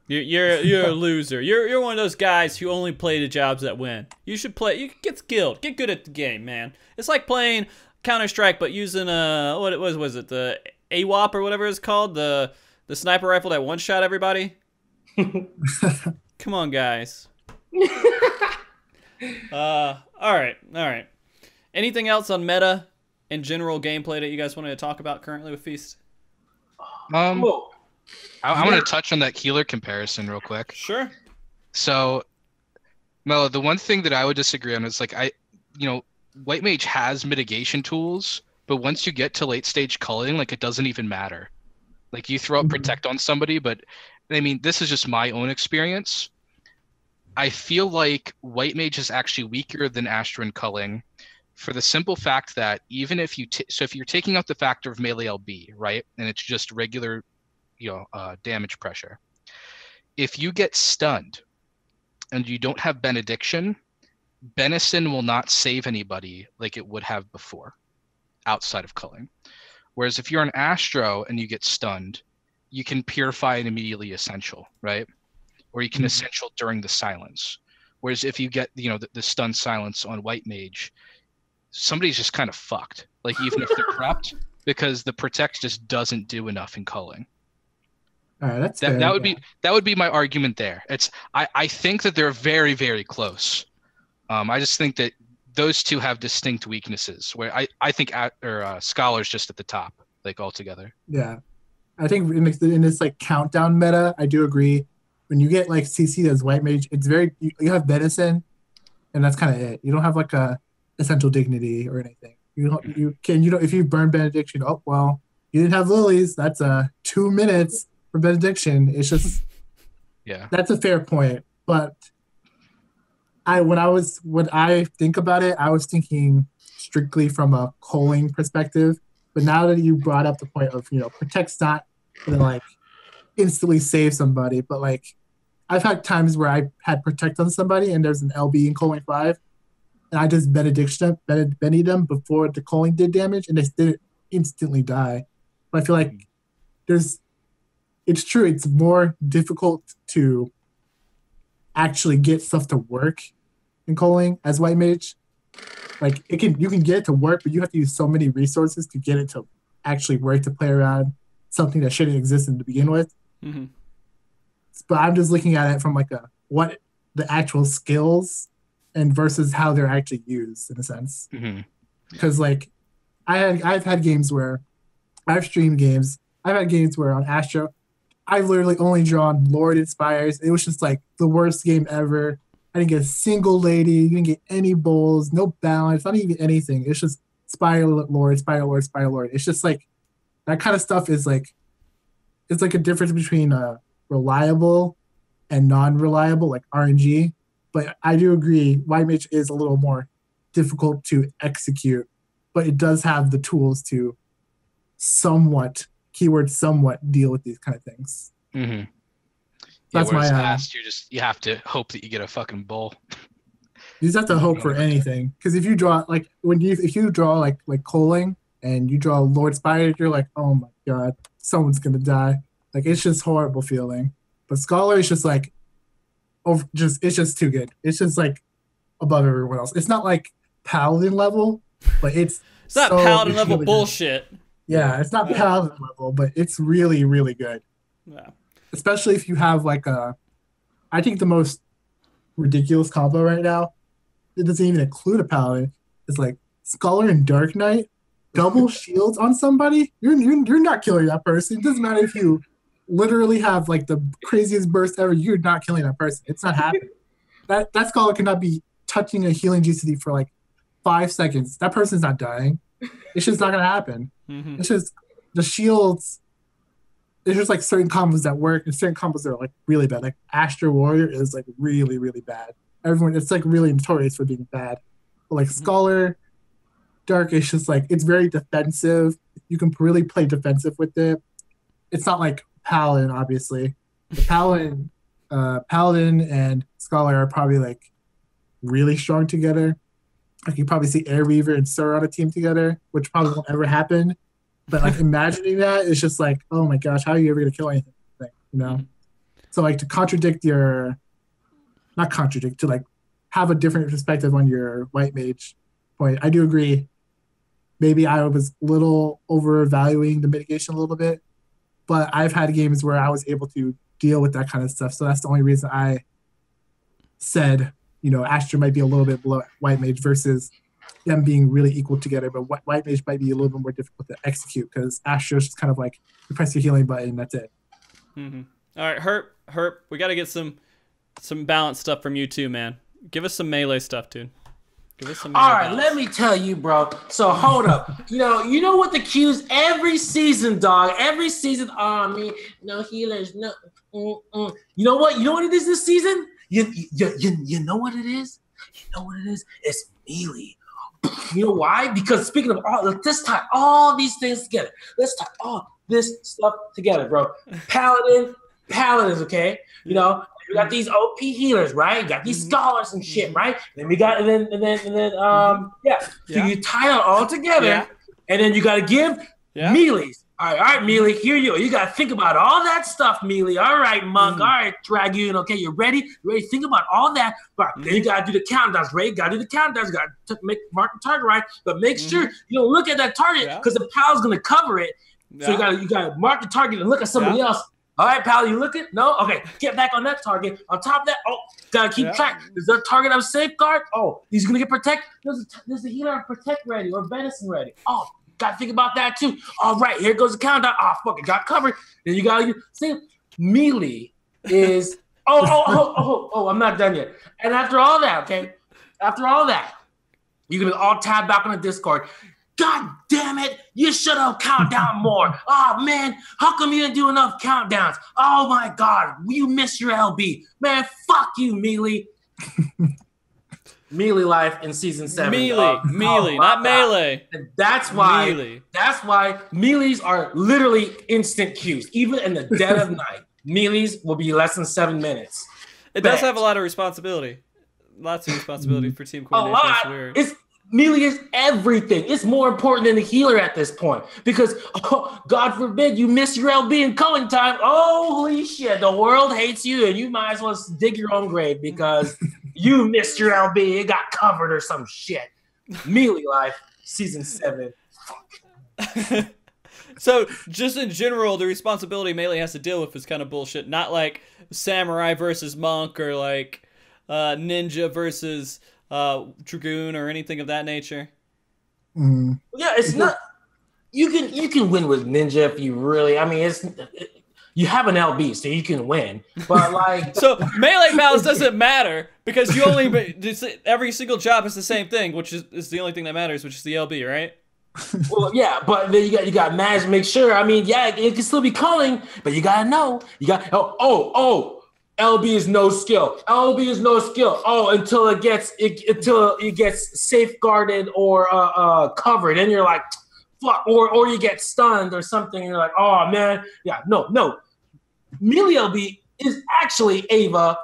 You're a loser. You're one of those guys who only play the jobs that win. You should play. You get skilled. Get good at the game, man. It's like playing Counter-Strike, but using what was it? The AWAP or whatever it's called, the sniper rifle that one-shot everybody. Come on, guys. All right. Anything else on meta and general gameplay that you guys wanted to talk about currently with Feast? I want to touch on that healer comparison real quick. Sure. So, Melo, the one thing that I would disagree on is like White Mage has mitigation tools, but once you get to late stage culling, like it doesn't even matter. Like you throw up protect on somebody, but I mean, this is just my own experience. I feel like White Mage is actually weaker than Astra in culling for the simple fact that even if if you're taking out the factor of melee LB, right, and it's just regular, damage pressure, if you get stunned and you don't have benediction, Benison will not save anybody like it would have before outside of culling. Whereas if you're an Astro and you get stunned, you can purify and immediately essential, right? Or you can essential during the silence. Whereas if you get, the stun silence on White Mage, somebody's just kind of fucked. Like even if they're prepped, because the protect just doesn't do enough in culling. All right, that's that would be my argument there. I think that they're very, very close. I just think that those two have distinct weaknesses. Where I think Scholar's just at the top, like altogether. Yeah, I think in this like countdown meta, I do agree. When you get like CC as White Mage, it's you have medicine, and that's kind of it. You don't have like a essential dignity or anything. If you burn benediction, oh well, you didn't have lilies. That's 2 minutes for benediction. It's just that's a fair point. But when I think about it, I was thinking strictly from a culling perspective. But now that you brought up the point of protect's not gonna like instantly save somebody, but like I've had times where I had protect on somebody and there's an LB in culling 5, and I just benedied them before the culling did damage, and they didn't instantly die. But I feel like it's true, it's more difficult to actually get stuff to work in culling as White Mage. Like you can get it to work, but you have to use so many resources to get it to actually work, to play around something that shouldn't exist to begin with. Mm-hmm. But I'm just looking at it from like what the actual skills and versus how they're actually used in a sense. Because like I've had games where I've streamed games. I've had games where on Astro, I've literally only drawn Lord Inspires. It was just like the worst game ever. I didn't get a single lady. You didn't get any bowls, no balance, not even anything. It's just Spire Lord, Spire Lord, Spire Lord. It's just like that kind of stuff is like, it's like a difference between reliable and non-reliable, like RNG. But I do agree, White Mage is a little more difficult to execute, but it does have the tools to somewhat deal with these kind of things. Mm-hmm. That's my Fast, you have to hope that you get a fucking bowl. You just have to hope for anything, because if you draw like if you draw like culling and you draw Lord Spire, you're like, oh my god, someone's gonna die. Like it's just horrible feeling. But Scholar is just like, it's just too good. It's just like above everyone else. It's not like Paladin level, but it's not Paladin level bullshit. Good. Yeah, it's not Paladin level, but it's really, really good. Yeah. Especially if you have like I think the most ridiculous combo right now, it doesn't even include a Paladin. It's like Scholar and Dark Knight, double shields on somebody. You're not killing that person. It doesn't matter if you literally have like the craziest burst ever. You're not killing that person. It's not happening. That Scholar cannot be touching a healing GCD for like 5 seconds, that person's not dying. It's just not gonna happen. Mm-hmm. It's just the shields. There's just like certain combos that work and certain combos that are like really bad. Like Astro Warrior is like really, really bad. It's like really notorious for being bad. But like Scholar, Dark is just like, it's very defensive. You can really play defensive with it. It's not like Paladin, obviously. The Paladin and Scholar are probably like really strong together. Like you probably see Air Reaver and Sur on a team together, which probably won't ever happen. But like imagining that is just like, oh my gosh, how are you ever gonna kill anything? You know? Mm-hmm. So like to like have a different perspective on your white mage point. I do agree. Maybe I was a little overvaluing the mitigation a little bit, but I've had games where I was able to deal with that kind of stuff. So that's the only reason I said, you know, Astra might be a little bit below white mage versus them being really equal together, but white mage might be a little bit more difficult to execute because Astra is just kind of like you press your healing button, that's it. Mm-hmm. All right, Herp, we got to get some balanced stuff from you too, man. Give us some melee stuff, dude. Give us some melee. All right, let me tell you, bro. So hold up. You know what the Q's every season, dog. Every season, no healers, no. You know what? You know what it is this season? You know what it is? You know what it is? It's melee. You know why? Because speaking of let's tie all these things together. Let's tie all this stuff together, bro. Paladins, okay? You know, we got these OP healers, right? You got these scholars and shit, right? And then we got and then So you tie it all together, and then you gotta give melees. All right, Melee, here you gotta think about all that stuff, Melee. All right, Monk. All right, Dragoon. Okay, you ready? You ready? Think about all that. But then you gotta do the countdowns, right? You gotta do the countdowns. You gotta mark the target right, but make sure you don't look at that target because the pal's gonna cover it. So you gotta mark the target and look at somebody else. All right, pal, you looking? No? Okay, get back on that target. On top of that, gotta keep track. Is there a target of safeguard? Oh, he's gonna get protect. There's a healer protect ready or venison ready. Oh, gotta think about that too. All right, here goes the countdown. Oh, fuck, it got covered. Then you gotta see melee is I'm not done yet. And after all that, you're gonna all tab back on the Discord. God damn it, you should have count down more. Oh man, how come you didn't do enough countdowns? Oh my god, you missed your LB. Man, fuck you, Melee. Melee life in season 7. Melee, not melee. And that's why melees are literally instant queues. Even in the dead of night, melees will be less than 7 minutes. It does have a lot of responsibility. Lots of responsibility for team coordination. It's weird. Melee is everything. It's more important than the healer at this point because, God forbid, you miss your LB in culling time. Holy shit, the world hates you, and you might as well dig your own grave because you missed your LB. It got covered or some shit. Melee life, season 7. So, just in general, the responsibility Melee has to deal with is kind of bullshit. Not like Samurai versus Monk or like Ninja versus Dragoon or anything of that nature. Yeah, it's not. You can win with Ninja if you really. I mean, you have an LB, so you can win. But like, so melee balance doesn't matter because you only every single job is the same thing, which is the only thing that matters, which is the LB, right? Well, yeah, but then you got manage to make sure. I mean, yeah, it can still be calling, but you gotta know. You got LB is no skill. LB is no skill. Oh, until it gets safeguarded or covered, and you're like, fuck, or you get stunned or something, and you're like, oh man, yeah, no. Melee LB is actually Ava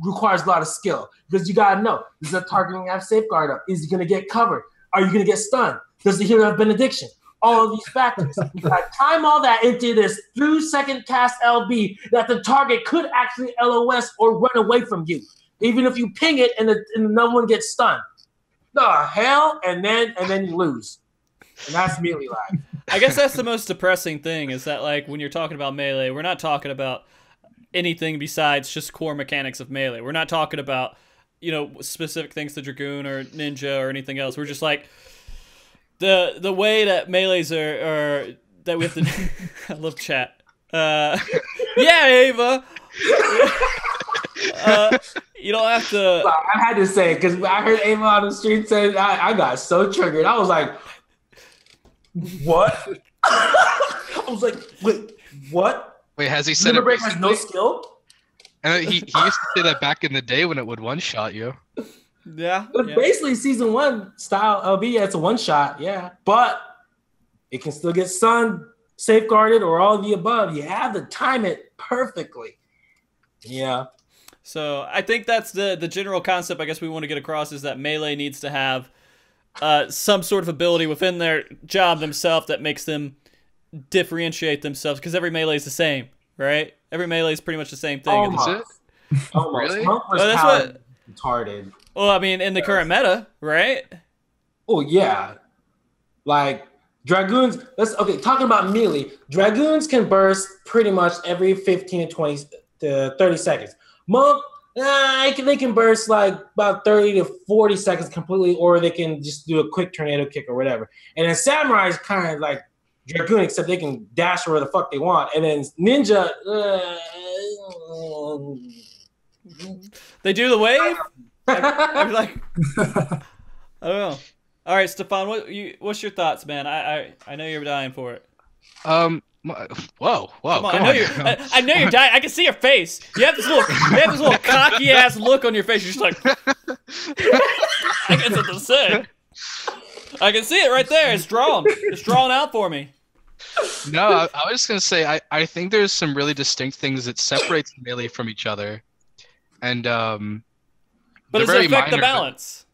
requires a lot of skill because you gotta know, is the targeting have safeguard up? Is he gonna get covered? Are you gonna get stunned? Does the healer have benediction? All of these factors. You gotta time all that into this 2-second cast LB that the target could actually LOS or run away from you, even if you ping it and no one gets stunned. The hell, and then you lose, and that's melee life. I guess that's the most depressing thing is that like when you're talking about melee, we're not talking about anything besides just core mechanics of melee. We're not talking about specific things to Dragoon or Ninja or anything else. We're just like. The way that melees are that we have to I love chat. Yeah, Ava. You don't have to. I had to say it because I heard Ava on the street say I got so triggered. I was like, what? I was like, wait, what? Wait, has he said Limit it Break has no recently? skill? And he used to say that back in the day when it would one-shot you. Yeah. It's basically season 1 style LB. Yeah, it's a one shot. Yeah, but it can still get sun safeguarded or all of the above. You have to time it perfectly. Yeah. So I think that's the general concept I guess we want to get across is that Melee needs to have some sort of ability within their job themselves that makes them differentiate themselves because every Melee is the same, right? Every Melee is pretty much the same thing. Almost. Is it? Almost. Really? Monk was that's powered retarded. Well, I mean, in the current meta, right? Oh yeah. Like Dragoons, talking about melee, Dragoons can burst pretty much every 15 to 20 to 30 seconds. Monk, they can burst like about 30 to 40 seconds completely, or they can just do a quick tornado kick or whatever. And then Samurai is kind of like Dragoon, except they can dash where the fuck they want. And then Ninja, they do the wave? I'm like, I don't know. All right, Stefan, what's your thoughts, man? I know you're dying for it. Whoa. Come on, I know you're dying. I can see your face. You have this little cocky ass look on your face. You're just like, I got something to say. I can see it right there. It's drawn. It's drawn out for me. No, I was just gonna say I think there's some really distinct things that separates Melee from each other, and but does it affect the balance?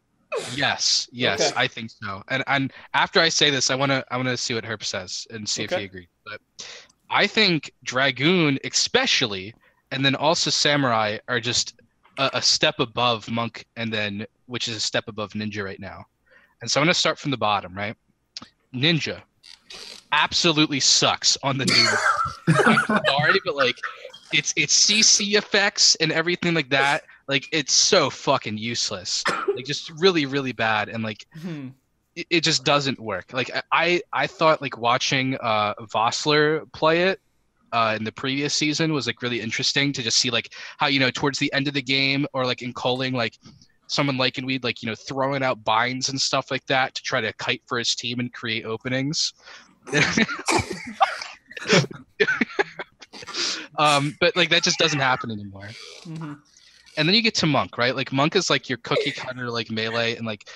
Yes, Okay. I think so. And after I say this, I wanna see what Herp says and see if he agrees. But I think Dragoon, especially, and then also Samurai, are just a step above Monk, and then which is a step above Ninja right now. And so I'm gonna start from the bottom, right? Ninja absolutely sucks on the new one. I'm sorry, but like it's CC effects and everything like that. Like it's so fucking useless. Like just really, really bad, and like it just doesn't work. Like I thought like watching Vossler play it in the previous season was like really interesting to just see like how towards the end of the game or like in calling like someone like in Weed like throwing out binds and stuff like that to try to kite for his team and create openings. But like that just doesn't happen anymore. Mm-hmm. And then you get to Monk, right? Like Monk is like your cookie cutter like Melee, and like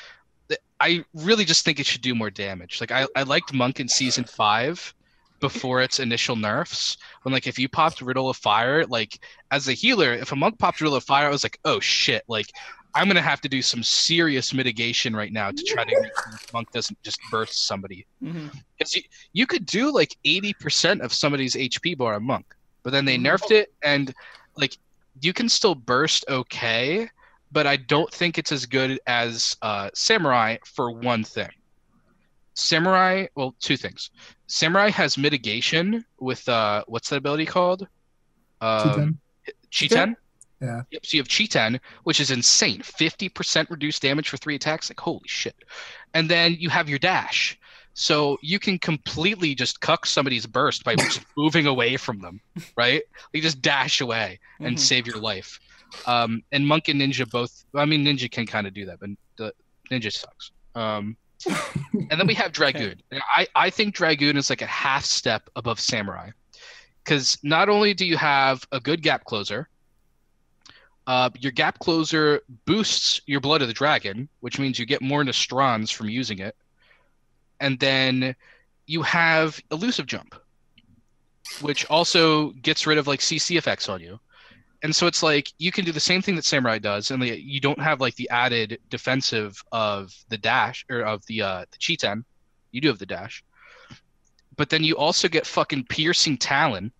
I really just think it should do more damage. Like I liked Monk in season 5 before its initial nerfs, when like if you popped Riddle of Fire, like as a healer, if a Monk popped Riddle of Fire, I was like, oh shit, like I'm gonna have to do some serious mitigation right now to try to make sure Monk doesn't just burst somebody. Because you could do like 80% of somebody's HP bar on Monk, but then they nerfed it, and like you can still burst okay, but I don't think it's as good as Samurai for one thing. Samurai, well, two things. Samurai has mitigation with what's that ability called? Chi-Ten? Yeah. Yep, so you have Chi-Ten, which is insane. 50% reduced damage for 3 attacks. Like, holy shit. And then you have your dash. So you can completely just cuck somebody's burst by just moving away from them, right? You just dash away and save your life. And Monk and Ninja both, I mean, Ninja can kind of do that, but the Ninja sucks. And then we have Dragoon. And I think Dragoon is like a half step above Samurai. Because not only do you have a good gap closer, your gap closer boosts your Blood of the Dragon, which means you get more Nostrons from using it. And then you have Elusive Jump, which also gets rid of like CC effects on you. And so it's like you can do the same thing that Samurai does, and you don't have like the added defensive of the dash or of the Chi-Ten. You do have the dash, but then you also get fucking Piercing Talon,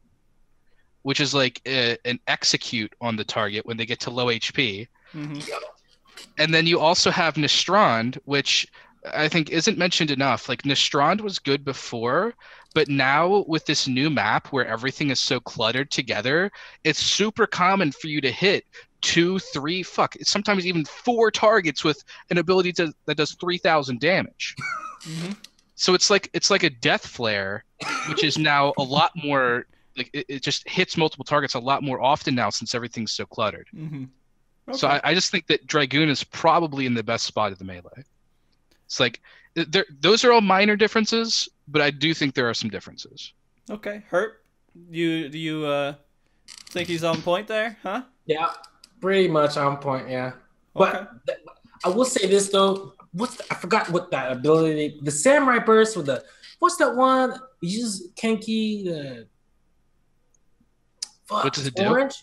which is like an execute on the target when they get to low HP. And then you also have Nostrand, which I think isn't mentioned enough. Like Nostrand was good before, but now with this new map where everything is so cluttered together, it's super common for you to hit 2, 3, sometimes even 4 targets with an ability that does 3,000 damage. So it's like a Death Flare, which is now a lot more like it just hits multiple targets a lot more often now since everything's so cluttered. Mm-hmm. Okay. So I just think that Dragoon is probably in the best spot of the melee. It's like those are all minor differences, but I do think there are some differences. Okay, Herp, do you think he's on point there, huh? Yeah, pretty much on point. Yeah, Okay. but I will say this though. I forgot what that ability. The Samurai Burst with the what's that one? You use Kenki. The fuck. What does it do? Orange.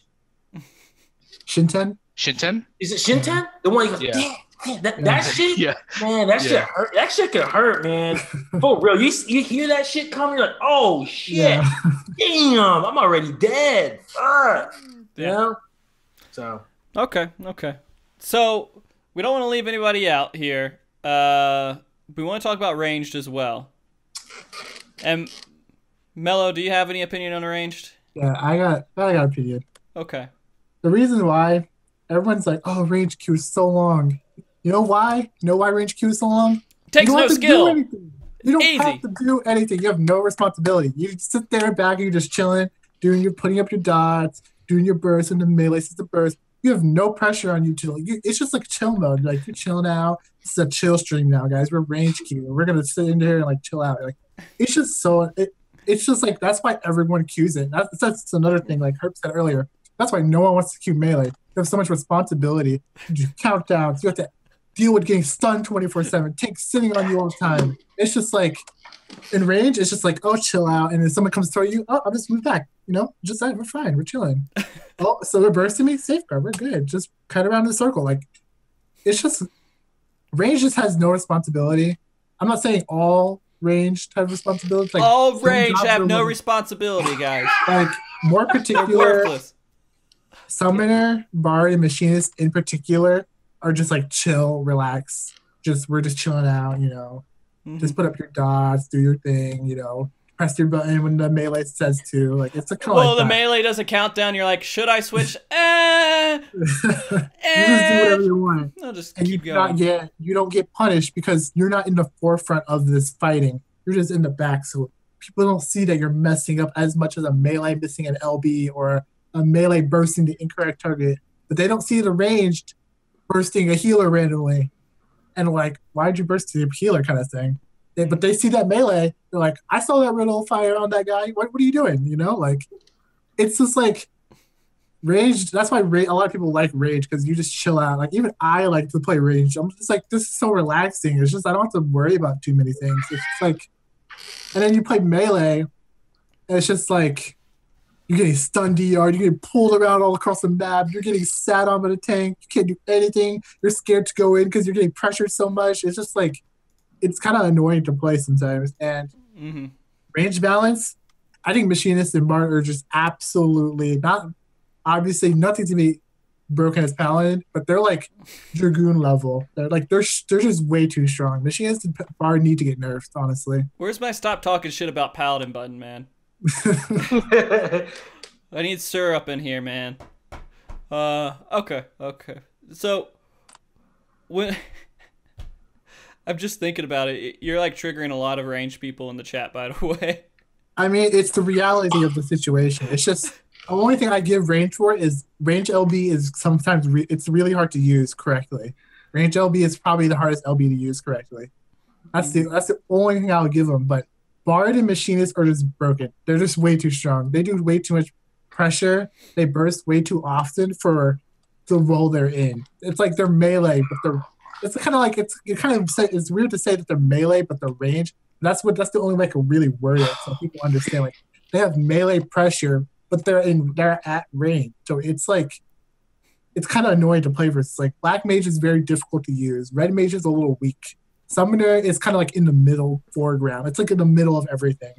Shinten? Shinten? Is it Shinten? The one you go, Yeah. damn, that shit, Yeah. man, that shit hurt. That shit could hurt, man. For real, you hear that shit coming, you're like, oh shit, damn, I'm already dead. Fuck. You know? So Okay. So we don't want to leave anybody out here. We want to talk about ranged as well. And Melo, do you have any opinion on ranged? Yeah, I got an opinion. Okay. The reason why everyone's like, oh, range queue is so long. You know why? You know why range queue is so long? Takes no skill. You don't Easy. have to do anything. You have no responsibility. You just sit there back and you're just chilling, putting up your dots, doing your bursts and the melee system burst. You have no pressure on you to it's just like chill mode. Like you're chilling out. This is a chill stream now, guys. We're range queue. We're gonna sit in there and like chill out. Like it's just so it's just like that's why everyone queues it. That's another thing. Like Herb said earlier, that's why no one wants to queue melee. You have so much responsibility. You do countdowns. You have to deal with getting stunned 24/7. Tanks sitting on you all the time. It's just like in range. It's just like oh, chill out, and then someone comes toward you. Oh, I'll just move back. You know, just we're fine. We're chilling. Oh, so they're bursting me. Safeguard. We're good. Just cut around in a circle. Like it's just range just has no responsibility. I'm not saying all range have responsibility. Like, all range have no responsibility, guys. Like more They're particular. worthless. Summoner, Bard, and Machinist in particular are just like chill, relax. We're just chilling out, you know. Mm-hmm. Just put up your dots, do your thing, you know. Press your button when the melee says to. Like it's a kind Well, like the that. melee does a countdown. You're like, should I switch? You just do whatever you want. I'll just And keep you going. don't get punished because you're not in the forefront of this fighting. You're just in the back, so people don't see that you're messing up as much as a melee missing an LB or a melee bursting the incorrect target. But they don't see the ranged bursting a healer randomly, and like, why'd you burst the healer kind of thing. But they see that melee, they're like, I saw that riddle fire on that guy. What are you doing? You know, like it's just like rage. That's why a lot of people like rage because you just chill out. Like even I like to play rage. I'm just like, this is so relaxing. It's just I don't have to worry about too many things. It's just like, and then you play melee, and it's just like you're getting stunned DR, you're getting pulled around all across the map, you're getting sat on by the tank, you can't do anything. You're scared to go in because you're getting pressured so much. It's just like it's kind of annoying to play sometimes. And range balance, I think Machinist and Bard are just absolutely not, obviously nothing to be broken as Paladin, but they're like Dragoon level. They're just way too strong. Machinist and Bard need to get nerfed, honestly. Where's my stop talking shit about Paladin button, man? I need syrup in here, man. Okay. So when I'm just thinking about it, you're like triggering a lot of ranged people in the chat, by the way. I mean, it's the reality of the situation. It's just the only thing I give range for is range LB is sometimes it's really hard to use correctly. Range LB is probably the hardest LB to use correctly. That's the only thing I'll give them. But Bard and Machinist are just broken. They're just way too strong. They do way too much pressure. They burst way too often for the role they're in. It's like they're melee, but it's kind of like it's weird to say that they're melee, but they're range. That's the only way I can really word it so people understand. Like they have melee pressure, but they're at range. So it's like it's kind of annoying to play versus. Like Black Mage is very difficult to use. Red Mage is a little weak. Summoner is kind of like in the middle foreground. It's like in the middle of everything,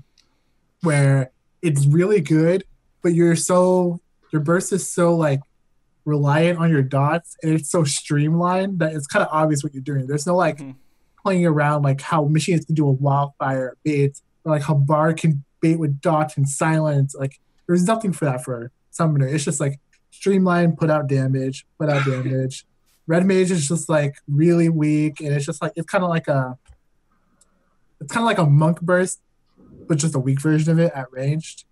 where it's really good, but your burst is so like reliant on your dots, and it's so streamlined that it's kind of obvious what you're doing. There's no like playing around like how Machines can do a wildfire bait, or like how Bard can bait with dots and silence. Like there's nothing for that for Summoner. It's just like streamline, put out damage. Red Mage is just like really weak, and it's just like it's kind of like a monk burst, but just a weak version of it at ranged.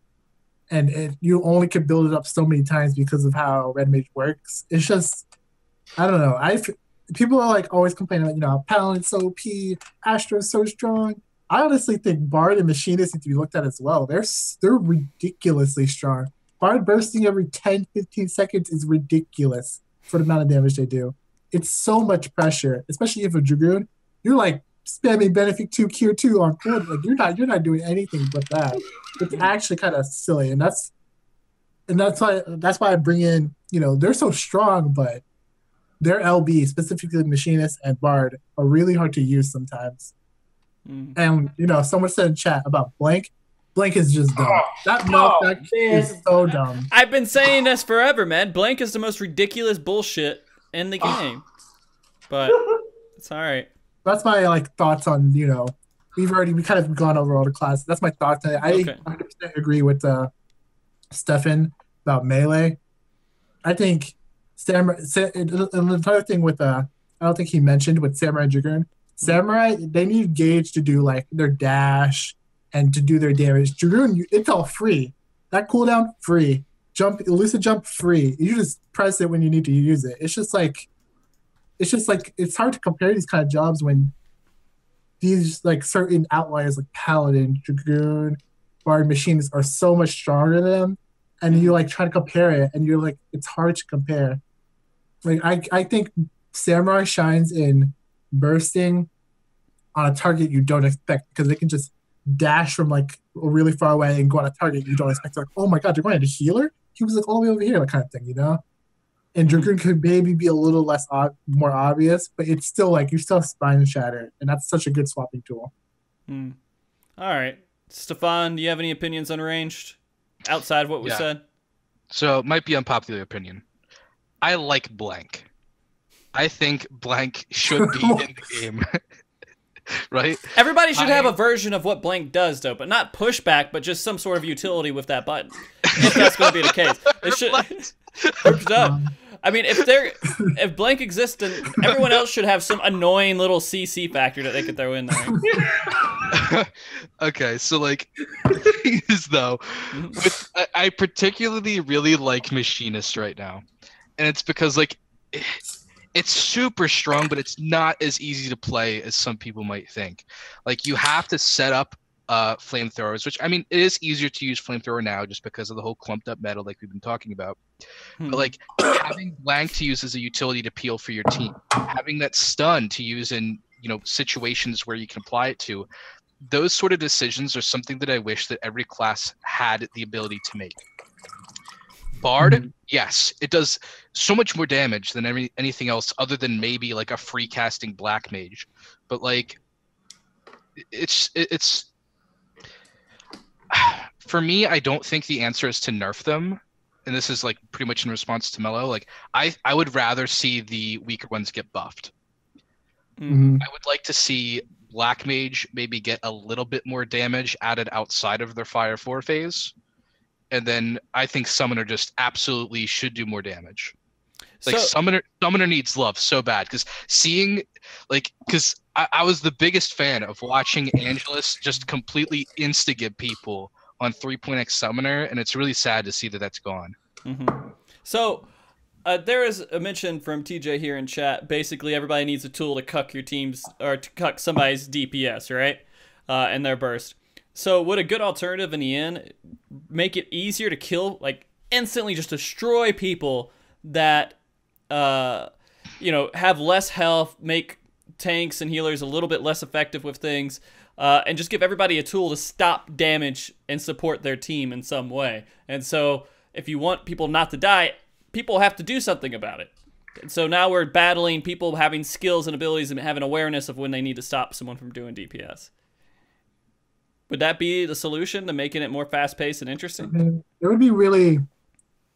and you only can build it up so many times because of how red mage works. It's just I don't know. People are like always complaining about Paladin's so OP, Astro's so strong. I honestly think Bard and Machinist need to be looked at as well. They're ridiculously strong. Bard bursting every 10, 15 seconds is ridiculous for the amount of damage they do. It's so much pressure, especially if a Dragoon, you're like spamming Benefic 2, Cure 2 on cooldown. Like you're not doing anything but that. It's actually kind of silly, and that's why I bring in, they're so strong, but their LB, specifically Machinist and Bard, are really hard to use sometimes. And someone said in chat about Blank. Blank is just dumb. That knockback is so dumb. I've been saying this forever, man. Blank is the most ridiculous bullshit in the game. But it's all right. That's my thoughts on, we kind of gone over all the classes. That's my thoughts on it. I 100% agree with Stefan about Melee. I think another thing with I don't think he mentioned with Samurai and Dragoon. Samurai, they need gauge to do their dash and to do their damage. Dragoon, it's all free. That cooldown, free. Elusive jump, free. You just press it when you need to use it. It's hard to compare these kind of jobs when these certain outliers like Paladin, Dragoon, Bard, Machines are so much stronger than them, and you try to compare it, and you're it's hard to compare. I think Samurai shines in bursting on a target you don't expect, because they can just dash from really far away and go on a target you don't expect. Oh my god, they're going to healer? He was all the way over here, kind of thing, And Dragoon could maybe be a little less more obvious, but it's still you still spine and shatter, and that's such a good swapping tool. All right, Stefan, do you have any opinions on ranged outside of what we said? So it might be unpopular opinion. I like Blank. I think Blank should be in the game. Right? Everybody should have a version of what Blank does, though, but not pushback, but just some sort of utility with that button. If that's going to be the case. It should. Hurpdurp. I mean, if Blank exists, then everyone else should have some annoying little CC factor that they could throw in there. Okay, so the thing is though, I particularly really like Machinist right now, and it's because it's super strong, but it's not as easy to play as some people might think. You have to set up flamethrowers, which, I mean, it is easier to use flamethrower now just because of the whole clumped up metal we've been talking about. But having Blank to use as a utility to peel for your team, having that stun to use in situations where you can apply it to, those sort of decisions are something that I wish that every class had the ability to make. Bard, yes, it does so much more damage than anything else other than maybe a free casting black mage, but it's for me, I don't think the answer is to nerf them, and this is pretty much in response to Melo. I would rather see the weaker ones get buffed. I would like to see black mage maybe get a little bit more damage added outside of their Fire 4 phase. And then I think Summoner just absolutely should do more damage. Summoner needs love so bad, because I was the biggest fan of watching Angelus just completely insta-give people on 3.x Summoner, and it's really sad to see that that's gone. So there is a mention from TJ here in chat. Basically, everybody needs a tool to cuck your teams, or to cuck somebody's DPS, right? And their burst. So would a good alternative in the end make it easier to kill, instantly just destroy people that, have less health, make tanks and healers a little bit less effective with things, and just give everybody a tool to stop damage and support their team in some way? And so if you want people not to die, people have to do something about it. And so now we're battling people having skills and abilities and having awareness of when they need to stop someone from doing DPS. Would that be the solution to making it more fast-paced and interesting? It would be really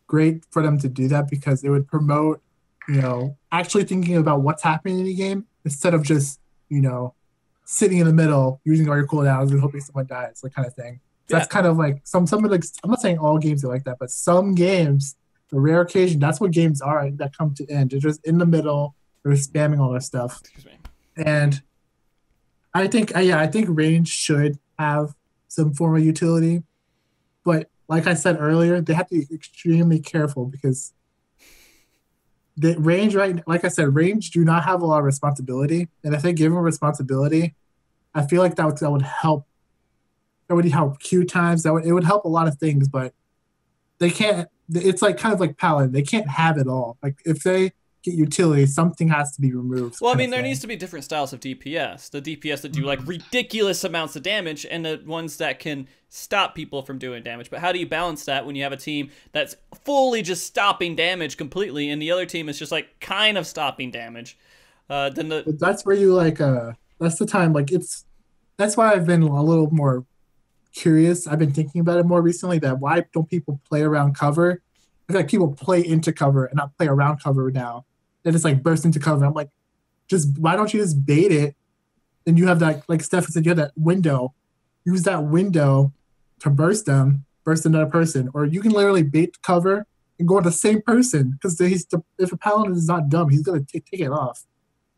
great for them to do that, because it would promote, actually thinking about what's happening in the game instead of just, sitting in the middle, using all your cooldowns and hoping someone dies, kind of thing. So that's kind of some of I'm not saying all games are like that, but some games, the rare occasion, that's what games are that come to end. They're just in the middle, they're spamming all that stuff. Excuse me. And I think range should have some form of utility, but like I said earlier, they have to be extremely careful because the range, right? Like I said, range do not have a lot of responsibility, and if they give them responsibility, I feel like that would help. That would help queue times. It would help a lot of things, but they can't. It's like kind of like Paladin. They can't have it all. Like if they get utility, something has to be removed. Well, I mean, there needs to be different styles of DPS. The DPS that do like ridiculous amounts of damage, and the ones that can stop people from doing damage. But how do you balance that when you have a team that's fully just stopping damage completely, and the other team is just like kind of stopping damage? But that's where you like. That's the time. Like that's why I've been a little more curious. I've been thinking about it more recently. That why don't people play around cover? I feel like people play into cover and not play around cover now. They just like burst into cover. I'm like, just why don't you just bait it? And you have that, like Stefan said, you have that window. Use that window to burst another person, or you can literally bait cover and go on the same person because if a paladin is not dumb, he's gonna take it off.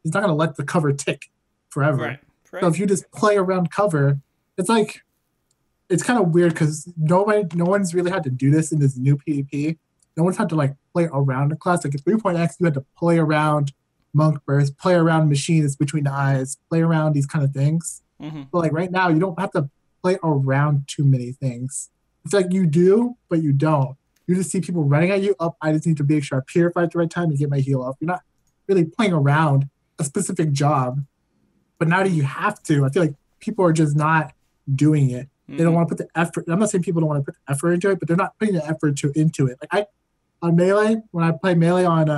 He's not gonna let the cover tick forever. Right. So if you just play around cover, it's kind of weird because no one's really had to do this in this new PvP. No one's had to like play around the class. Like at 3.x, you had to play around monk burst, play around machines between the eyes, play around these kind of things. Mm-hmm. But like right now, you don't have to play around too many things. It's like you do, but you don't. You just see people running at you. Up, I just need to make sure I purify at the right time and get my heal off. You're not really playing around a specific job. But now that you have to, I feel like people are just not doing it. They don't want to put the effort. I'm not saying people don't want to put the effort into it, but they're not putting the effort into it. Like on Melee, when I play Melee on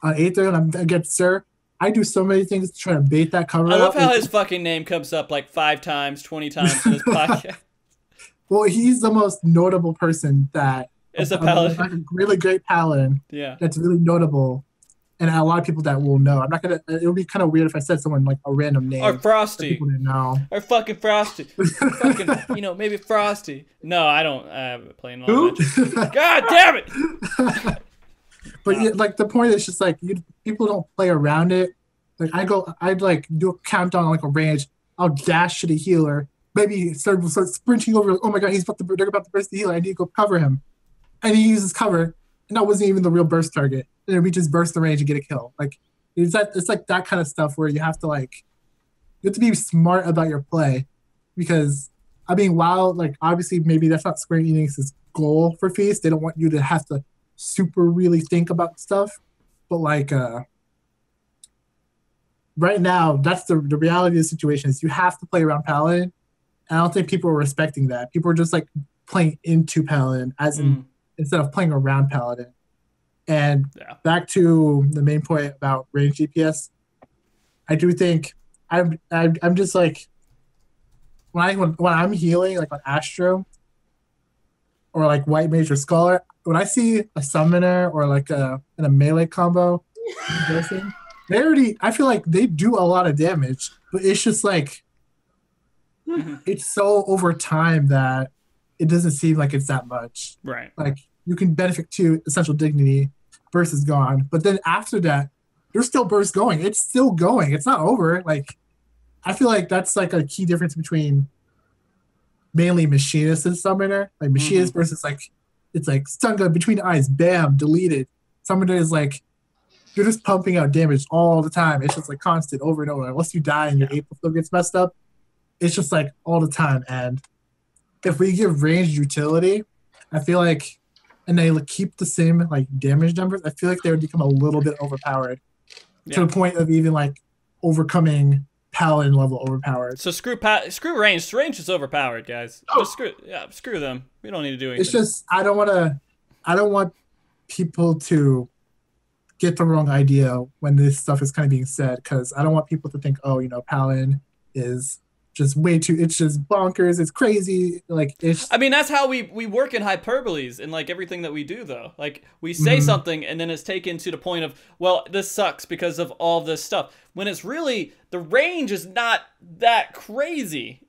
Aether and I'm against Sir, I do so many things to try to bait that cover. I love how his fucking name comes up like 5 times, 20 times in this podcast. Well, he's the most notable person that is a paladin. Like a really great paladin. Yeah. That's really notable. And a lot of people that will know. I'm not gonna. It would be kind of weird if I said someone like a random name. Or Frosty. People didn't know. Or fucking Frosty. Fucking, maybe Frosty. No, I don't. I haven't played in all that. God damn it! But yeah, like the point is just like people don't play around it. Like I'd like do a countdown on like a range. I'll dash to the healer. Maybe start sprinting over. Oh my god, they're about to burst the healer. I need to go cover him. And he uses cover, and that wasn't even the real burst target. And then we just burst the range and get a kill. Like it's like that kind of stuff where you have to be smart about your play, because I mean, while like obviously maybe that's not Square Enix's goal for Feast. They don't want you to have to super really think about stuff, but like right now, that's the reality of the situation is you have to play around Paladin. And I don't think people are respecting that. People are just like playing into Paladin instead of playing around Paladin. And back to the main point about range DPS, I do think I'm just like when I'm healing like on Astro or like White Mage or Scholar, when I see a summoner or like in a melee combo, I feel like they do a lot of damage, but it's just like it's so over time that it doesn't seem like it's that much. Right. Like you can benefit to Essential Dignity, burst is gone, but then after that, there's still burst going. It's still going. It's not over. Like I feel like that's like a key difference between mainly Machinist and Summoner. Like Machinist versus like it's like stun gun between the eyes, bam, deleted. Summoner is like you're just pumping out damage all the time. It's just like constant over and over. Unless you die and your April flow gets messed up, it's just like all the time. And if we give ranged utility, I feel like, and they keep the same like damage numbers, I feel like they would become a little bit overpowered to the point of even like overcoming Paladin level overpowered. So screw range. Range is overpowered, guys. Just screw them. We don't need to do anything. It's just I don't want people to get the wrong idea when this stuff is kind of being said, because I don't want people to think, oh, Paladin is just way too, it's just bonkers, it's crazy. Like it's, I mean, that's how we work in hyperboles in like everything that we do, though. Like we say something and then it's taken to the point of, well, this sucks because of all this stuff, when it's really the range is not that crazy.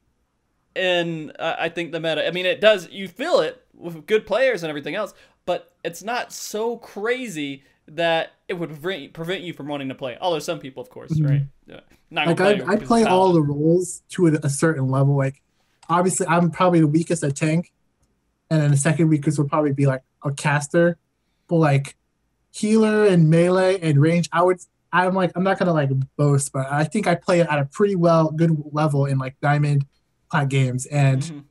And I think the meta, I mean, it does, you feel it with good players and everything else, but it's not so crazy that it would prevent you from wanting to play. Although some people, of course, right? Not like I play all the roles to a certain level. Like obviously, I'm probably the weakest at tank, and then the second weakest would probably be like a caster. But like healer and melee and range, I'm not gonna like boast, but I think I play it at a pretty good level in like diamond plat games, and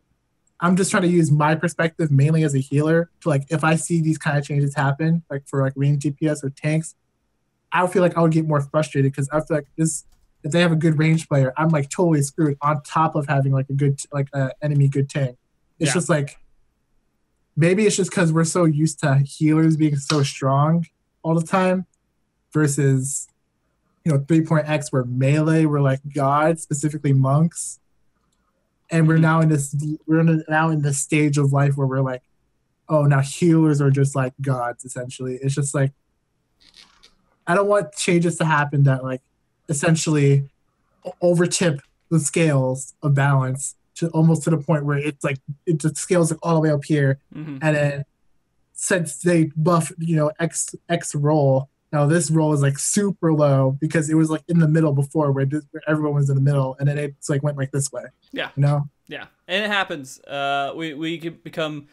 I'm just trying to use my perspective mainly as a healer to like if I see these kind of changes happen, like for like range DPS or tanks, I would feel like I would get more frustrated because I feel like if they have a good range player, I'm like totally screwed on top of having like a good enemy good tank. It's just like maybe it's just because we're so used to healers being so strong all the time versus 3.x where melee were like gods, specifically monks. And we're now in this stage of life where we're like, oh, now healers are just like gods, essentially. It's just like, I don't want changes to happen that like essentially overtip the scales of balance to almost to the point where it's like it just scales like all the way up here. And then since they buff, X roll, now this roll is like super low because it was like in the middle before where everyone was in the middle, and then it's like went like this way. Yeah. Yeah, and it happens. We can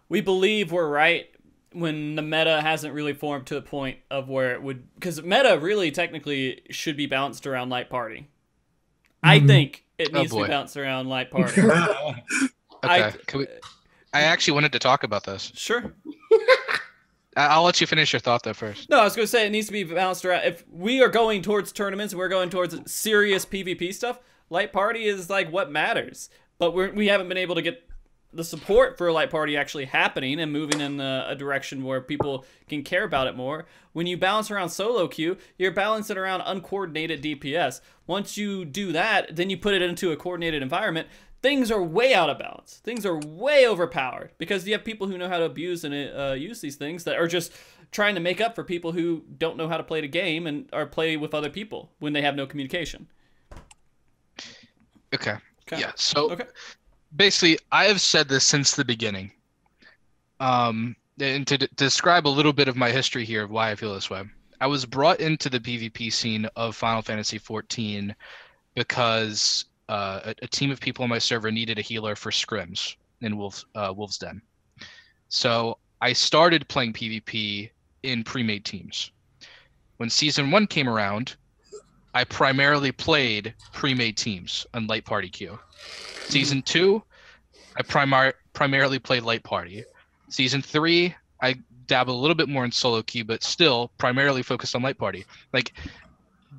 we believe we're right when the meta hasn't really formed to a point of where it would, because meta really technically should be balanced around light party. I think it needs to be balanced around light party. Okay, I actually wanted to talk about this. Sure. I'll let you finish your thought though first. No, I was going to say it needs to be balanced around. If we are going towards tournaments and we're going towards serious PvP stuff, light party is like what matters. But we haven't been able to get the support for a light party actually happening and moving in a direction where people can care about it more. When you balance around solo queue, you're balancing around uncoordinated DPS. Once you do that, then you put it into a coordinated environment. Things are way out of balance. Things are way overpowered because you have people who know how to abuse and use these things that are just trying to make up for people who don't know how to play the game and or play with other people when they have no communication. Okay. Yeah. So basically, I have said this since the beginning. And to describe a little bit of my history here of why I feel this way, I was brought into the PvP scene of Final Fantasy XIV because a team of people on my server needed a healer for scrims in Wolf's Den. So I started playing PvP in pre-made teams. When Season 1 came around, I primarily played pre-made teams on light party queue. Season 2, I primarily played light party. Season 3, I dabbled a little bit more in solo queue, but still primarily focused on light party. Like,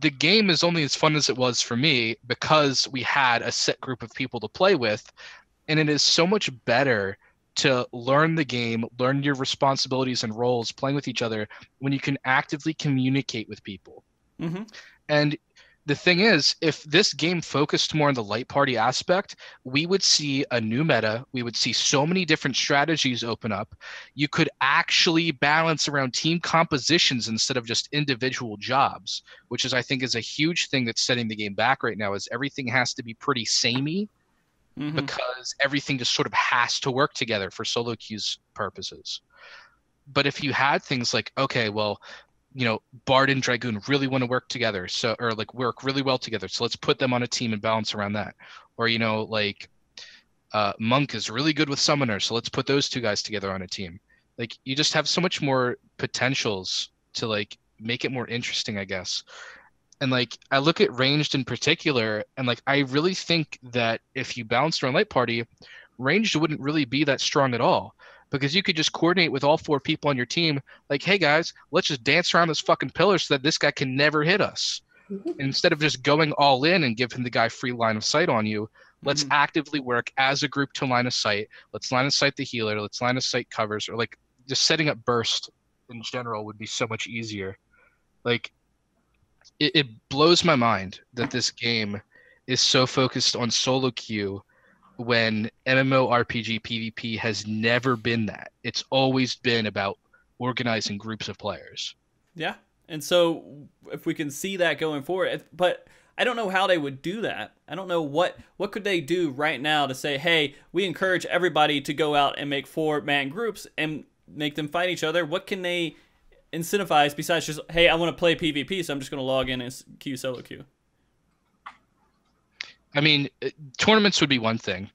the game is only as fun as it was for me because we had a set group of people to play with, and it is so much better to learn the game, learn your responsibilities and roles playing with each other when you can actively communicate with people. And the thing is, if this game focused more on the light party aspect, we would see a new meta. We would see so many different strategies open up. You could actually balance around team compositions instead of just individual jobs, which is, I think, is a huge thing that's setting the game back right now, is everything has to be pretty samey because everything just sort of has to work together for solo queues purposes. But if you had things like, okay, well, Bard and Dragoon really want to work together, or like work really well together, so let's put them on a team and balance around that. Or Monk is really good with Summoner, so let's put those two guys together on a team. Like, you just have so much more potentials to like make it more interesting, I guess. And like, I look at ranged in particular, and like, I really think that if you balanced around light party, ranged wouldn't really be that strong at all. Because you could just coordinate with all 4 people on your team, like, hey guys, let's just dance around this fucking pillar so that this guy can never hit us. Instead of just going all in and giving the guy free line of sight on you, let's actively work as a group to line of sight. Let's line of sight the healer, let's line of sight covers, or like just setting up burst in general would be so much easier. Like, it blows my mind that this game is so focused on solo queue when MMORPG PvP has never been that. It's always been about organizing groups of players. Yeah. And so if we can see that going forward, but I don't know how they would do that. I don't know what could they do right now to say, hey, we encourage everybody to go out and make 4-man groups and make them fight each other. What can they incentivize besides just, hey, I want to play PvP, so I'm just going to log in and queue solo queue? I mean, tournaments would be one thing.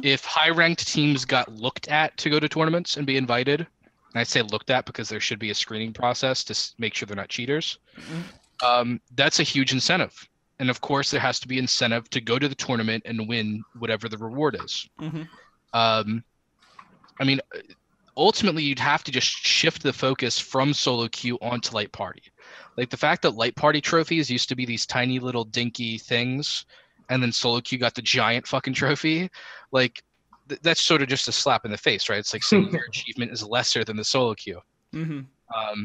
If high-ranked teams got looked at to go to tournaments and be invited, and I say looked at because there should be a screening process to make sure they're not cheaters, that's a huge incentive. And of course, there has to be incentive to go to the tournament and win whatever the reward is. I mean, ultimately, you'd have to just shift the focus from solo queue onto light party. Like the fact that light party trophies used to be these tiny little dinky things, and then solo queue got the giant fucking trophy. Like that's sort of just a slap in the face, right? It's like saying your achievement is lesser than the solo queue. I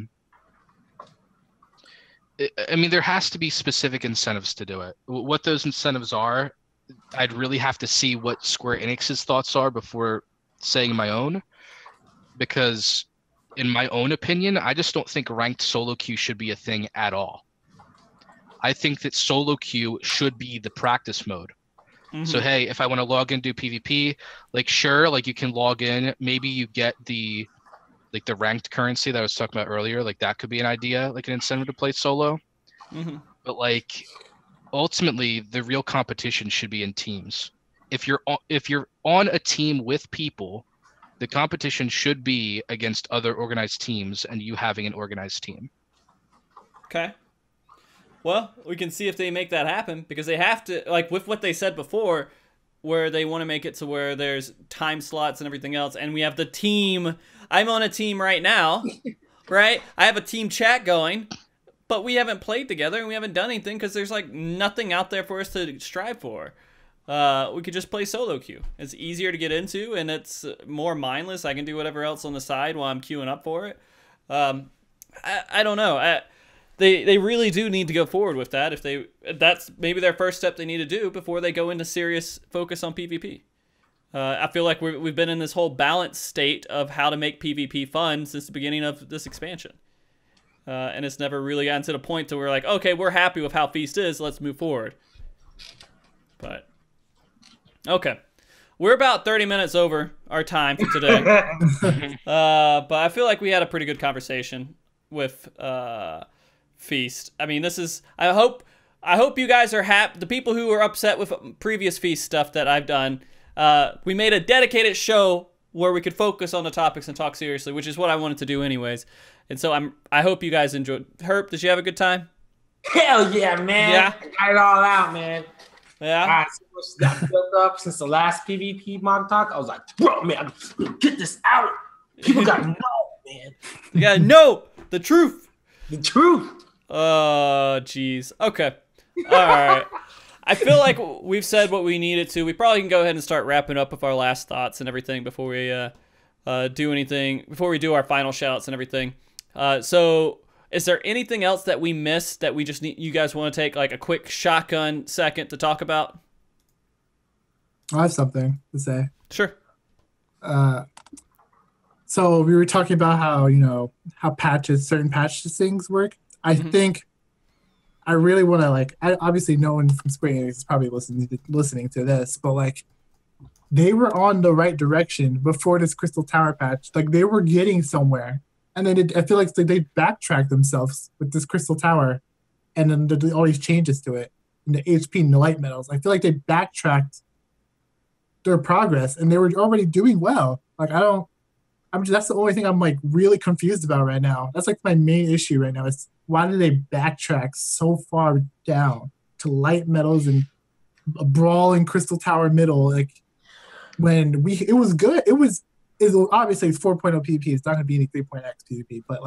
mean, there has to be specific incentives to do it. What those incentives are, I'd really have to see what Square Enix's thoughts are before saying my own. Because in my own opinion, I just don't think ranked solo queue should be a thing at all. I think that solo queue should be the practice mode. So, hey, if I want to log in, do PvP, like, sure, like you can log in. Maybe you get the ranked currency that I was talking about earlier. Like that could be an idea, like an incentive to play solo. But like, ultimately, the real competition should be in teams. If you're on a team with people, the competition should be against other organized teams and you having an organized team. Okay. Well, we can see if they make that happen, because they have to, like with what they said before, where they want to make it to where there's time slots and everything else. And we have the team. I'm on a team right now, right? I have a team chat going, but we haven't played together and we haven't done anything because there's like nothing out there for us to strive for. We could just play solo queue. It's easier to get into and it's more mindless. I can do whatever else on the side while I'm queuing up for it. I don't know. They really do need to go forward with that. That's maybe their first step they need to do before they go into serious focus on PvP. I feel like we've been in this whole balanced state of how to make PvP fun since the beginning of this expansion. And it's never really gotten to the point to where like, okay, we're happy with how Feast is, let's move forward. But, okay. We're about 30 minutes over our time for today. But I feel like we had a pretty good conversation with Feast. I mean, I hope you guys are happy. The people who were upset with previous Feast stuff that I've done, we made a dedicated show where we could focus on the topics and talk seriously, which is what I wanted to do anyways. And so I hope you guys enjoyed. Herp, did you have a good time? Hell yeah, man. Yeah. Got it all out, man. Yeah. God, so much that built up since the last PvP MogTalk. I was like, bro, man, get this out. People got to know, man. You gotta know the truth. The truth. Oh, jeez. Okay. All right. I feel like we've said what we needed to. We probably can go ahead and start wrapping up with our last thoughts and everything before we do anything, before we do our final shoutouts and everything. So is there anything else that we missed that we just need, you guys want to take like a quick shotgun second to talk about? I have something to say. Sure. So we were talking about how, how certain patches things work. I think I really want to obviously no one from Square Enix is probably listening to this, but they were on the right direction before this Crystal Tower patch. Like they were getting somewhere, and then I feel like they backtracked themselves with this Crystal Tower, and then all these changes to it, and the HP and the light metals. I feel like they backtracked their progress, and they were already doing well. That's the only thing I'm really confused about right now. That's my main issue right now is why did they backtrack so far down to light metals and a brawl in Crystal Tower middle? When it was good, it was obviously 4.0 PvP. It's not going to be any 3.x PvP, but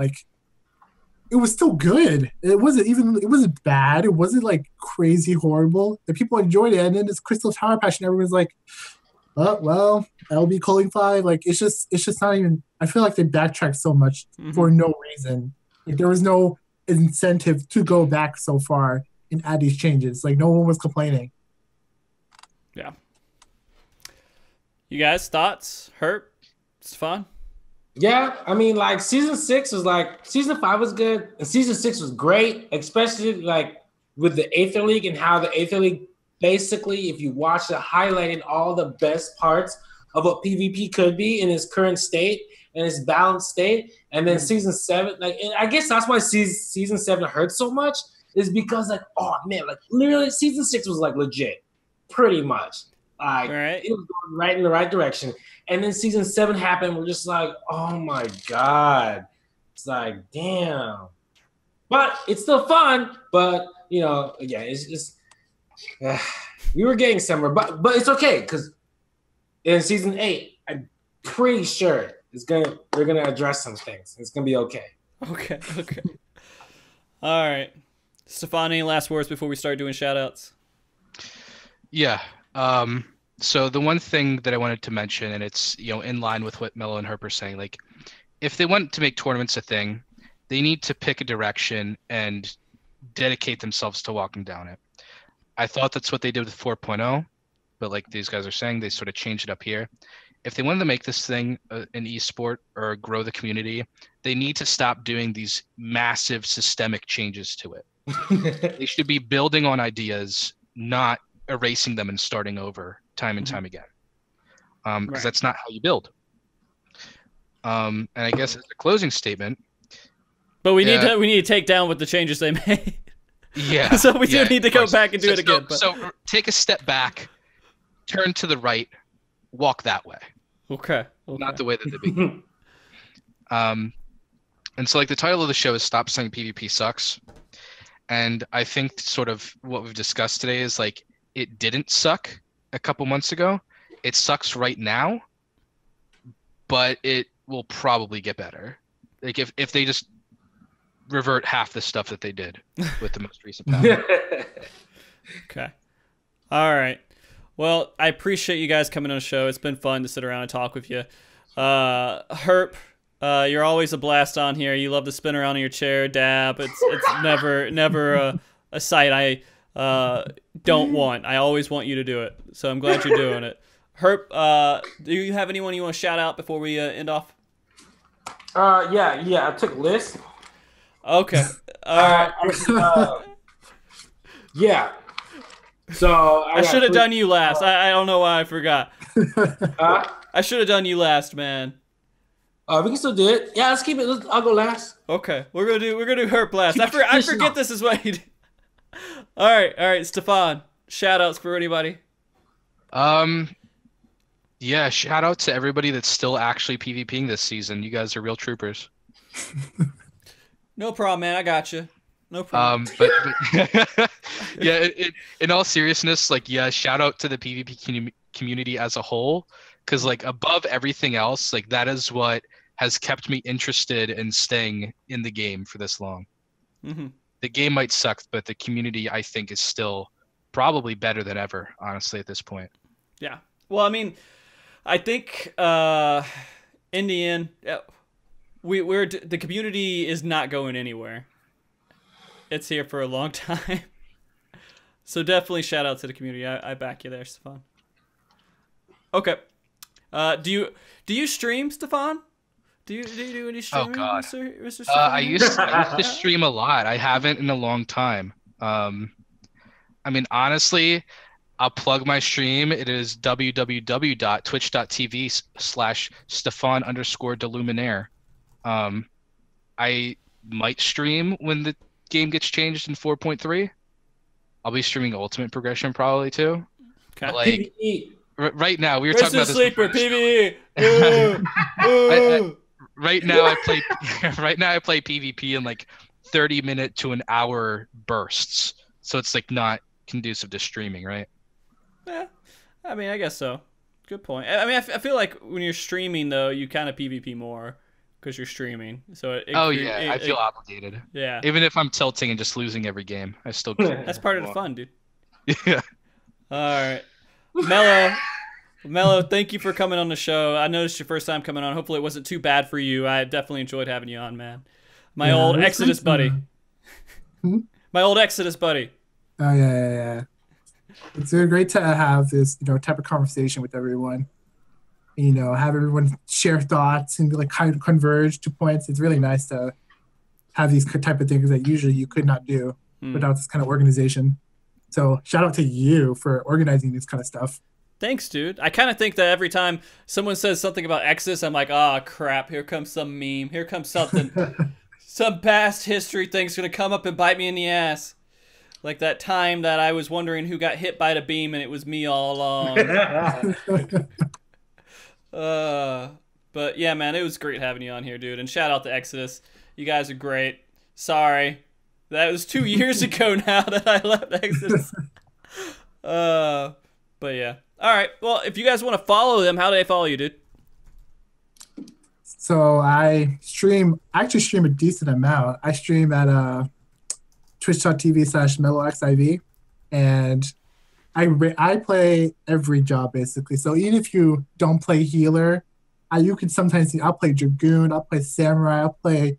it was still good. It wasn't bad. It wasn't crazy horrible. The people enjoyed it, and then this Crystal Tower patch, and everyone's like, "Oh well, LB calling 5." It's just not even. I feel like they backtracked so much for no reason. There was no incentive to go back so far and add these changes. No one was complaining. Yeah. You guys, thoughts? Herp? Stefan? Yeah, I mean, season 6 was season 5 was good, and season 6 was great, especially with the Aether League and how the Aether League basically, if you watch it, highlighted all the best parts of what PvP could be in its current state and its balanced state. And then season 7, and I guess that's why season 7 hurt so much, is because oh man, literally season 6 was legit, pretty much. Like, Right. it was going right in the right direction. And then season 7 happened. We're just like, oh my God. It's like, damn. But it's still fun. But, you know, again, it's just, we were getting somewhere. But it's okay, because in season 8, I'm pretty sure they're gonna address some things. It's gonna be okay. Okay. All right. Stefan, any last words before we start doing shout outs? Yeah. So the one thing that I wanted to mention, and it's, you know, in line with what Melo and Hurp are saying, like, if they want to make tournaments a thing, they need to pick a direction and dedicate themselves to walking down it. I thought that's what they did with 4.0, but like these guys are saying, they sort of changed it up here. If they wanted to make this thing an esport or grow the community, they need to stop doing these massive systemic changes to it. They should be building on ideas, not erasing them and starting over time and time again. Because that's not how you build. And I guess as a closing statement. But we need to take down what the changes they made. Yeah. So we do need to go back and do it again. So take a step back, turn to the right, walk that way. Okay. Not the way that they began. And so like the title of the show is Stop Saying PvP Sucks. And I think sort of what we've discussed today is like, it didn't suck a couple months ago. It sucks right now, but it will probably get better. Like if they just revert half the stuff that they did with the most recent patch. Okay. All right. Well, I appreciate you guys coming on the show. It's been fun to sit around and talk with you. Hurp, you're always a blast on here. You love to spin around in your chair, dab. It's never a sight I don't want. I always want you to do it. So I'm glad you're doing it. Hurp, do you have anyone you want to shout out before we end off? Yeah. I took a list. Okay. All right. Yeah. So I should have done you last. I don't know why I forgot. I should have done you last, man. We can still do it. Yeah, let's keep it. I'll go last. Okay, we're gonna do Hurp last. I forget this is what you do. All right, Stefan. Shout outs for anybody. Yeah, shout out to everybody that's still actually PvPing this season. You guys are real troopers. No problem, man. I got you. No problem. But yeah, in all seriousness, like, yeah, shout out to the PvP community as a whole, because like above everything else, like that is what has kept me interested in staying in the game for this long. Mm-hmm. The game might suck, but the community, I think, is still probably better than ever, honestly, at this point. Yeah. Well, I mean, I think in the end, the community is not going anywhere. It's here for a long time. So definitely shout out to the community. I back you there, Stefan. Okay. Do you stream, Stefan? Do you do any streaming? Oh God. Mr. Stefan? I used to stream a lot. I haven't in a long time. I mean, honestly, I'll plug my stream. It is www.twitch.tv/Stefan_Deluminaire. I might stream when the game gets changed in 4.3. I'll be streaming Ultimate Progression probably too. Okay. But, like, right now, we were Where's talking about this. Sleeper, PvE. Right now, I play. Right now, I play PvP in like 30-minute to an hour bursts. So it's like not conducive to streaming, right? Yeah, I mean, I guess so. Good point. I mean, I feel like when you're streaming though, you kind of PvP more because you're streaming. So I feel obligated. Yeah. Even if I'm tilting and just losing every game, I still. That's part of the fun, dude. Yeah. All right, Melo, thank you for coming on the show. I noticed your first time coming on. Hopefully, it wasn't too bad for you. I definitely enjoyed having you on, man. My old Exodus buddy. My old Exodus buddy. Oh yeah. It's great to have this, type of conversation with everyone. Have everyone share thoughts and like kind of converge to points. It's really nice to have these type of things that usually you could not do without this kind of organization. So shout out to you for organizing this kind of stuff. Thanks, dude. I kind of think that every time someone says something about Exodus, I'm like, oh, crap, here comes some meme. Here comes something. Some past history thing's going to come up and bite me in the ass. Like that time that I was wondering who got hit by the beam and it was me all along. But yeah, man, it was great having you on here, dude. And shout out to Exodus. You guys are great. Sorry. That was 2 years ago now that I left Exodus. But yeah. All right. Well, if you guys want to follow them, how do they follow you, dude? So I actually stream a decent amount. I stream at twitch.tv/MeloXIV, and I play every job basically. So even if you don't play healer, you can sometimes see I'll play Dragoon, I'll play Samurai, I'll play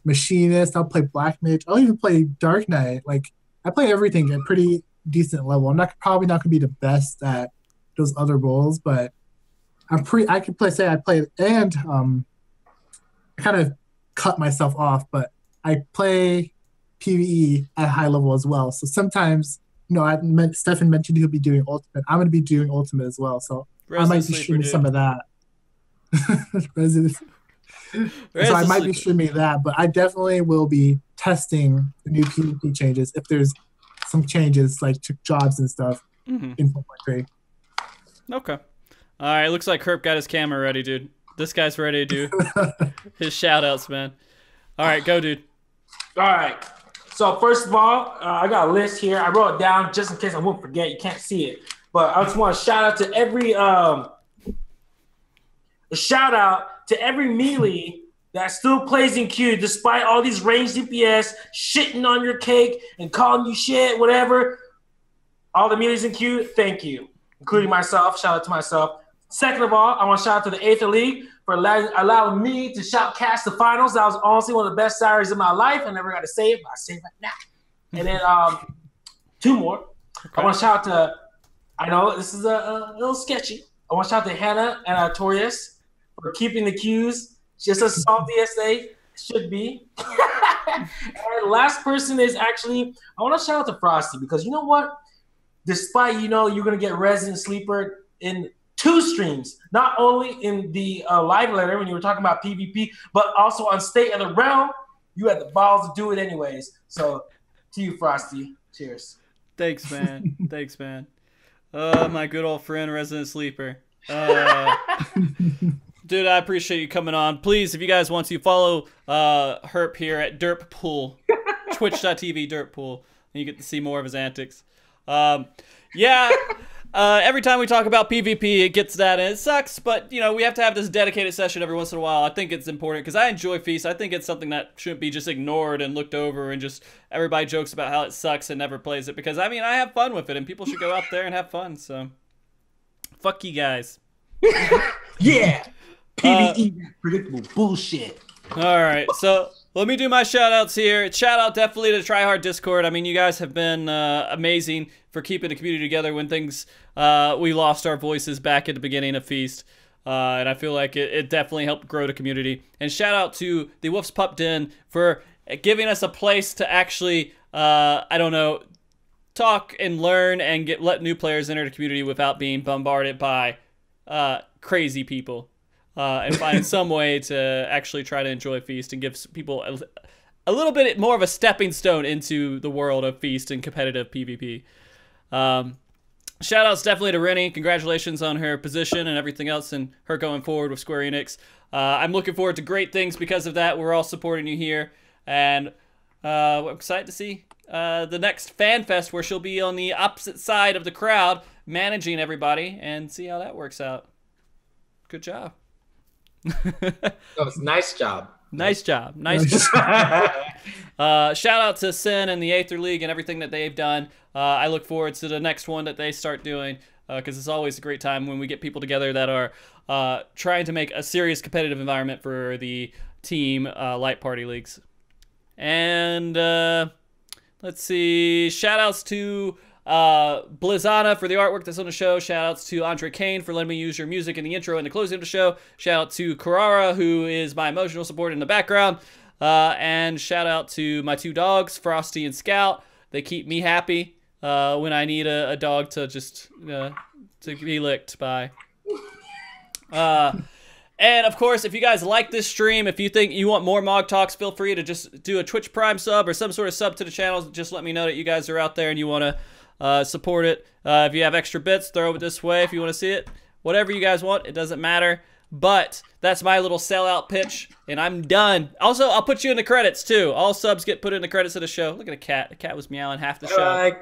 Machinist, I'll play Black Mage, I'll even play Dark Knight. Like I play everything at a pretty decent level. I'm probably not gonna be the best at those other roles, but I can say I play, and I kind of cut myself off, but I play PvE at a high level as well. So sometimes, Stefan mentioned he'll be doing Ultimate. I'm going to be doing Ultimate as well. So I might be streaming some of that. So I might be streaming that, but I definitely will be testing the new PvP changes if there's some changes like to jobs and stuff in 4.3. Okay. All right. Looks like Herp got his camera ready, dude. This guy's ready to do his shout-outs, man. All right, go, dude. All right. So first of all, I got a list here. I wrote it down just in case I won't forget. You can't see it. But I just want to shout out to every melee that still plays in queue despite all these ranged DPS shitting on your cake and calling you shit, whatever. All the melees in queue, thank you. Including myself. Shout out to myself. Second of all, I want to shout out to the Aether League for allowing me to shoutcast the finals. That was honestly one of the best salaries of my life. I never got to say it, but I say it right now. And then 2 more. Okay. I want to shout out to, I know this is a little sketchy. I want to shout out to Hannah and Artorias for keeping the queues just as salty as they should be. And last person is actually, I want to shout out to Frosty because you know what? Despite, you're going to get Resident Sleeper in 2 streams, not only in the live letter when you were talking about PvP, but also on State of the Realm, you had the balls to do it anyways. So, to you, Frosty. Cheers. Thanks, man. Thanks, man. My good old friend, Resident Sleeper. Dude, I appreciate you coming on. Please, if you guys want to, follow Herp here at Derppool, twitch.tv Derppool, and you get to see more of his antics. Yeah. Every time we talk about PvP, it gets that, and it sucks, but, we have to have this dedicated session every once in a while. I think it's important, because I enjoy Feast. I think it's something that shouldn't be just ignored and looked over, and just everybody jokes about how it sucks and never plays it, because, I have fun with it, and people should go out there and have fun, so. Fuck you guys. Yeah! PvE, predictable bullshit. Alright, so let me do my shout-outs here. Shout-out definitely to Tryhard Discord. You guys have been amazing for keeping the community together when things, we lost our voices back at the beginning of Feast. And I feel like it definitely helped grow the community. And shout-out to the Wolf's Pup Den for giving us a place to actually, talk and learn and let new players enter the community without being bombarded by crazy people. And finding some way to actually try to enjoy Feast and give people a little bit more of a stepping stone into the world of Feast and competitive PvP. Shout outs definitely to Rennie. Congratulations on her position and everything else and her going forward with Square Enix. I'm looking forward to great things because of that. We're all supporting you here. And we're excited to see the next Fan Fest where she'll be on the opposite side of the crowd managing everybody and see how that works out. Good job. Nice job. Nice job. Nice job. Shout out to Sin and the Aether League and everything that they've done. I look forward to the next one that they start doing because it's always a great time when we get people together that are trying to make a serious competitive environment for the team light party leagues. And let's see. Shout outs to Blizzana for the artwork that's on the show. Shout outs to Andre Kane for letting me use your music in the intro and the closing of the show. Shout out to Carrara, who is my emotional support in the background. And shout out to my 2 dogs, Frosty and Scout. They keep me happy when I need a dog to just to be licked by. And of course, if you guys like this stream, if you think you want more Mog Talks, feel free to just do a Twitch Prime sub or some sort of sub to the channel. Just let me know that you guys are out there and you want to support it. If you have extra bits, throw it this way if you want to see it. Whatever you guys want, it doesn't matter. But that's my little sellout pitch, and I'm done. Also, I'll put you in the credits, too. All subs get put in the credits of the show. Look at a cat. The cat was meowing half the show.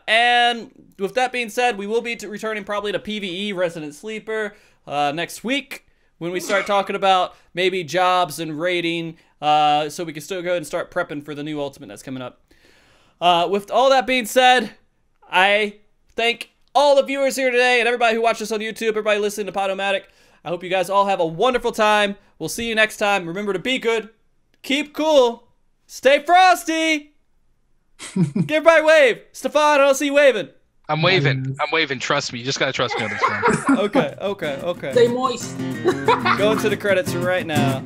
And with that being said, we will be returning probably to PvE Resident Sleeper next week when we start talking about maybe jobs and raiding, so we can still go ahead and start prepping for the new Ultimate that's coming up. With all that being said, I thank all the viewers here today and everybody who watched us on YouTube, everybody listening to Podomatic. I hope you guys all have a wonderful time. We'll see you next time. Remember to be good, keep cool, stay frosty. Give everybody a wave. Stefan, I don't see you waving. I'm waving. I'm waving. Trust me. You just gotta trust me on this one. Okay. Stay moist. Going to the credits right now.